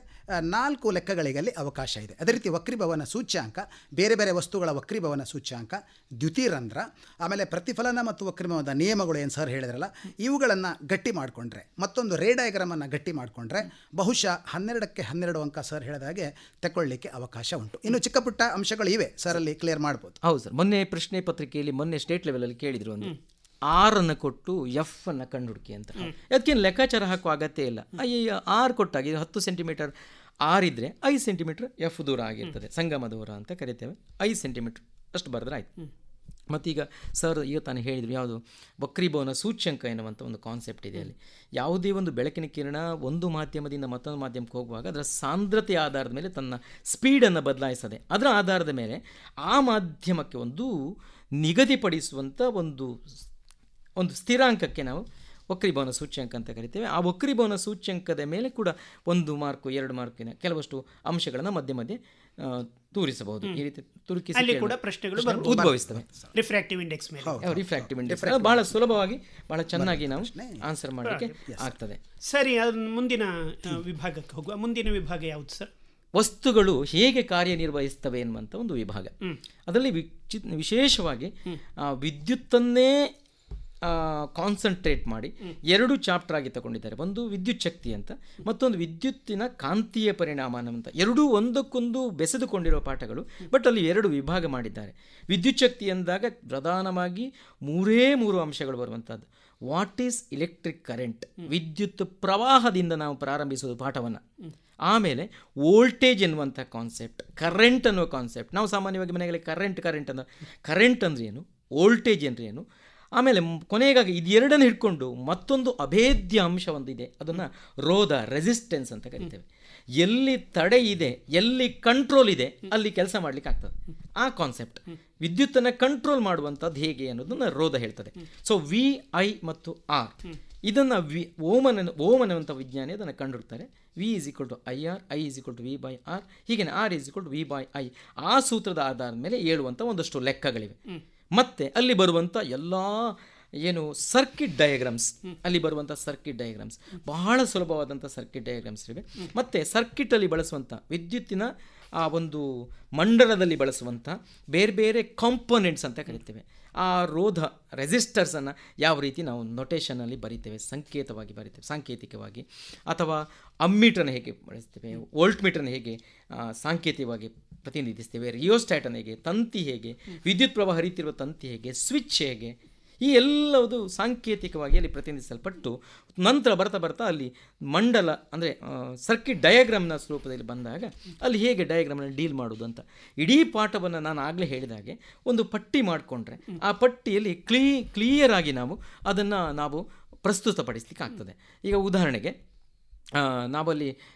4 ಲೆಕ್ಕಗಳಿಗೆ ಅಲ್ಲಿ ಅವಕಾಶ ಇದೆ. ಅದೇ ರೀತಿ ವಕ್ರೀಭವನ ಸೂಚ್ಯಾಂಕ, ಬೇರೆ ಬೇರೆ ವಸ್ತುಗಳ ವಕ್ರೀಭವನ ಸೂಚ್ಯಾಂಕ, ದ್ಯುತಿರಂಧ್ರ, ಆಮೇಲೆ ಪ್ರತಿಫಲನ ಮತ್ತು ವಕ್ರೀಭವನದ ನಿಯಮಗಳು ಏನು ಸರ್ ಹೇಳಿದ್ರಲ್ಲ, ಇವುಗಳನ್ನು ಗಟ್ಟಿ ಮಾಡಿಕೊಂಡ್ರೆ, ಮತ್ತೊಂದು ರೇ ಡಯಾಗ್ರಾಮನ್ನು ಗಟ್ಟಿ ಮಾಡಿಕೊಂಡ್ರೆ ಬಹುಶಃ 12ಕ್ಕೆ 12 ಅಂಕ ಸರ್ ಹೇಳಿದಾಗೆ ತಗೊಳ್ಳಿಕ್ಕೆ ಅವಕಾಶ ಉಂಟು. ಇನ್ನು ಚಿಕ್ಕ ಪುಟ್ಟ ಅಂಶಗಳು ಇವೆ ಸರ್, ಅಲ್ಲಿ ಕ್ಲಿಯರ್ ಮಾಡ್ಬೋದು. ಹೌದು ಸರ್, ಮೊನ್ನೆ ಪ್ರಶ್ನೆ ಪತ್ರಿಕೆಯಲ್ಲಿ ಸ್ಟೇಟ್ ಲೆವೆಲಲ್ಲಿ ಕೇಳಿದ್ರು, ಒಂದು 6 ಕೊಟ್ಟು F ಕಂಡುಹುಡುಕಿ ಅಂತ. ಅದಕ್ಕೇನು ಲೆಕ್ಕಾಚಾರ ಹಾಕುವ ಅಗತ್ಯ ಇಲ್ಲ. 6 ಕೊಟ್ಟಾಗ 10 ಸೆಂಟಿಮೀಟರ್ 6 ಇದ್ದರೆ 5 ಸೆಂಟಿಮೀಟರ್ F ದೂರ ಆಗಿರ್ತದೆ, ಸಂಗಮ ದೂರ ಅಂತ ಕರಿತೇವೆ. 5 ಸೆಂಟಿಮೀಟರ್ ಅಷ್ಟು ಬರೆದ್ರೆ ಆಯ್ತು. ಮತ್ತೀಗ ಸರ್ ತಾನು ಹೇಳಿದ್ರು, ಯಾವುದು ವಕ್ರೀಭವನ ಸೂಚ್ಯಂಕ ಎನ್ನುವಂಥ ಒಂದು ಕಾನ್ಸೆಪ್ಟ್ ಇದೆ. ಅಲ್ಲಿ ಯಾವುದೇ ಒಂದು ಬೆಳಕಿನ ಕಿರಣ ಒಂದು ಮಾಧ್ಯಮದಿಂದ ಮತ್ತೊಂದು ಮಾಧ್ಯಮಕ್ಕೆ ಹೋಗುವಾಗ ಅದರ ಸಾಂದ್ರತೆಯ ಆಧಾರದ ಮೇಲೆ ತನ್ನ ಸ್ಪೀಡನ್ನು ಬದಲಾಯಿಸದೆ, ಅದರ ಆಧಾರದ ಮೇಲೆ ಆ ಮಾಧ್ಯಮಕ್ಕೆ ಒಂದು ನಿಗದಿಪಡಿಸುವಂಥ ಒಂದು ಸ್ಥಿರಾಂಕಕ್ಕೆ ನಾವು ವಕ್ರೀಭವನ ಸೂಚ್ಯಂಕ ಅಂತ ಕರಿತೇವೆ. ಆ ವಕ್ರೀಭವನ ಸೂಚ್ಯಂಕದ ಮೇಲೆ ಕೂಡ 1 ಮಾರ್ಕ್ 2 ಮಾರ್ಕಿನ ಕೆಲವಷ್ಟು ಅಂಶಗಳನ್ನು ಮಧ್ಯೆ ಮಧ್ಯೆ ತೋರಿಸಬಹುದು. ಈ ರೀತಿ ಉದ್ಭವಿಸ್ತವೆ. ರಿಫ್ರಾಕ್ಟಿವ್ ಇಂಡೆಕ್ಸ್ ಬಹಳ ಸುಲಭವಾಗಿ ಬಹಳ ಚೆನ್ನಾಗಿ ನಾವು ಆನ್ಸರ್ ಮಾಡಲಿಕ್ಕೆ ಆಗ್ತದೆ. ಸರಿ, ಮುಂದಿನ ವಿಭಾಗಕ್ಕೆ ಹೋಗುವ. ಮುಂದಿನ ವಿಭಾಗ ಯಾವುದು ಸರ್? ವಸ್ತುಗಳು ಹೇಗೆ ಕಾರ್ಯನಿರ್ವಹಿಸ್ತವೆ ಎನ್ನುವಂಥ ಒಂದು ವಿಭಾಗ. ಅದರಲ್ಲಿ ವಿಶೇಷವಾಗಿ ವಿದ್ಯುತ್ತನ್ನೇ ಕಾನ್ಸಂಟ್ರೇಟ್ ಮಾಡಿ 2 ಚಾಪ್ಟರ್ ಆಗಿ ತಗೊಂಡಿದ್ದಾರೆ. ಒಂದು ವಿದ್ಯುತ್ ಶಕ್ತಿ ಅಂತ, ಮತ್ತೊಂದು ವಿದ್ಯುತ್ತಿನ ಕಾಂತೀಯ ಪರಿಣಾಮ ಅಂತ. ಎರಡೂ ಒಂದಕ್ಕೊಂದು ಬೆಸೆದುಕೊಂಡಿರೋ ಪಾಠಗಳು, ಬಟ್ ಅಲ್ಲಿ 2 ವಿಭಾಗ ಮಾಡಿದ್ದಾರೆ. ವಿದ್ಯುತ್ ಶಕ್ತಿ ಎಂದಾಗ ಪ್ರಧಾನವಾಗಿ 3 ಅಂಶಗಳು ಬರುವಂಥದ್ದು. ವಾಟ್ ಈಸ್ ಇಲೆಕ್ಟ್ರಿಕ್ ಕರೆಂಟ್, ವಿದ್ಯುತ್ ಪ್ರವಾಹದಿಂದ ನಾವು ಪ್ರಾರಂಭಿಸೋದು ಪಾಠವನ್ನು. ಆಮೇಲೆ ವೋಲ್ಟೇಜ್ ಎನ್ನುವಂಥ ಕಾನ್ಸೆಪ್ಟ್, ಕರೆಂಟ್ ಅನ್ನುವ ಕಾನ್ಸೆಪ್ಟ್. ನಾವು ಸಾಮಾನ್ಯವಾಗಿ ಮನೆಯಲ್ಲಿ ಕರೆಂಟ್ ಅಂದರೆ ಏನು, ವೋಲ್ಟೇಜ್ ಅಂದರೆ ಏನು, ಆಮೇಲೆ ಕೊನೆಗಾಗಿ ಇದೆರಡನ್ನು ಹಿಡ್ಕೊಂಡು ಮತ್ತೊಂದು ಅಭೇದ್ಯ ಅಂಶ ಒಂದಿದೆ, ಅದನ್ನು ರೋಧ, ರೆಸಿಸ್ಟೆನ್ಸ್ ಅಂತ ಕರಿತೇವೆ. ಎಲ್ಲಿ ತಡೆ ಇದೆ, ಎಲ್ಲಿ ಕಂಟ್ರೋಲ್ ಇದೆ, ಅಲ್ಲಿ ಕೆಲಸ ಮಾಡಲಿಕ್ಕೆ ಆಗ್ತದೆ. ಆ ಕಾನ್ಸೆಪ್ಟ್ ವಿದ್ಯುತ್ತನ್ನು ಕಂಟ್ರೋಲ್ ಮಾಡುವಂಥದ್ದು ಹೇಗೆ ಅನ್ನೋದನ್ನು ರೋಧ ಹೇಳ್ತದೆ. ಸೊ VI ಮತ್ತು R ಇದನ್ನು ಓಮನ್ ಅನ್ನುವಂಥ ವಿಜ್ಞಾನಿ ಅದನ್ನು ಕಂಡುಹಿಡ್ತಾರೆ. V=IR, I=V/R, ಹೀಗೆ R=V/I. ಆ ಸೂತ್ರದ ಆಧಾರದ ಮೇಲೆ ಹೇಳುವಂಥ ಒಂದಷ್ಟು ಲೆಕ್ಕಗಳಿವೆ. ಮತ್ತು ಅಲ್ಲಿ ಬರುವಂಥ ಎಲ್ಲ ಏನು ಸರ್ಕಿಟ್ ಡಯಾಗ್ರಾಮ್ಸ್, ಅಲ್ಲಿ ಬರುವಂಥ ಸರ್ಕಿಟ್ ಡಯಾಗ್ರಾಮ್ಸ್ ಬಹಳ ಸುಲಭವಾದಂಥ ಸರ್ಕಿಟ್ ಡಯಾಗ್ರಾಮ್ಸ್ ಇವೆ. ಮತ್ತು ಸರ್ಕಿಟಲ್ಲಿ ಬಳಸುವಂಥ ವಿದ್ಯುತ್ತಿನ ಆ ಒಂದು ಮಂಡಲದಲ್ಲಿ ಬಳಸುವಂಥ ಬೇರೆ ಬೇರೆ ಕಾಂಪೋನೆಂಟ್ಸ್ ಅಂತ ಕರಿತೇವೆ. ಆ ರೋಧ, ರೆಸಿಸ್ಟರ್ಸನ್ನು ಯಾವ ರೀತಿ ನಾವು ನೊಟೇಷನಲ್ಲಿ ಬರಿತೇವೆ, ಸಾಂಕೇತಿಕವಾಗಿ, ಅಥವಾ ಅಮ್ಮೀಟರ್ನ ಹೇಗೆ ಬಳಸ್ತೇವೆ, ವೋಲ್ಟ್ ಮೀಟರ್ನ ಹೇಗೆ ಸಾಂಕೇತಿಕವಾಗಿ ಪ್ರತಿನಿಧಿಸ್ತೇವೆ, ರಿಯೋಸ್ಟ್ಯಾಟನ್ ಹೇಗೆ, ತಂತಿ ಹೇಗೆ, ವಿದ್ಯುತ್ ಪ್ರವಾಹ ಹರಿತಿರುವ ತಂತಿ ಹೇಗೆ, ಸ್ವಿಚ್ ಹೇಗೆ, ಈ ಎಲ್ಲವುದು ಸಾಂಕೇತಿಕವಾಗಿ ಅಲ್ಲಿ ಪ್ರತಿನಿಧಿಸಲ್ಪಟ್ಟು ನಂತರ ಬರ್ತಾ ಬರ್ತಾ ಅಲ್ಲಿ ಮಂಡಲ ಅಂದರೆ ಸರ್ಕಿಟ್ ಡಯಾಗ್ರಾಮ್ನ ಸ್ವರೂಪದಲ್ಲಿ ಬಂದಾಗ ಅಲ್ಲಿ ಹೇಗೆ ಡಯಾಗ್ರಾಮ್ನಲ್ಲಿ ಡೀಲ್ ಮಾಡೋದು ಅಂತ ಇಡೀ ಪಾಠವನ್ನು ನಾನು ಆಗಲೇ ಹೇಳಿದ ಹಾಗೆ ಒಂದು ಪಟ್ಟಿ ಮಾಡಿಕೊಂಡ್ರೆ ಆ ಪಟ್ಟಿಯಲ್ಲಿ ಕ್ಲಿಯರ್ ಆಗಿ ನಾವು ಪ್ರಸ್ತುತಪಡಿಸ್ಲಿಕ್ಕೆ ಆಗ್ತದೆ. ಈಗ ಉದಾಹರಣೆಗೆ ನಾವಲ್ಲಿ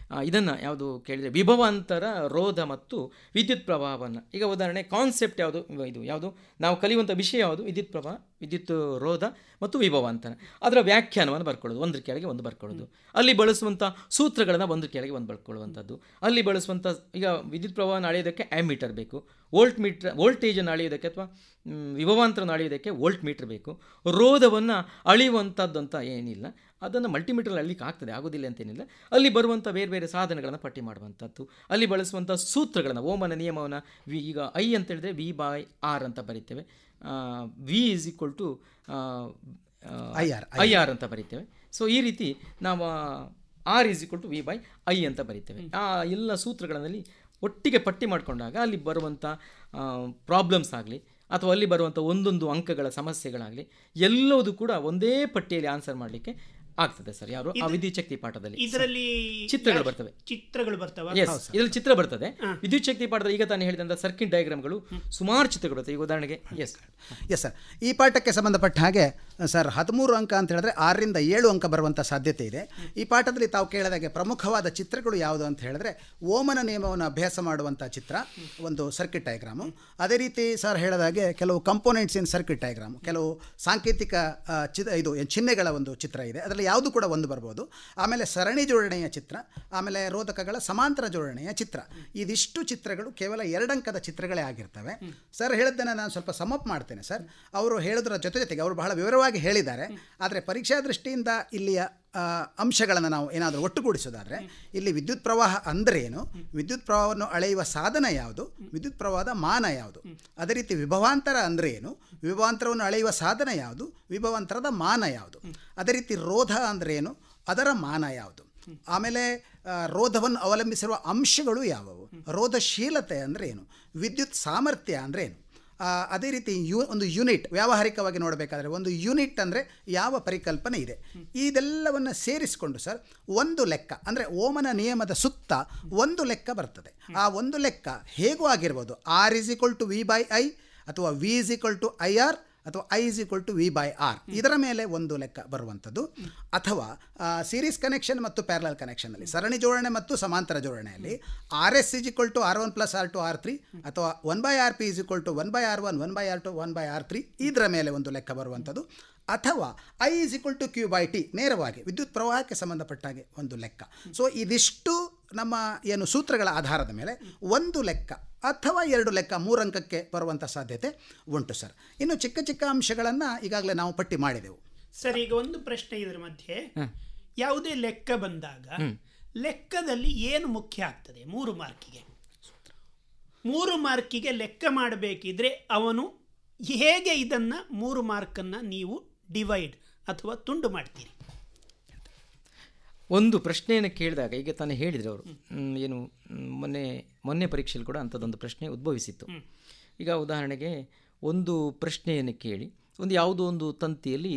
ಇದನ್ನು ಯಾವುದು ಕೇಳಿದರೆ ವಿಭವಾಂತರ, ರೋಧ ಮತ್ತು ವಿದ್ಯುತ್ ಪ್ರವಾಹವನ್ನು, ಈಗ ಉದಾಹರಣೆ ಕಾನ್ಸೆಪ್ಟ್ ಯಾವುದು, ಇದು ಯಾವುದು ನಾವು ಕಲಿಯುವಂಥ ವಿಷಯ ಯಾವುದು, ವಿದ್ಯುತ್ ಪ್ರವಾಹ, ವಿದ್ಯುತ್ ರೋಧ ಮತ್ತು ವಿಭವಾಂತರ, ಅದರ ವ್ಯಾಖ್ಯಾನವನ್ನು ಬರ್ಕೊಳ್ಳೋದು, ಒಂದ್ರ ಕೆಳಗೆ ಒಂದು ಬರ್ಕೊಳ್ಳೋದು, ಅಲ್ಲಿ ಬಳಸುವಂಥ ಸೂತ್ರಗಳನ್ನು ಒಂದ್ರ ಕೆಳಗೆ ಒಂದು ಬರ್ಕೊಳ್ಳುವಂಥದ್ದು, ಅಲ್ಲಿ ಬಳಸುವಂಥ ಈಗ ವಿದ್ಯುತ್ ಪ್ರವಾಹನ ಅಳೆಯೋದಕ್ಕೆ ಆ್ಯಮೀಟರ್ ಬೇಕು, ವೋಲ್ಟೇಜನ್ನು ಅಳೆಯೋದಕ್ಕೆ ಅಥವಾ ವಿಭವಾಂತರವನ್ನು ಅಳೆಯೋದಕ್ಕೆ ವೋಲ್ಟ್ ಮೀಟರ್ ಬೇಕು, ರೋಧವನ್ನು ಅಳೆಯುವಂಥದ್ದು ಅಂತ ಏನಿಲ್ಲ, ಅದನ್ನು ಮಲ್ಟಿಮೀಟರ್ ಅಳಿಲಿಕ್ಕೆ ಆಗ್ತದೆ, ಆಗೋದಿಲ್ಲ ಅಂತೇನಿಲ್ಲ, ಅಲ್ಲಿ ಬರುವಂಥ ಬೇರೆ ಬೇರೆ ಸಾಧನಗಳನ್ನು ಪಟ್ಟಿ ಮಾಡುವಂಥದ್ದು, ಅಲ್ಲಿ ಬಳಸುವಂಥ ಸೂತ್ರಗಳನ್ನು, ಓಮನ ನಿಯಮವನ್ನು ಈಗ ಐ ಅಂತ ಹೇಳಿದ್ರೆ V/R ಅಂತ ಬರೀತೇವೆ, V = IR ಅಂತ ಬರೀತೇವೆ. ಸೊ ಈ ರೀತಿ ನಾವು R = V/I ಅಂತ ಬರೀತೇವೆ. ಆ ಎಲ್ಲ ಸೂತ್ರಗಳಲ್ಲಿ ಒಟ್ಟಿಗೆ ಪಟ್ಟಿ ಮಾಡಿಕೊಂಡಾಗ ಅಲ್ಲಿ ಬರುವಂಥ ಪ್ರಾಬ್ಲಮ್ಸ್ ಆಗಲಿ ಅಥವಾ ಅಲ್ಲಿ ಬರುವಂಥ ಒಂದೊಂದು ಅಂಕಗಳ ಸಮಸ್ಯೆಗಳಾಗಲಿ ಎಲ್ಲವೂ ಕೂಡ ಒಂದೇ ಪಟ್ಟಿಯಲ್ಲಿ ಆನ್ಸರ್ ಮಾಡಲಿಕ್ಕೆ ಆಗ್ತದೆ ಸರ್. ಯಾರು ಆ ವಿದ್ಯುತ್ ಶಕ್ತಿ ಪಾಠದಲ್ಲಿ ಇದರಲ್ಲಿ ಚಿತ್ರಗಳು ಬರ್ತವೆ, ಇದರಲ್ಲಿ ಚಿತ್ರ ಬರ್ತದೆ. ವಿದ್ಯುತ್ ಶಕ್ತಿ ಪಾಠದಲ್ಲಿ ಈಗ ತಾನೇ ಹೇಳಿದಂಥ ಸರ್ಕಿಟ್ ಡಯಾಗ್ರಾಮ್ಗಳು ಸುಮಾರು ಚಿತ್ರಗಳು ಬರ್ತವೆ. ಈಗ ಉದಾಹರಣೆಗೆ ಎಸ್ ಸರ್, ಈ ಪಾಠಕ್ಕೆ ಸಂಬಂಧಪಟ್ಟ ಹಾಗೆ ಸರ್ 13 ಅಂಕ ಅಂತ ಹೇಳಿದ್ರೆ 6ರಿಂದ 7 ಅಂಕ ಬರುವಂಥ ಸಾಧ್ಯತೆ ಇದೆ. ಈ ಪಾಠದಲ್ಲಿ ತಾವು ಕೇಳಿದಾಗೆ ಪ್ರಮುಖವಾದ ಚಿತ್ರಗಳು ಯಾವುದು ಅಂತ ಹೇಳಿದ್ರೆ ಓಮನ ನಿಯಮವನ್ನು ಅಭ್ಯಾಸ ಮಾಡುವಂಥ ಚಿತ್ರ, ಒಂದು ಸರ್ಕಿಟ್ ಡಯಾಗ್ರಾಮು. ಅದೇ ರೀತಿ ಸರ್ ಹೇಳಿದಾಗೆ ಕೆಲವು ಕಂಪೋನೆಂಟ್ಸ್ ಇನ್ ಸರ್ಕಿಟ್ ಡಯಾಗ್ರಾಮು, ಕೆಲವು ಸಾಂಕೇತಿಕ ಇದು ಚಿಹ್ನೆಗಳ ಒಂದು ಚಿತ್ರ ಇದೆ, ಅದರಲ್ಲಿ ಯಾವುದು ಕೂಡ ಒಂದು ಬರ್ಬೋದು. ಆಮೇಲೆ ಸರಣಿ ಜೋಡಣೆಯ ಚಿತ್ರ, ಆಮೇಲೆ ರೋಧಕಗಳ ಸಮಾಂತರ ಜೋಡಣೆಯ ಚಿತ್ರ. ಇದಿಷ್ಟು ಚಿತ್ರಗಳು ಕೇವಲ 2 ಅಂಕದ ಚಿತ್ರಗಳೇ ಆಗಿರ್ತವೆ. ಸರ್ ಹೇಳಿದ್ದನ್ನು ನಾನು ಸ್ವಲ್ಪ ಸಮಪ್ ಮಾಡ್ತೇನೆ ಸರ್. ಅವರು ಹೇಳೋದ್ರ ಜೊತೆಗೆ ಅವರು ಬಹಳ ವಿವರವಾಗಿ ಹೇಳಿದ್ದಾರೆ. ಆದರೆ ಪರೀಕ್ಷಾ ದೃಷ್ಟಿಯಿಂದ ಇಲ್ಲಿಯ ಅಂಶಗಳನ್ನು ನಾವು ಏನಾದರೂ ಒಟ್ಟುಗೂಡಿಸೋದಾದರೆ ಇಲ್ಲಿ ವಿದ್ಯುತ್ ಪ್ರವಾಹ ಅಂದರೆ ಏನು, ವಿದ್ಯುತ್ ಪ್ರವಾಹವನ್ನು ಅಳೆಯುವ ಸಾಧನ ಯಾವುದು, ವಿದ್ಯುತ್ ಪ್ರವಾಹದ ಮಾನ ಯಾವುದು, ಅದೇ ರೀತಿ ವಿಭವಾಂತರ ಅಂದರೆ ಏನು, ವಿಭವಾಂತರವನ್ನು ಅಳೆಯುವ ಸಾಧನ ಯಾವುದು, ವಿಭವಾಂತರದ ಮಾನ ಯಾವುದು, ಅದೇ ರೀತಿ ರೋಧ ಅಂದರೆ ಏನು, ಅದರ ಮಾನ ಯಾವುದು, ಆಮೇಲೆ ರೋಧವನ್ನು ಅವಲಂಬಿಸಿರುವ ಅಂಶಗಳು ಯಾವುವು, ರೋಧಶೀಲತೆ ಅಂದರೆ ಏನು, ವಿದ್ಯುತ್ ಸಾಮರ್ಥ್ಯ ಅಂದರೆ ಏನು, ಅದೇ ರೀತಿ ಒಂದು ಯೂನಿಟ್ ವ್ಯಾವಹಾರಿಕವಾಗಿ ನೋಡಬೇಕಾದ್ರೆ ಒಂದು ಯೂನಿಟ್ ಅಂದರೆ ಯಾವ ಪರಿಕಲ್ಪನೆ ಇದೆ, ಇದೆಲ್ಲವನ್ನು ಸೇರಿಸಿಕೊಂಡು ಸರ್ ಒಂದು ಲೆಕ್ಕ ಅಂದರೆ ಓಮನ ನಿಯಮದ ಸುತ್ತ ಒಂದು ಲೆಕ್ಕ ಬರ್ತದೆ. ಆ ಒಂದು ಲೆಕ್ಕ ಹೇಗೂ ಆಗಿರ್ಬೋದು, R = V/I ಅಥವಾ V = IR ಅಥವಾ I = V/R, ಇದರ ಮೇಲೆ ಒಂದು ಲೆಕ್ಕ ಬರುವಂಥದ್ದು. ಅಥವಾ ಸೀರೀಸ್ ಕನೆಕ್ಷನ್ ಮತ್ತು ಪ್ಯಾರಲಲ್ ಕನೆಕ್ಷನಲ್ಲಿ, ಸರಣಿ ಜೋಡಣೆ ಮತ್ತು ಸಮಾಂತರ ಜೋಡಣೆಯಲ್ಲಿ RS = R1 + R2 R3 ಅಥವಾ 1/RP = 1/R1 1/R2 1/R3 ಇದರ ಮೇಲೆ ಒಂದು ಲೆಕ್ಕ ಬರುವಂಥದ್ದು. ಅಥವಾ I = Q/T ನೇರವಾಗಿ ವಿದ್ಯುತ್ ಪ್ರವಾಹಕ್ಕೆ ಸಂಬಂಧಪಟ್ಟಾಗೆ ಒಂದು ಲೆಕ್ಕ. ಸೊ ಇದಿಷ್ಟು ನಮ್ಮ ಏನು ಸೂತ್ರಗಳ ಆಧಾರದ ಮೇಲೆ ಒಂದು ಲೆಕ್ಕ ಅಥವಾ 2 ಲೆಕ್ಕ 3 ಅಂಕಕ್ಕೆ ಬರುವಂಥ ಸಾಧ್ಯತೆ ಉಂಟು ಸರ್. ಇನ್ನು ಚಿಕ್ಕ ಚಿಕ್ಕ ಅಂಶಗಳನ್ನು ಈಗಾಗಲೇ ನಾವು ಪಟ್ಟಿ ಮಾಡಿದೆವು ಸರ್. ಈಗ ಒಂದು ಪ್ರಶ್ನೆ ಇದರ ಮಧ್ಯೆ, ಯಾವುದೇ ಲೆಕ್ಕ ಬಂದಾಗ ಲೆಕ್ಕದಲ್ಲಿ ಏನು ಮುಖ್ಯ ಆಗ್ತದೆ? 3 ಮಾರ್ಕಿಗೆ 3 ಮಾರ್ಕಿಗೆ ಲೆಕ್ಕ ಮಾಡಬೇಕಿದ್ರೆ ಅವನು ಹೇಗೆ ಇದನ್ನು 3 ಮಾರ್ಕನ್ನು ನೀವು ಡಿವೈಡ್ ಅಥವಾ ತುಂಡು ಮಾಡ್ತೀರಿ? ಒಂದು ಪ್ರಶ್ನೆಯನ್ನು ಕೇಳಿದಾಗ ಈಗ ತಾನೇ ಹೇಳಿದರೆ ಅವರು ಏನು ಮೊನ್ನೆ ಪರೀಕ್ಷೆಯಲ್ಲಿ ಕೂಡ ಅಂಥದ್ದೊಂದು ಪ್ರಶ್ನೆ ಉದ್ಭವಿಸಿತ್ತು. ಈಗ ಉದಾಹರಣೆಗೆ ಒಂದು ಪ್ರಶ್ನೆಯನ್ನು ಕೇಳಿ ಯಾವುದೋ ಒಂದು ತಂತಿಯಲ್ಲಿ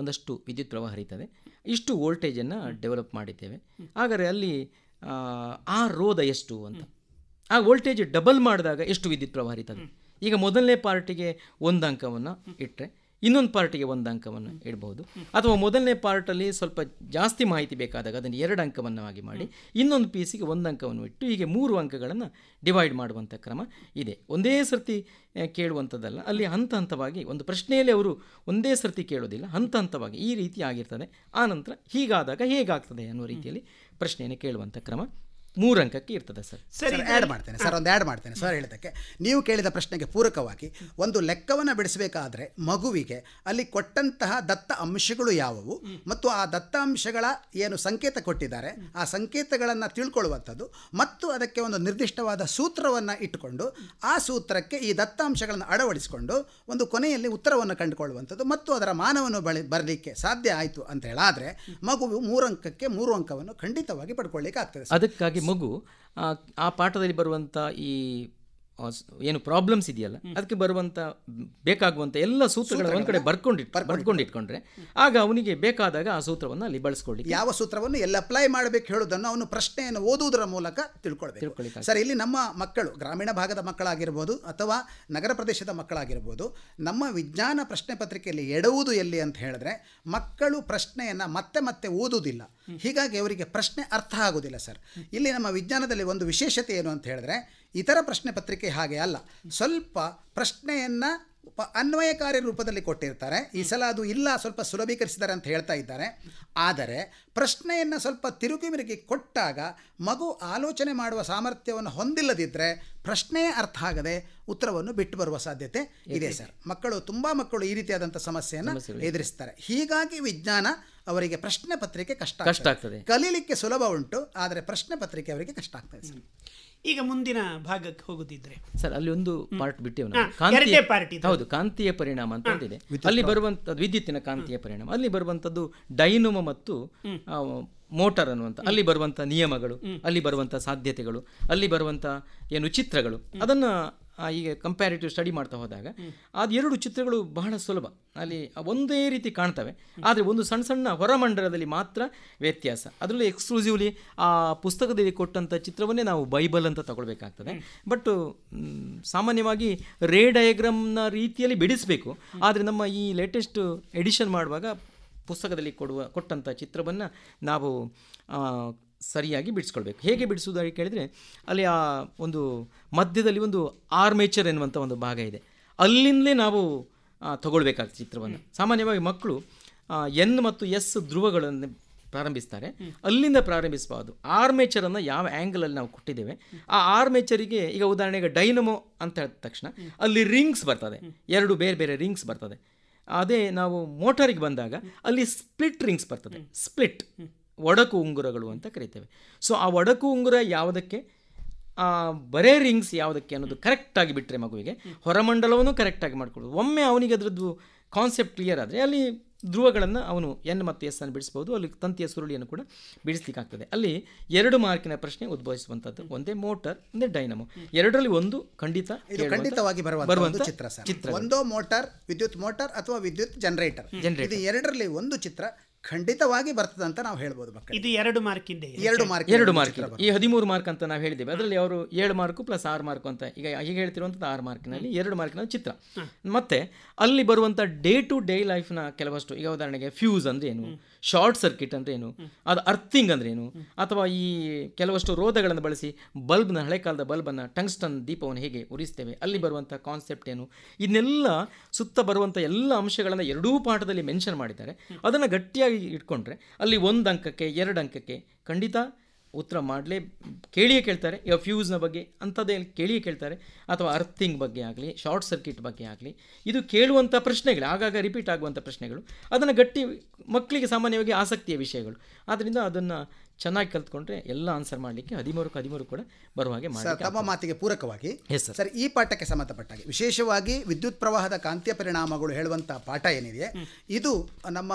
ಒಂದಷ್ಟು ವಿದ್ಯುತ್ ಪ್ರವಾಹ ಹರಿತದೆ, ಇಷ್ಟು ವೋಲ್ಟೇಜನ್ನು ಡೆವಲಪ್ ಮಾಡಿದ್ದೇವೆ, ಹಾಗಾದರೆ ಅಲ್ಲಿ ಆ ರೋಧ ಎಷ್ಟು ಅಂತ, ಆ ವೋಲ್ಟೇಜ್ ಡಬಲ್ ಮಾಡಿದಾಗ ಎಷ್ಟು ವಿದ್ಯುತ್ ಪ್ರವಾಹ ಹರಿತದೆ. ಈಗ ಮೊದಲನೇ ಪಾರ್ಟಿಗೆ 1 ಅಂಕವನ್ನು ಇಟ್ಟರೆ ಇನ್ನೊಂದು ಪಾರ್ಟಿಗೆ 1 ಅಂಕವನ್ನು ಇಡಬಹುದು, ಅಥವಾ ಮೊದಲನೇ ಪಾರ್ಟಲ್ಲಿ ಸ್ವಲ್ಪ ಜಾಸ್ತಿ ಮಾಹಿತಿ ಬೇಕಾದಾಗ ಅದನ್ನು 2 ಅಂಕವನ್ನಾಗಿ ಮಾಡಿ ಇನ್ನೊಂದು ಪೀಸಿಗೆ 1 ಅಂಕವನ್ನು ಇಟ್ಟು ಹೀಗೆ 3 ಅಂಕಗಳನ್ನು ಡಿವೈಡ್ ಮಾಡುವಂಥ ಕ್ರಮ ಇದೆ. ಒಂದೇ ಸರ್ತಿ ಕೇಳುವಂಥದ್ದಲ್ಲ, ಅಲ್ಲಿ ಹಂತ ಹಂತವಾಗಿ ಒಂದು ಪ್ರಶ್ನೆಯಲ್ಲಿ ಅವರು ಒಂದೇ ಸರ್ತಿ ಕೇಳೋದಿಲ್ಲ, ಹಂತ ಹಂತವಾಗಿ ಈ ರೀತಿ ಆಗಿರ್ತದೆ. ಆ ನಂತರ ಹೀಗಾದಾಗ ಹೇಗಾಗ್ತದೆ ಅನ್ನೋ ರೀತಿಯಲ್ಲಿ ಪ್ರಶ್ನೆಯನ್ನು ಕೇಳುವಂಥ ಕ್ರಮ 3 ಅಂಕಕ್ಕೆ ಇರ್ತದೆ ಸರ್. ಸರ್ ಆ್ಯಡ್ ಮಾಡ್ತೇನೆ ಸರ್, ಒಂದು ಆ್ಯಡ್ ಮಾಡ್ತೇನೆ ಸರ್ ಹೇಳಿದ್ದಕ್ಕೆ. ನೀವು ಕೇಳಿದ ಪ್ರಶ್ನೆಗೆ ಪೂರಕವಾಗಿ ಒಂದು ಲೆಕ್ಕವನ್ನು ಬಿಡಿಸಬೇಕಾದ್ರೆ ಮಗುವಿಗೆ ಅಲ್ಲಿ ಕೊಟ್ಟಂತಹ ದತ್ತ ಅಂಶಗಳು ಯಾವುವು ಮತ್ತು ಆ ದತ್ತ ಅಂಶಗಳ ಏನು ಸಂಕೇತ ಕೊಟ್ಟಿದ್ದಾರೆ ಆ ಸಂಕೇತಗಳನ್ನು ತಿಳ್ಕೊಳ್ಳುವಂಥದ್ದು ಮತ್ತು ಅದಕ್ಕೆ ಒಂದು ನಿರ್ದಿಷ್ಟವಾದ ಸೂತ್ರವನ್ನು ಇಟ್ಟುಕೊಂಡು ಆ ಸೂತ್ರಕ್ಕೆ ಈ ದತ್ತಾಂಶಗಳನ್ನು ಅಳವಡಿಸಿಕೊಂಡು ಒಂದು ಕೊನೆಯಲ್ಲಿ ಉತ್ತರವನ್ನು ಕಂಡುಕೊಳ್ಳುವಂಥದ್ದು ಮತ್ತು ಅದರ ಮಾನವನ್ನು ಬರಲಿಕ್ಕೆ ಸಾಧ್ಯ ಆಯಿತು ಅಂತ ಹೇಳಾದರೆ ಮಗುವು 3 ಅಂಕಕ್ಕೆ 3 ಅಂಕವನ್ನು ಖಂಡಿತವಾಗಿ ಪಡ್ಕೊಳ್ಳಿಕ್ಕೆ ಆಗ್ತದೆ. ಅದಕ್ಕಾಗಿ ಮಗು ಆ ಪಾಠದಲ್ಲಿ ಬರುವಂಥ ಈ ಏನು ಪ್ರಾಬ್ಲಮ್ಸ್ ಇದೆಯಲ್ಲ ಅದಕ್ಕೆ ಬರುವಂಥ ಬೇಕಾಗುವಂಥ ಎಲ್ಲ ಸೂತ್ರಗಳ ಒಂದು ಕಡೆ ಬರ್ಕೊಂಡಿಟ್ಕೊಂಡ್ರೆ ಆಗ ಅವನಿಗೆ ಬೇಕಾದಾಗ ಆ ಸೂತ್ರವನ್ನು ಅಲ್ಲಿ ಬಳಸ್ಕೊಳ್ಳಿ. ಯಾವ ಸೂತ್ರವನ್ನು ಎಲ್ಲ ಅಪ್ಲೈ ಮಾಡಬೇಕು ಹೇಳೋದನ್ನು ಅವನು ಪ್ರಶ್ನೆಯನ್ನು ಓದುವುದರ ಮೂಲಕ ತಿಳ್ಕೊಳ್ಬೇಕು. ಸರ್, ಇಲ್ಲಿ ನಮ್ಮ ಮಕ್ಕಳು ಗ್ರಾಮೀಣ ಭಾಗದ ಮಕ್ಕಳಾಗಿರ್ಬೋದು ಅಥವಾ ನಗರ ಪ್ರದೇಶದ ಮಕ್ಕಳಾಗಿರ್ಬೋದು, ನಮ್ಮ ವಿಜ್ಞಾನ ಪ್ರಶ್ನೆ ಪತ್ರಿಕೆಯಲ್ಲಿ ಎಡುವುದು ಎಲ್ಲಿ ಅಂತ ಹೇಳಿದ್ರೆ ಮಕ್ಕಳು ಪ್ರಶ್ನೆಯನ್ನು ಮತ್ತೆ ಮತ್ತೆ ಓದುವುದಿಲ್ಲ, ಹೀಗಾಗಿ ಅವರಿಗೆ ಪ್ರಶ್ನೆ ಅರ್ಥ ಆಗೋದಿಲ್ಲ. ಸರ್, ಇಲ್ಲಿ ನಮ್ಮ ವಿಜ್ಞಾನದಲ್ಲಿ ಒಂದು ವಿಶೇಷತೆ ಏನು ಅಂತ ಹೇಳಿದ್ರೆ ಇತರ ಪ್ರಶ್ನೆ ಪತ್ರಿಕೆ ಹಾಗೆ ಅಲ್ಲ, ಸ್ವಲ್ಪ ಪ್ರಶ್ನೆಯನ್ನು ಅನ್ವಯಕಾರಿ ರೂಪದಲ್ಲಿ ಕೊಟ್ಟಿರ್ತಾರೆ. ಈ ಸಲ ಅದು ಇಲ್ಲ, ಸ್ವಲ್ಪ ಸುಲಭೀಕರಿಸಿದ್ದಾರೆ ಅಂತ ಹೇಳ್ತಾ ಇದ್ದಾರೆ. ಆದರೆ ಪ್ರಶ್ನೆಯನ್ನು ಸ್ವಲ್ಪ ತಿರುಗಿ ಕೊಟ್ಟಾಗ ಮಗು ಆಲೋಚನೆ ಮಾಡುವ ಸಾಮರ್ಥ್ಯವನ್ನು ಹೊಂದಿಲ್ಲದಿದ್ದರೆ ಪ್ರಶ್ನೆಯೇ ಅರ್ಥ ಆಗದೆ ಉತ್ತರವನ್ನು ಬಿಟ್ಟು ಬರುವ ಸಾಧ್ಯತೆ ಇದೆ. ಸರ್, ತುಂಬ ಮಕ್ಕಳು ಈ ರೀತಿಯಾದಂಥ ಸಮಸ್ಯೆಯನ್ನು ಎದುರಿಸ್ತಾರೆ. ಹೀಗಾಗಿ ವಿಜ್ಞಾನ ಅವರಿಗೆ ಪ್ರಶ್ನೆ ಪತ್ರಿಕೆ ಕಷ್ಟ ಆಗ್ತದೆ. ಕಲೀಲಿಕ್ಕೆ ಸುಲಭ ಉಂಟು, ಆದರೆ ಪ್ರಶ್ನೆ ಪತ್ರಿಕೆ ಅವರಿಗೆ ಕಷ್ಟ ಆಗ್ತದೆ. ಸರ್, ಈಗ ಮುಂದಿನ ಭಾಗಕ್ಕೆ ಹೋಗುದಿದ್ರೆ ಸರ್ ಅಲ್ಲಿ ಒಂದು ಪಾರ್ಟ್ ಬಿಟ್ಟೇವೆ, ಹೌದು, ಕಾಂತೀಯ ಪರಿಣಾಮ ಅಂತ ಒಂದಿದೆ. ಅಲ್ಲಿ ಬರುವಂಥದ್ದು ವಿದ್ಯುತ್ತಿನ ಕಾಂತೀಯ ಪರಿಣಾಮ, ಅಲ್ಲಿ ಬರುವಂಥದ್ದು ಡೈನಮೋ ಮತ್ತು ಮೋಟಾರ್ ಅನ್ನುವಂಥ, ಅಲ್ಲಿ ಬರುವಂಥ ನಿಯಮಗಳು, ಅಲ್ಲಿ ಬರುವಂಥ ಸಾಧ್ಯತೆಗಳು, ಅಲ್ಲಿ ಬರುವಂಥ ಏನು ಚಿತ್ರಗಳು, ಅದನ್ನು ಈಗ ಕಂಪ್ಯಾರಿಟಿವ್ ಸ್ಟಡಿ ಮಾಡ್ತಾ ಹೋದಾಗ ಅದು ಎರಡು ಚಿತ್ರಗಳು ಬಹಳ ಸುಲಭ, ಅಲ್ಲಿ ಒಂದೇ ರೀತಿ ಕಾಣ್ತವೆ. ಆದರೆ ಒಂದು ಸಣ್ಣ ಸಣ್ಣ ಹೊರಮಂಡಲದಲ್ಲಿ ಮಾತ್ರ ವ್ಯತ್ಯಾಸ. ಅದರಲ್ಲಿ ಎಕ್ಸ್ಕ್ಲೂಸಿವ್ಲಿ ಆ ಪುಸ್ತಕದಲ್ಲಿ ಕೊಟ್ಟಂಥ ಚಿತ್ರವನ್ನೇ ನಾವು ಬೈಬಲ್ ಅಂತ ತಗೊಳ್ಬೇಕಾಗ್ತದೆ. ಬಟ್ ಸಾಮಾನ್ಯವಾಗಿ ರೇ ಡಯಾಗ್ರಾಮ್ನ ರೀತಿಯಲ್ಲಿ ಬಿಡಿಸಬೇಕು. ಆದರೆ ನಮ್ಮ ಈ ಲೇಟೆಸ್ಟ್ ಎಡಿಷನ್ ಮಾಡುವಾಗ ಪುಸ್ತಕದಲ್ಲಿ ಕೊಟ್ಟಂಥ ಚಿತ್ರವನ್ನು ನಾವು ಸರಿಯಾಗಿ ಬಿಡಿಸ್ಕೊಳ್ಬೇಕು. ಹೇಗೆ ಬಿಡಿಸೋದು ಅಂತ ಕೇಳಿದರೆ, ಅಲ್ಲಿ ಆ ಒಂದು ಮಧ್ಯದಲ್ಲಿ ಒಂದು ಆರ್ಮೇಚರ್ ಎನ್ನುವಂಥ ಒಂದು ಭಾಗ ಇದೆ, ಅಲ್ಲಿಂದಲೇ ನಾವು ತಗೊಳ್ಬೇಕಾಗ್ತದೆ ಚಿತ್ರವನ್ನು. ಸಾಮಾನ್ಯವಾಗಿ ಮಕ್ಕಳು ಎನ್ ಮತ್ತು ಎಸ್ ಧ್ರುವಗಳನ್ನು ಪ್ರಾರಂಭಿಸ್ತಾರೆ, ಅಲ್ಲಿಂದ ಪ್ರಾರಂಭಿಸಬಾರ್ದು. ಆರ್ಮೇಚರನ್ನು ಯಾವ ಆ್ಯಂಗಲಲ್ಲಿ ನಾವು ಕೊಟ್ಟಿದ್ದೇವೆ ಆ ಆರ್ಮೇಚರಿಗೆ, ಈಗ ಉದಾಹರಣೆಗೆ ಡೈನಮೋ ಅಂತ ಹೇಳಿದ ತಕ್ಷಣ ಅಲ್ಲಿ ರಿಂಗ್ಸ್ ಬರ್ತದೆ, ಎರಡು ಬೇರೆ ಬೇರೆ ರಿಂಗ್ಸ್ ಬರ್ತದೆ. ಅದೇ ನಾವು ಮೋಟಾರಿಗೆ ಬಂದಾಗ ಅಲ್ಲಿ ಸ್ಪ್ಲಿಟ್ ರಿಂಗ್ಸ್ ಬರ್ತದೆ, ಸ್ಪ್ಲಿಟ್ ಒಡಕು ಉಂಗುರಗಳು ಅಂತ ಕರಿತೇವೆ. ಸೊ ಆ ಒಡಕು ಉಂಗುರ ಯಾವುದಕ್ಕೆ, ಬರೇ ರಿಂಗ್ಸ್ ಯಾವುದಕ್ಕೆ ಅನ್ನೋದು ಕರೆಕ್ಟಾಗಿ ಬಿಟ್ಟರೆ ಮಗುವಿಗೆ ಹೊರಮಂಡಲವನ್ನು ಕರೆಕ್ಟಾಗಿ ಮಾಡ್ಕೊಳ್ಳೋದು. ಒಮ್ಮೆ ಅವನಿಗೆ ಅದರದ್ದು ಕಾನ್ಸೆಪ್ಟ್ ಕ್ಲಿಯರ್ ಆದರೆ ಅಲ್ಲಿ ಧ್ರುವಗಳನ್ನು ಅವನು ಎನ್ ಮತ್ತು ಎಸ್ ಅನ್ನು ಬಿಡಿಸ್ಬೋದು, ಅಲ್ಲಿ ತಂತಿಯ ಸುರುಳಿಯನ್ನು ಕೂಡ ಬಿಡಿಸ್ಲಿಕ್ಕಾಗ್ತದೆ. ಅಲ್ಲಿ 2 ಮಾರ್ಕಿನ ಪ್ರಶ್ನೆ ಉದ್ಭವಿಸುವಂಥದ್ದು, ಒಂದೇ ಮೋಟಾರ್, ಒಂದೇ ಡೈನಮೋ. ಎರಡರಲ್ಲಿ ಒಂದು ಖಂಡಿತವಾಗಿ ಬರುವಂಥ ಚಿತ್ರ. ಒಂದೋ ಮೋಟಾರ್, ವಿದ್ಯುತ್ ಮೋಟಾರ್ ಅಥವಾ ವಿದ್ಯುತ್ ಜನರೇಟರ್, ಇದು ಎರಡರಲ್ಲಿ ಒಂದು ಚಿತ್ರ ಖಂಡಿತವಾಗಿ ಬರ್ತದೆ ಅಂತ ನಾವು ಹೇಳ್ಬೋದು. ಮಕ್ಕಳು ಇದು 2 ಮಾರ್ಕಿಂದ 2 ಮಾರ್ಕ್ ಈ 13 ಮಾರ್ಕ್ ಅಂತ ನಾವು ಹೇಳಿದ್ದೇವೆ. ಅದರಲ್ಲಿ ಅವರು 7 ಮಾರ್ಕು ಪ್ಲಸ್ 6 ಮಾರ್ಕು ಅಂತ, ಈಗ ಹೀಗೆ ಹೇಳ್ತಿರುವಂಥದ್ದು 6 ಮಾರ್ಕಿನಲ್ಲಿ 2 ಮಾರ್ಕಿನ ಚಿತ್ರ. ಮತ್ತೆ ಅಲ್ಲಿ ಬರುವಂಥ ಡೇ ಟು ಡೇ ಲೈಫ್ನ ಕೆಲವಷ್ಟು, ಈಗ ಉದಾಹರಣೆಗೆ ಫ್ಯೂಸ್ ಅಂದರೆ ಏನು, ಶಾರ್ಟ್ ಸರ್ಕ್ಯೂಟ್ ಅಂದರೆ ಏನು, ಅದು ಅರ್ಥಿಂಗ್ ಅಂದರೆ ಏನು, ಅಥವಾ ಈ ಕೆಲವಷ್ಟು ರೋಧಗಳನ್ನು ಬಳಸಿ ಬಲ್ಬ್ನ, ಹಳೆ ಕಾಲದ ಬಲ್ಬನ್ನು, ಟಂಗ್ಸ್ಟನ್ ದೀಪವನ್ನು ಹೇಗೆ ಉರಿಸ್ತೇವೆ, ಅಲ್ಲಿ ಬರುವಂಥ ಕಾನ್ಸೆಪ್ಟ್ ಏನು, ಇದನ್ನೆಲ್ಲ ಸುತ್ತ ಬರುವಂಥ ಎಲ್ಲ ಅಂಶಗಳನ್ನು 2 ಪಾಠದಲ್ಲಿ ಮೆನ್ಷನ್ ಮಾಡಿದ್ದಾರೆ. ಅದನ್ನು ಗಟ್ಟಿಯಾಗಿ ಇಟ್ಕೊಂಡ್ರೆ ಅಲ್ಲಿ 1 ಅಂಕಕ್ಕೆ 2 ಅಂಕಕ್ಕೆ ಖಂಡಿತ ಉತ್ತರ ಮಾಡಲೇ ಕೇಳಿಯೇ ಕೇಳ್ತಾರೆ. ಈಗ ಫ್ಯೂಸ್ನ ಬಗ್ಗೆ ಅಂಥದ್ದೇ ಕೇಳಿಯೇ ಕೇಳ್ತಾರೆ, ಅಥವಾ ಅರ್ಥಿಂಗ್ ಬಗ್ಗೆ ಆಗಲಿ, ಶಾರ್ಟ್ ಸರ್ಕ್ಯೂಟ್ ಬಗ್ಗೆ ಆಗಲಿ, ಇದು ಕೇಳುವಂಥ ಪ್ರಶ್ನೆಗಳು, ಆಗಾಗ ರಿಪೀಟ್ ಆಗುವಂಥ ಪ್ರಶ್ನೆಗಳು. ಅದನ್ನು ಗಟ್ಟಿ ಮಕ್ಕಳಿಗೆ ಸಾಮಾನ್ಯವಾಗಿ ಆಸಕ್ತಿಯ ವಿಷಯಗಳು, ಆದ್ದರಿಂದ ಅದನ್ನು ಚೆನ್ನಾಗಿ ಕಲ್ತ್ಕೊಂಡ್ರೆ ಎಲ್ಲ ಆನ್ಸರ್ ಮಾಡಲಿಕ್ಕೆ 13 ಕೂಡ ಬರುವ ಹಾಗೆ ಮಾಡಿ. ತಮ್ಮ ಮಾತಿಗೆ ಪೂರಕವಾಗಿ ಸರ್, ಈ ಪಾಠಕ್ಕೆ ಸಂಬಂಧಪಟ್ಟಾಗೆ ವಿಶೇಷವಾಗಿ ವಿದ್ಯುತ್ ಪ್ರವಾಹದ ಕಾಂತೀಯ ಪರಿಣಾಮಗಳು ಹೇಳುವಂಥ ಪಾಠ ಏನಿದೆ, ಇದು ನಮ್ಮ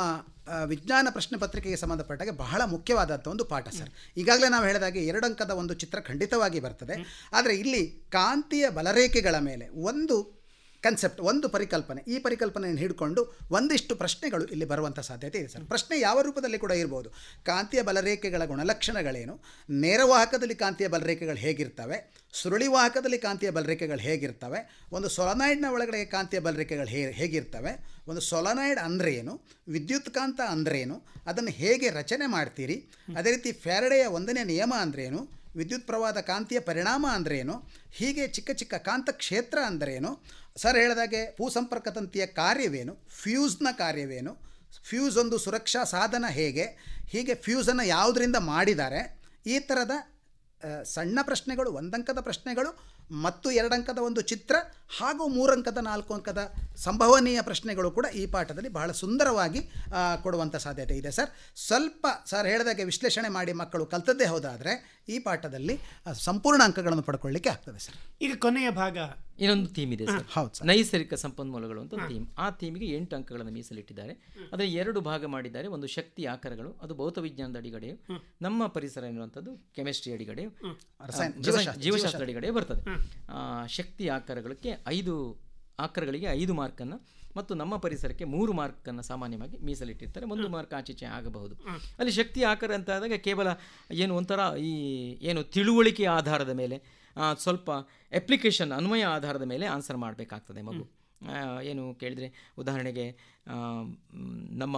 ವಿಜ್ಞಾನ ಪ್ರಶ್ನೆ ಪತ್ರಿಕೆಗೆ ಸಂಬಂಧಪಟ್ಟಾಗೆ ಬಹಳ ಮುಖ್ಯವಾದಂಥ ಒಂದು ಪಾಠ. ಸರ್, ಈಗಾಗಲೇ ನಾವು ಹೇಳಿದಾಗೆ 2 ಅಂಕದ ಒಂದು ಚಿತ್ರ ಖಂಡಿತವಾಗಿ ಬರ್ತದೆ. ಆದರೆ ಇಲ್ಲಿ ಕಾಂತೀಯ ಬಲರೇಖೆಗಳ ಮೇಲೆ ಒಂದು ಕನ್ಸೆಪ್ಟ್, ಒಂದು ಪರಿಕಲ್ಪನೆ, ಈ ಪರಿಕಲ್ಪನೆಯನ್ನು ಹಿಡ್ಕೊಂಡು ಒಂದಿಷ್ಟು ಪ್ರಶ್ನೆಗಳು ಇಲ್ಲಿ ಬರುವಂಥ ಸಾಧ್ಯತೆ ಇದೆ. ಸರ್, ಪ್ರಶ್ನೆ ಯಾವ ರೂಪದಲ್ಲಿ ಕೂಡ ಇರ್ಬೋದು. ಕಾಂತೀಯ ಬಲರೇಖೆಗಳ ಗುಣಲಕ್ಷಣಗಳೇನು, ನೇರವಾಹಕದಲ್ಲಿ ಕಾಂತೀಯ ಬಲರೇಖೆಗಳು ಹೇಗಿರ್ತವೆ, ಸುರುಳಿವಾಹಕದಲ್ಲಿ ಕಾಂತೀಯ ಬಲರೇಖೆಗಳು ಹೇಗಿರ್ತವೆ, ಒಂದು ಸೊಲನಾಯ್ಡ್ನ ಒಳಗಡೆ ಕಾಂತೀಯ ಬಲರೇಖೆಗಳು ಹೇಗಿರ್ತವೆ, ಒಂದು ಸೊಲನಾಯ್ಡ್ ಅಂದರೆ ಏನು, ವಿದ್ಯುತ್ ಕಾಂತ ಅಂದ್ರೇನು, ಅದನ್ನು ಹೇಗೆ ರಚನೆ ಮಾಡ್ತೀರಿ, ಅದೇ ರೀತಿ ಫ್ಯಾರಡೆಯ 1ನೇ ನಿಯಮ ಅಂದ್ರೇನು, ವಿದ್ಯುತ್ ಪ್ರವಾಹದ ಕಾಂತೀಯ ಪರಿಣಾಮ ಅಂದ್ರೇನು, ಹೀಗೆ ಚಿಕ್ಕ ಚಿಕ್ಕ ಕಾಂತ ಕ್ಷೇತ್ರ ಅಂದ್ರೇನು, ಸರ್ ಹೇಳಿದಾಗೆ ಭೂಸಂಪರ್ಕ ತಂತಿಯ ಕಾರ್ಯವೇನು, ಫ್ಯೂಸ್ನ ಕಾರ್ಯವೇನು, ಫ್ಯೂಸ್ ಒಂದು ಸುರಕ್ಷಾ ಸಾಧನ ಹೇಗೆ, ಹೀಗೆ ಫ್ಯೂಸನ್ನು ಯಾವುದರಿಂದ ಮಾಡಿದ್ದಾರೆ, ಈ ಥರದ ಸಣ್ಣ ಪ್ರಶ್ನೆಗಳು, 1 ಅಂಕದ ಪ್ರಶ್ನೆಗಳು ಮತ್ತು 2 ಅಂಕದ ಒಂದು ಚಿತ್ರ ಹಾಗೂ 3 ಅಂಕದ 4 ಅಂಕದ ಸಂಭವನೀಯ ಪ್ರಶ್ನೆಗಳು ಕೂಡ ಈ ಪಾಠದಲ್ಲಿ ಬಹಳ ಸುಂದರವಾಗಿ ಕೊಡುವಂಥ ಸಾಧ್ಯತೆ ಇದೆ. ಸರ್, ಸ್ವಲ್ಪ ಸರ್ ಹೇಳಿದಾಗೆ ವಿಶ್ಲೇಷಣೆ ಮಾಡಿ ಮಕ್ಕಳು ಕಲ್ತದ್ದೇ ಹೋದಾದರೆ ಈ ಪಾಠದಲ್ಲಿ ಸಂಪೂರ್ಣ ಅಂಕಗಳನ್ನು ಪಡ್ಕೊಳ್ಳಿಕ್ಕೆ ಆಗ್ತದೆ ಸರ್. ಈಗ ಕೊನೆಯ ಭಾಗ ಇನ್ನೊಂದು ಥೀಮ್ ಇದೆ ಸರ್, ಹೌದು ಸರ್. ನೈಸರ್ಗಿಕ ಸಂಪನ್ಮೂಲಗಳು ಅಂತ ಥೀಮ್. ಆ ಥೀಮಿಗೆ 8 ಅಂಕಗಳನ್ನು ಮೀಸಲಿಟ್ಟಿದ್ದಾರೆ. ಅದರ 2 ಭಾಗ ಮಾಡಿದ್ದಾರೆ. ಒಂದು ಶಕ್ತಿ ಆಕಾರಗಳು, ಅದು ಭೌತ ವಿಜ್ಞಾನದ ಅಡಿಗಡೆಯು, ನಮ್ಮ ಪರಿಸರ ಎನ್ನುವಂಥದ್ದು ಕೆಮಿಸ್ಟ್ರಿ ಅಡಿಗಡೆಯು, ಜೀವಶಾಸ್ತ್ರ ಅಡಿಗಡೆಯು ಬರ್ತದೆ. ಶಕ್ತಿ ಆಕಾರಗಳಿಗೆ 5 ಆಕಾರಗಳಿಗೆ 5 ಮಾರ್ಕನ್ನು ಮತ್ತು ನಮ್ಮ ಪರಿಸರಕ್ಕೆ 3 ಮಾರ್ಕನ್ನು ಸಾಮಾನ್ಯವಾಗಿ ಮೀಸಲಿಟ್ಟಿರ್ತಾರೆ. 1 ಮಾರ್ಕ್ ಆಚೀಚೆ ಆಗಬಹುದು. ಅಲ್ಲಿ ಶಕ್ತಿ ಆಕಾರ ಅಂತ ಆದಾಗ ಕೇವಲ ಏನು ಒಂಥರ ಏನು ತಿಳುವಳಿಕೆ ಆಧಾರದ ಮೇಲೆ, ಸ್ವಲ್ಪ ಅಪ್ಲಿಕೇಶನ್ ಅನ್ವಯ ಆಧಾರದ ಮೇಲೆ ಆನ್ಸರ್ ಮಾಡಬೇಕಾಗ್ತದೆ ಮಗು. ಏನು ಕೇಳಿದರೆ ಉದಾಹರಣೆಗೆ ನಮ್ಮ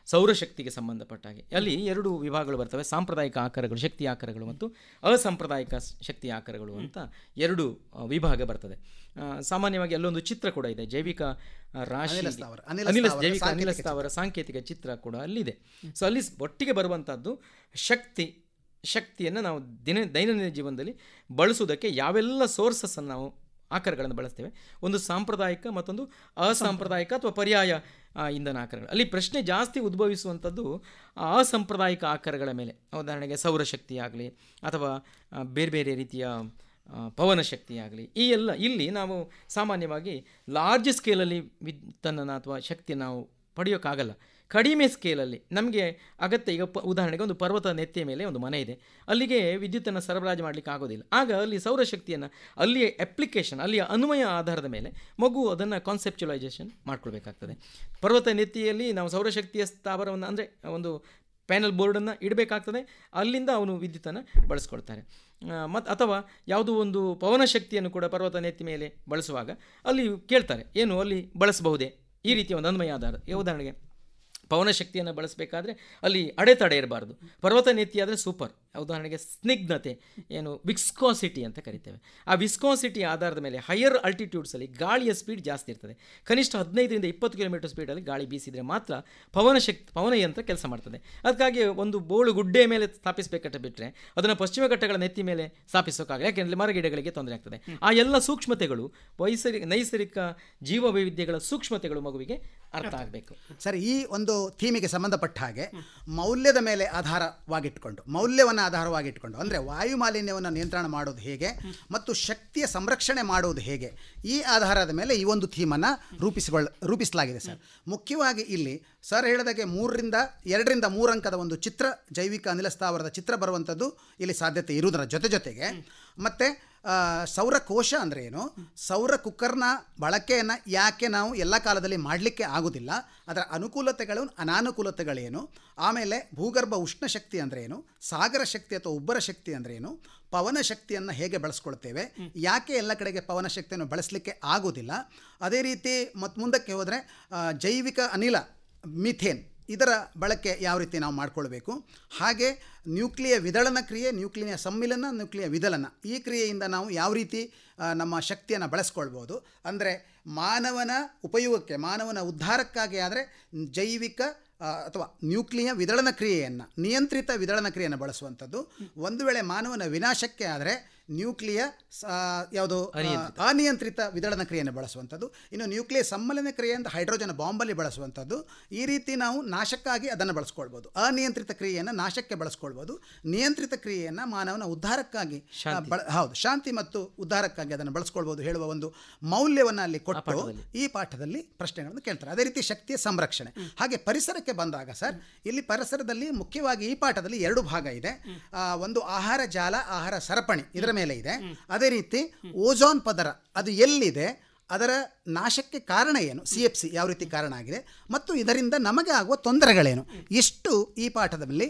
ಸೌರಶಕ್ತಿಗೆ ಸಂಬಂಧಪಟ್ಟ ಹಾಗೆ ಅಲ್ಲಿ 2 ವಿಭಾಗಗಳು ಬರ್ತವೆ, ಸಾಂಪ್ರದಾಯಿಕ ಆಕಾರಗಳು ಶಕ್ತಿ ಆಕಾರಗಳು ಮತ್ತು ಅಸಾಂಪ್ರದಾಯಿಕ ಶಕ್ತಿ ಆಕಾರಗಳು ಅಂತ 2 ವಿಭಾಗ ಬರ್ತದೆ. ಸಾಮಾನ್ಯವಾಗಿ ಅಲ್ಲೊಂದು ಚಿತ್ರ ಕೂಡ ಇದೆ, ಜೈವಿಕ ರಾಶಿ ಜೈವಿಕ ಅನಿಲ ಸ್ಥಾವರ ಸಾಂಕೇತಿಕ ಚಿತ್ರ ಕೂಡ ಅಲ್ಲಿದೆ. ಸೊ ಅಲ್ಲಿ ಒಟ್ಟಿಗೆ ಬರುವಂಥದ್ದು ಶಕ್ತಿಯನ್ನು ನಾವು ದೈನಂದಿನ ಜೀವನದಲ್ಲಿ ಬಳಸುವುದಕ್ಕೆ ಯಾವೆಲ್ಲ ಸೋರ್ಸಸ್ಸನ್ನು ನಾವು ಆಕಾರಗಳನ್ನು ಬಳಸ್ತೇವೆ. ಒಂದು ಸಾಂಪ್ರದಾಯಿಕ ಮತ್ತೊಂದು ಅಸಾಂಪ್ರದಾಯಿಕ ಅಥವಾ ಪರ್ಯಾಯ ಇಂಧನ ಆಕಾರಗಳು. ಅಲ್ಲಿ ಪ್ರಶ್ನೆ ಜಾಸ್ತಿ ಉದ್ಭವಿಸುವಂಥದ್ದು ಅಸಾಂಪ್ರದಾಯಿಕ ಆಕಾರಗಳ ಮೇಲೆ. ಉದಾಹರಣೆಗೆ ಸೌರಶಕ್ತಿ ಆಗಲಿ ಅಥವಾ ಬೇರೆ ಬೇರೆ ರೀತಿಯ ಪವನ ಶಕ್ತಿ ಆಗಲಿ, ಈ ಎಲ್ಲ ಇಲ್ಲಿ ನಾವು ಸಾಮಾನ್ಯವಾಗಿ ಲಾರ್ಜ್ ಸ್ಕೇಲಲ್ಲಿ ವಿದ್ಯುತ್ತನ್ನು ಅಥವಾ ಶಕ್ತಿಯನ್ನು ನಾವು ಪಡೆಯೋಕ್ಕಾಗಲ್ಲ. ಕಡಿಮೆ ಸ್ಕೇಲಲ್ಲಿ ನಮಗೆ ಅಗತ್ಯ. ಈಗ ಉದಾಹರಣೆಗೆ ಒಂದು ಪರ್ವತ ನೆತ್ತಿಯ ಮೇಲೆ ಒಂದು ಮನೆ ಇದೆ, ಅಲ್ಲಿಗೆ ವಿದ್ಯುತ್ತನ್ನು ಸರಬರಾಜು ಮಾಡಲಿಕ್ಕೆ ಆಗೋದಿಲ್ಲ. ಆಗ ಅಲ್ಲಿ ಸೌರಶಕ್ತಿಯನ್ನು ಅಲ್ಲಿಯ ಅಪ್ಲಿಕೇಶನ್ ಅಲ್ಲಿಯ ಅನ್ವಯ ಆಧಾರದ ಮೇಲೆ ಮಗು ಅದನ್ನು ಕಾನ್ಸೆಪ್ಚುಲೈಸೇಷನ್ ಮಾಡ್ಕೊಳ್ಬೇಕಾಗ್ತದೆ. ಪರ್ವತ ನೆತ್ತಿಯಲ್ಲಿ ನಾವು ಸೌರಶಕ್ತಿಯ ಸ್ಥಾವರವನ್ನು ಅಂದರೆ ಒಂದು ಪ್ಯಾನಲ್ ಬೋರ್ಡನ್ನು ಇಡಬೇಕಾಗ್ತದೆ, ಅಲ್ಲಿಂದ ಅವನು ವಿದ್ಯುತ್ತನ್ನು ಬಳಸ್ಕೊಳ್ತಾರೆ. ಮತ್ತು ಅಥವಾ ಯಾವುದೋ ಒಂದು ಪವನ ಶಕ್ತಿಯನ್ನು ಕೂಡ ಪರ್ವತ ನೆತ್ತಿ ಮೇಲೆ ಬಳಸುವಾಗ ಅಲ್ಲಿ ಕೇಳ್ತಾರೆ, ಏನು ಅಲ್ಲಿ ಬಳಸಬಹುದೇ ಈ ರೀತಿಯ ಒಂದು ಅನ್ವಯ ಆಧಾರ. ಉದಾಹರಣೆಗೆ ಪವನ ಶಕ್ತಿಯನ್ನು ಬಳಸಬೇಕಾದ್ರೆ ಅಲ್ಲಿ ಅಡೆತಡೆ ಇರಬಾರ್ದು. ಪರ್ವತ ನೆತ್ತಿ ಆದರೆ ಸೂಪರ್. ಉದಾಹರಣೆಗೆ ಸ್ನಿಗ್ಧತೆ, ಏನು ವಿಸ್ಕಾಸಿಟಿ ಅಂತ ಕರಿತೇವೆ, ಆ ವಿಸ್ಕಾಸಿಟಿ ಆಧಾರದ ಮೇಲೆ ಹೈಯರ್ ಅಲ್ಟಿಟ್ಯೂಡ್ಸಲ್ಲಿ ಗಾಳಿಯ ಸ್ಪೀಡ್ ಜಾಸ್ತಿ ಇರ್ತದೆ. ಕನಿಷ್ಠ 15ರಿಂದ 20 ಕಿಲೋಮೀಟರ್ ಸ್ಪೀಡಲ್ಲಿ ಗಾಳಿ ಬೀಸಿದರೆ ಮಾತ್ರ ಪವನ ಯಂತ್ರ ಕೆಲಸ ಮಾಡ್ತದೆ. ಅದಕ್ಕಾಗಿ ಒಂದು ಬೋಳು ಗುಡ್ಡೆ ಮೇಲೆ ಸ್ಥಾಪಿಸಬೇಕಂತ ಬಿಟ್ಟರೆ ಅದನ್ನು ಪಶ್ಚಿಮ ಘಟ್ಟಗಳ ನೆತ್ತಿ ಮೇಲೆ ಸ್ಥಾಪಿಸೋಕ್ಕಾಗಲ್ಲ, ಯಾಕೆಂದರೆ ಮರಗಿಡಗಳಿಗೆ ತೊಂದರೆ ಆಗ್ತದೆ. ಆ ಎಲ್ಲ ಸೂಕ್ಷ್ಮತೆಗಳು ನೈಸರ್ಗಿಕ ಜೀವ ವೈವಿಧ್ಯಗಳ ಸೂಕ್ಷ್ಮತೆಗಳು ಮಗುವಿಗೆ ಅರ್ಥ ಆಗಬೇಕು. ಸರ್, ಈ ಒಂದು ಥೀಮಿಗೆ ಸಂಬಂಧಪಟ್ಟ ಹಾಗೆ ಮೌಲ್ಯದ ಮೇಲೆ ಮೌಲ್ಯವನ್ನು ಆಧಾರವಾಗಿಟ್ಕೊಂಡು ಅಂದರೆ ವಾಯು ಮಾಲಿನ್ಯವನ್ನು ನಿಯಂತ್ರಣ ಮಾಡೋದು ಹೇಗೆ ಮತ್ತು ಶಕ್ತಿಯ ಸಂರಕ್ಷಣೆ ಮಾಡೋದು ಹೇಗೆ, ಈ ಆಧಾರದ ಮೇಲೆ ಈ ಒಂದು ಥೀಮನ್ನು ರೂಪಿಸಲಾಗಿದೆ ಸರ್. ಮುಖ್ಯವಾಗಿ ಇಲ್ಲಿ ಸರ್ ಹೇಳಿದಾಗೆ 2ರಿಂದ 3 ಅಂಕದ ಒಂದು ಚಿತ್ರ, ಜೈವಿಕ ಅನಿಲ ಸ್ಥಾವರದ ಚಿತ್ರ ಬರುವಂಥದ್ದು ಇಲ್ಲಿ ಸಾಧ್ಯತೆ ಇರುವುದರ ಜೊತೆಗೆ ಮತ್ತು ಸೌರಕೋಶ ಅಂದರೆ ಏನು, ಸೌರ ಕುಕ್ಕರ್ನ ಬಳಕೆಯನ್ನು ಯಾಕೆ ನಾವು ಎಲ್ಲ ಕಾಲದಲ್ಲಿ ಮಾಡಲಿಕ್ಕೆ ಆಗೋದಿಲ್ಲ, ಅದರ ಅನುಕೂಲತೆಗಳು ಅನಾನುಕೂಲತೆಗಳೇನು, ಆಮೇಲೆ ಭೂಗರ್ಭ ಉಷ್ಣ ಶಕ್ತಿ ಅಂದರೆ ಏನು, ಸಾಗರ ಶಕ್ತಿ ಅಥವಾ ಉಬ್ಬರ ಶಕ್ತಿ ಅಂದರೆ ಏನು, ಪವನ ಶಕ್ತಿಯನ್ನು ಹೇಗೆ ಬಳಸ್ಕೊಳ್ತೇವೆ, ಯಾಕೆ ಎಲ್ಲ ಕಡೆಗೆ ಪವನ ಶಕ್ತಿಯನ್ನು ಬಳಸಲಿಕ್ಕೆ ಆಗೋದಿಲ್ಲ, ಅದೇ ರೀತಿ ಮತ್ತು ಮುಂದಕ್ಕೆ ಹೋದರೆ ಜೈವಿಕ ಅನಿಲ ಮಿಥೇನ್ ಇದರ ಬಳಕೆ ಯಾವ ರೀತಿ ನಾವು ಮಾಡಿಕೊಳ್ಬೇಕು, ಹಾಗೆ ನ್ಯೂಕ್ಲಿಯ ವಿದಳನ ಕ್ರಿಯೆ, ನ್ಯೂಕ್ಲಿಯ ಸಮ್ಮಿಲನ, ನ್ಯೂಕ್ಲಿಯ ವಿದಳನ, ಈ ಕ್ರಿಯೆಯಿಂದ ನಾವು ಯಾವ ರೀತಿ ನಮ್ಮ ಶಕ್ತಿಯನ್ನು ಬಳಸ್ಕೊಳ್ಬೋದು. ಅಂದರೆ ಮಾನವನ ಉಪಯೋಗಕ್ಕೆ, ಮಾನವನ ಉದ್ಧಾರಕ್ಕಾಗಿ ಆದರೆ ಜೈವಿಕ ಅಥವಾ ನ್ಯೂಕ್ಲಿಯ ವಿದಳನ ಕ್ರಿಯೆಯನ್ನು, ನಿಯಂತ್ರಿತ ವಿದಳನ ಕ್ರಿಯೆಯನ್ನು ಬಳಸುವಂಥದ್ದು. ಒಂದು ವೇಳೆ ಮಾನವನ ವಿನಾಶಕ್ಕೆ ಆದರೆ ನ್ಯೂಕ್ಲಿಯ ಯಾವುದು ಅನಿಯಂತ್ರಿತ ವಿದಳನ ಕ್ರಿಯೆಯನ್ನು ಬಳಸುವಂಥದ್ದು. ಇನ್ನು ನ್ಯೂಕ್ಲಿಯ ಸಮ್ಮಲನ ಕ್ರಿಯೆಯಿಂದ ಹೈಡ್ರೋಜನ್ ಬಾಂಬಲ್ಲಿ ಬಳಸುವಂಥದ್ದು. ಈ ರೀತಿ ನಾವು ನಾಶಕ್ಕಾಗಿ ಅದನ್ನು ಬಳಸ್ಕೊಳ್ಬೋದು. ಅನಿಯಂತ್ರಿತ ಕ್ರಿಯೆಯನ್ನು ನಾಶಕ್ಕೆ ಬಳಸ್ಕೊಳ್ಬೋದು, ನಿಯಂತ್ರಿತ ಕ್ರಿಯೆಯನ್ನು ಮಾನವನ ಉದ್ಧಾರಕ್ಕಾಗಿ ಶಾಂತಿ ಮತ್ತು ಉದ್ಧಾರಕ್ಕಾಗಿ ಅದನ್ನು ಬಳಸ್ಕೊಳ್ಬೋದು ಹೇಳುವ ಒಂದು ಮೌಲ್ಯವನ್ನು ಅಲ್ಲಿ ಕೊಟ್ಟು ಈ ಪಾಠದಲ್ಲಿ ಪ್ರಶ್ನೆಗಳನ್ನು ಕೇಳ್ತಾರೆ. ಅದೇ ರೀತಿ ಶಕ್ತಿಯ ಸಂರಕ್ಷಣೆ. ಹಾಗೆ ಪರಿಸರಕ್ಕೆ ಬಂದಾಗ ಸರ್, ಇಲ್ಲಿ ಪರಿಸರದಲ್ಲಿ ಮುಖ್ಯವಾಗಿ ಈ ಪಾಠದಲ್ಲಿ 2 ಭಾಗ ಇದೆ. ಒಂದು ಆಹಾರ ಜಾಲ, ಆಹಾರ ಸರಪಣಿ ಇದರ ಮೇಲೆ ಇದೆ. ಅದೇ ರೀತಿ ಓಜೋನ್ ಪದರ ಅದು ಎಲ್ಲಿದೆ, ಅದರ ನಾಶಕ್ಕೆ ಕಾರಣ ಏನು, CFC ಯಾವ ರೀತಿ ಕಾರಣ ಆಗಿದೆ ಮತ್ತು ಇದರಿಂದ ನಮಗೆ ಆಗುವ ತೊಂದರೆಗಳೇನು, ಇಷ್ಟು ಈ ಪಾಠದಲ್ಲಿ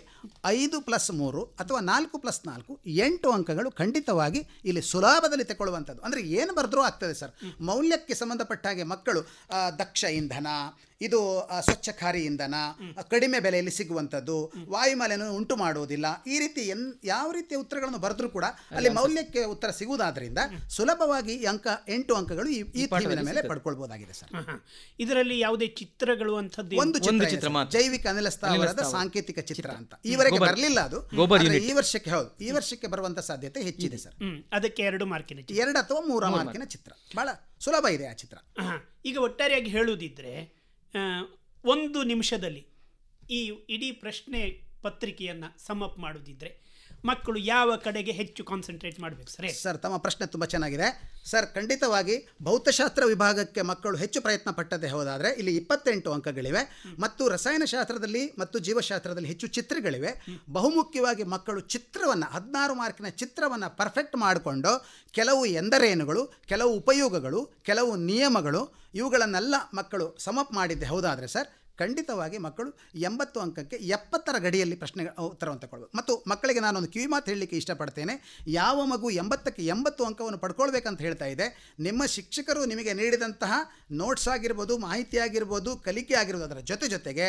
5+3 ಅಥವಾ 4+4 8 ಅಂಕಗಳು ಖಂಡಿತವಾಗಿ ಇಲ್ಲಿ ಸುಲಭದಲ್ಲಿ ತಗೊಳ್ಳುವಂಥದ್ದು. ಅಂದರೆ ಏನು ಬರೆದ್ರೂ ಆಗ್ತದೆ ಸರ್. ಮೌಲ್ಯಕ್ಕೆ ಸಂಬಂಧಪಟ್ಟ ಹಾಗೆ ಮಕ್ಕಳು ದಕ್ಷ ಇಂಧನ, ಇದು ಸ್ವಚ್ಛಕಾರಿ ಇಂಧನ, ಕಡಿಮೆ ಬೆಲೆಯಲ್ಲಿ ಸಿಗುವಂಥದ್ದು, ವಾಯುಮಾಲಿನ್ಯ ಉಂಟು ಮಾಡುವುದಿಲ್ಲ, ಈ ರೀತಿ ಯಾವ ರೀತಿಯ ಉತ್ತರಗಳನ್ನು ಬರೆದ್ರೂ ಕೂಡ ಅಲ್ಲಿ ಮೌಲ್ಯಕ್ಕೆ ಉತ್ತರ ಸಿಗುವುದಾದ್ರಿಂದ ಸುಲಭವಾಗಿ 8 ಅಂಕಗಳು ಈ ಥೀಮಿನ ಮೇಲೆ ಪಡ್ಕೊಳ್ಬಹುದಾಗಿದೆ ಸರ್. ಇದರಲ್ಲಿ ಯಾವುದೇ ಚಿತ್ರಗಳು ಅಂತದ್ದು ಒಂದು ಚಿತ್ರ, ಜೈವಿಕ ಅನಿಲ ಸ್ಥಾವರದ ಸಾಂಕೇತಿಕ ಚಿತ್ರ ಅಂತ ಈವರೆಗೆ ಬರಲಿಲ್ಲ. ಅದು ಈ ವರ್ಷಕ್ಕೆ ಬರುವಂತ ಸಾಧ್ಯತೆ ಹೆಚ್ಚಿದೆ ಸರ್. ಅದಕ್ಕೆ 2 ಮಾರ್ಕಿನ 2 ಅಥವಾ 3 ಮಾರ್ಕಿನ ಚಿತ್ರ ಬಹಳ ಸುಲಭ ಇದೆ ಆ ಚಿತ್ರ. ಈಗ ಒಟ್ಟಾರೆಯಾಗಿ ಹೇಳುವುದಿದ್ರೆ 1 ನಿಮಿಷದಲ್ಲಿ ಈ ಇಡೀ ಪ್ರಶ್ನೆ ಪತ್ರಿಕೆಯನ್ನು ಸಮಪ್ ಮಾಡೋದಿದ್ರೆ ಮಕ್ಕಳು ಯಾವ ಕಡೆಗೆ ಹೆಚ್ಚು ಕಾನ್ಸಂಟ್ರೇಟ್ ಮಾಡಬೇಕು ಸರ್? ಸರ್, ತಮ್ಮ ಪ್ರಶ್ನೆ ತುಂಬ ಚೆನ್ನಾಗಿದೆ ಸರ್. ಖಂಡಿತವಾಗಿ ಭೌತಶಾಸ್ತ್ರ ವಿಭಾಗಕ್ಕೆ ಮಕ್ಕಳು ಹೆಚ್ಚು ಪ್ರಯತ್ನ ಪಟ್ಟದೇ ಹೋದಾದರೆ ಇಲ್ಲಿ 28 ಅಂಕಗಳಿವೆ ಮತ್ತು ರಸಾಯನಶಾಸ್ತ್ರದಲ್ಲಿ ಮತ್ತು ಜೀವಶಾಸ್ತ್ರದಲ್ಲಿ ಹೆಚ್ಚು ಚಿತ್ರಗಳಿವೆ. ಬಹುಮುಖ್ಯವಾಗಿ ಮಕ್ಕಳು ಚಿತ್ರವನ್ನು 16 ಮಾರ್ಕಿನ ಚಿತ್ರವನ್ನು ಪರ್ಫೆಕ್ಟ್ ಮಾಡಿಕೊಂಡು ಕೆಲವು ಎಂದರೇನುಗಳು, ಕೆಲವು ಉಪಯೋಗಗಳು, ಕೆಲವು ನಿಯಮಗಳು ಇವುಗಳನ್ನೆಲ್ಲ ಮಕ್ಕಳು ಸಮಪ್ ಮಾಡಿದ್ದೆ ಹೌದಾದರೆ ಸರ್, ಖಂಡಿತವಾಗಿ ಮಕ್ಕಳು 80 ಅಂಕಕ್ಕೆ 70ರ ಗಡಿಯಲ್ಲಿ ಪ್ರಶ್ನೆ ಉತ್ತರವನ್ನು ತಗೊಳ್ಬೇಕು. ಮತ್ತು ಮಕ್ಕಳಿಗೆ ನಾನೊಂದು ಕಿವಿ ಮಾತು ಹೇಳಲಿಕ್ಕೆ ಇಷ್ಟಪಡ್ತೇನೆ. ಯಾವ ಮಗು 80ಕ್ಕೆ 80 ಅಂಕವನ್ನು ಪಡ್ಕೊಳ್ಬೇಕಂತ ಹೇಳ್ತಾ ಇದೆ, ನಿಮ್ಮ ಶಿಕ್ಷಕರು ನಿಮಗೆ ನೀಡಿದಂತಹ ನೋಟ್ಸ್ ಆಗಿರ್ಬೋದು, ಮಾಹಿತಿ ಆಗಿರ್ಬೋದು, ಕಲಿಕೆ ಆಗಿರ್ಬೋದು, ಅದರ ಜೊತೆಗೆ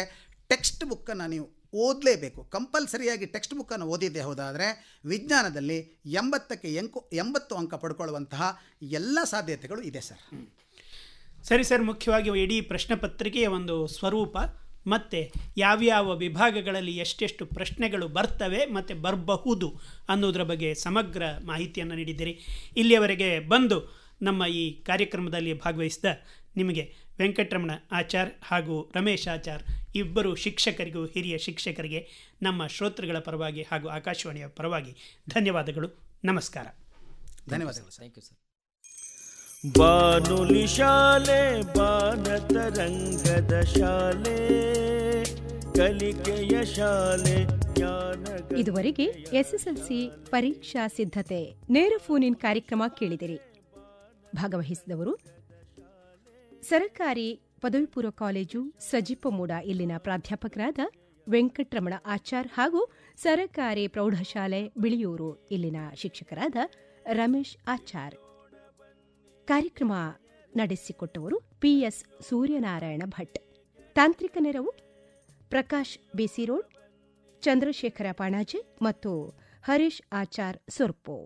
ಟೆಕ್ಸ್ಟ್ ಬುಕ್ಕನ್ನು ನೀವು ಓದಲೇಬೇಕು. ಕಂಪಲ್ಸರಿಯಾಗಿ ಟೆಕ್ಸ್ಟ್ ಬುಕ್ಕನ್ನು ಓದಿದ್ದೇ ಹೋದಾದರೆ ವಿಜ್ಞಾನದಲ್ಲಿ 80ಕ್ಕೆ 80 ಅಂಕ ಪಡ್ಕೊಳ್ಳುವಂತಹ ಎಲ್ಲ ಸಾಧ್ಯತೆಗಳು ಇದೆ ಸರ್. ಸರಿ ಸರ್, ಮುಖ್ಯವಾಗಿ ಇಡೀ ಪ್ರಶ್ನೆ ಪತ್ರಿಕೆಯ ಒಂದು ಸ್ವರೂಪ ಮತ್ತು ಯಾವ್ಯಾವ ವಿಭಾಗಗಳಲ್ಲಿ ಎಷ್ಟೆಷ್ಟು ಪ್ರಶ್ನೆಗಳು ಬರ್ತವೆ ಮತ್ತು ಬರಬಹುದು ಅನ್ನೋದರ ಬಗ್ಗೆ ಸಮಗ್ರ ಮಾಹಿತಿಯನ್ನು ನೀಡಿದ್ದೀರಿ. ಇಲ್ಲಿಯವರೆಗೆ ಬಂದು ನಮ್ಮ ಈ ಕಾರ್ಯಕ್ರಮದಲ್ಲಿ ಭಾಗವಹಿಸಿದ ನಿಮಗೆ ವೆಂಕಟರಮಣ ಆಚಾರ್ ಹಾಗೂ ರಮೇಶ್ ಆಚಾರ್ ಇಬ್ಬರು ಶಿಕ್ಷಕರಿಗೂ, ಹಿರಿಯ ಶಿಕ್ಷಕರಿಗೆ ನಮ್ಮ ಶ್ರೋತೃಗಳ ಪರವಾಗಿ ಹಾಗೂ ಆಕಾಶವಾಣಿಯ ಪರವಾಗಿ ಧನ್ಯವಾದಗಳು. ನಮಸ್ಕಾರ. ಧನ್ಯವಾದಗಳು. Thank you sir. ಬಾನುಲಿ ಶಾಲೆ ಬಾನತರಂಗದ ಶಾಲೆ ಕಲಿಕೆಯ ಶಾಲೆ ಜ್ಞಾನ. ಇದುವರೆಗೆ ಎಸ್ಎಸ್ಎಲ್ಸಿ ಪರೀಕ್ಷಾ ಸಿದ್ಧತೆ ನೇರ ಫೋನ್ ಇನ್ ಕಾರ್ಯಕ್ರಮ ಕೇಳಿದಿರಿ. ಭಾಗವಹಿಸಿದವರು ಸರ್ಕಾರಿ ಪದವಿ ಪೂರ್ವ ಕಾಲೇಜು ಸಜಿಪಮೂಡ ಇಲ್ಲಿನ ಪ್ರಾಧ್ಯಾಪಕರಾದ ವೆಂಕಟರಮಣ ಆಚಾರ್ ಹಾಗೂ ಸರ್ಕಾರಿ ಪ್ರೌಢಶಾಲೆ ಬಿಳಿಯೂರು ಇಲ್ಲಿನ ಶಿಕ್ಷಕರಾದ ರಮೇಶ್ ಆಚಾರ್. ಕಾರ್ಯಕ್ರಮ ನಡೆಸಿಕೊಟ್ಟವರು ಪಿಎಸ್ ಸೂರ್ಯನಾರಾಯಣ ಭಟ್. ತಾಂತ್ರಿಕ ನೆರವು ಪ್ರಕಾಶ್ ಬಿಸಿ ರೋಡ್, ಚಂದ್ರಶೇಖರ ಪಾಣಾಜೆ ಮತ್ತು ಹರೀಶ್ ಆಚಾರ್ ಸುರ್ಪೋ.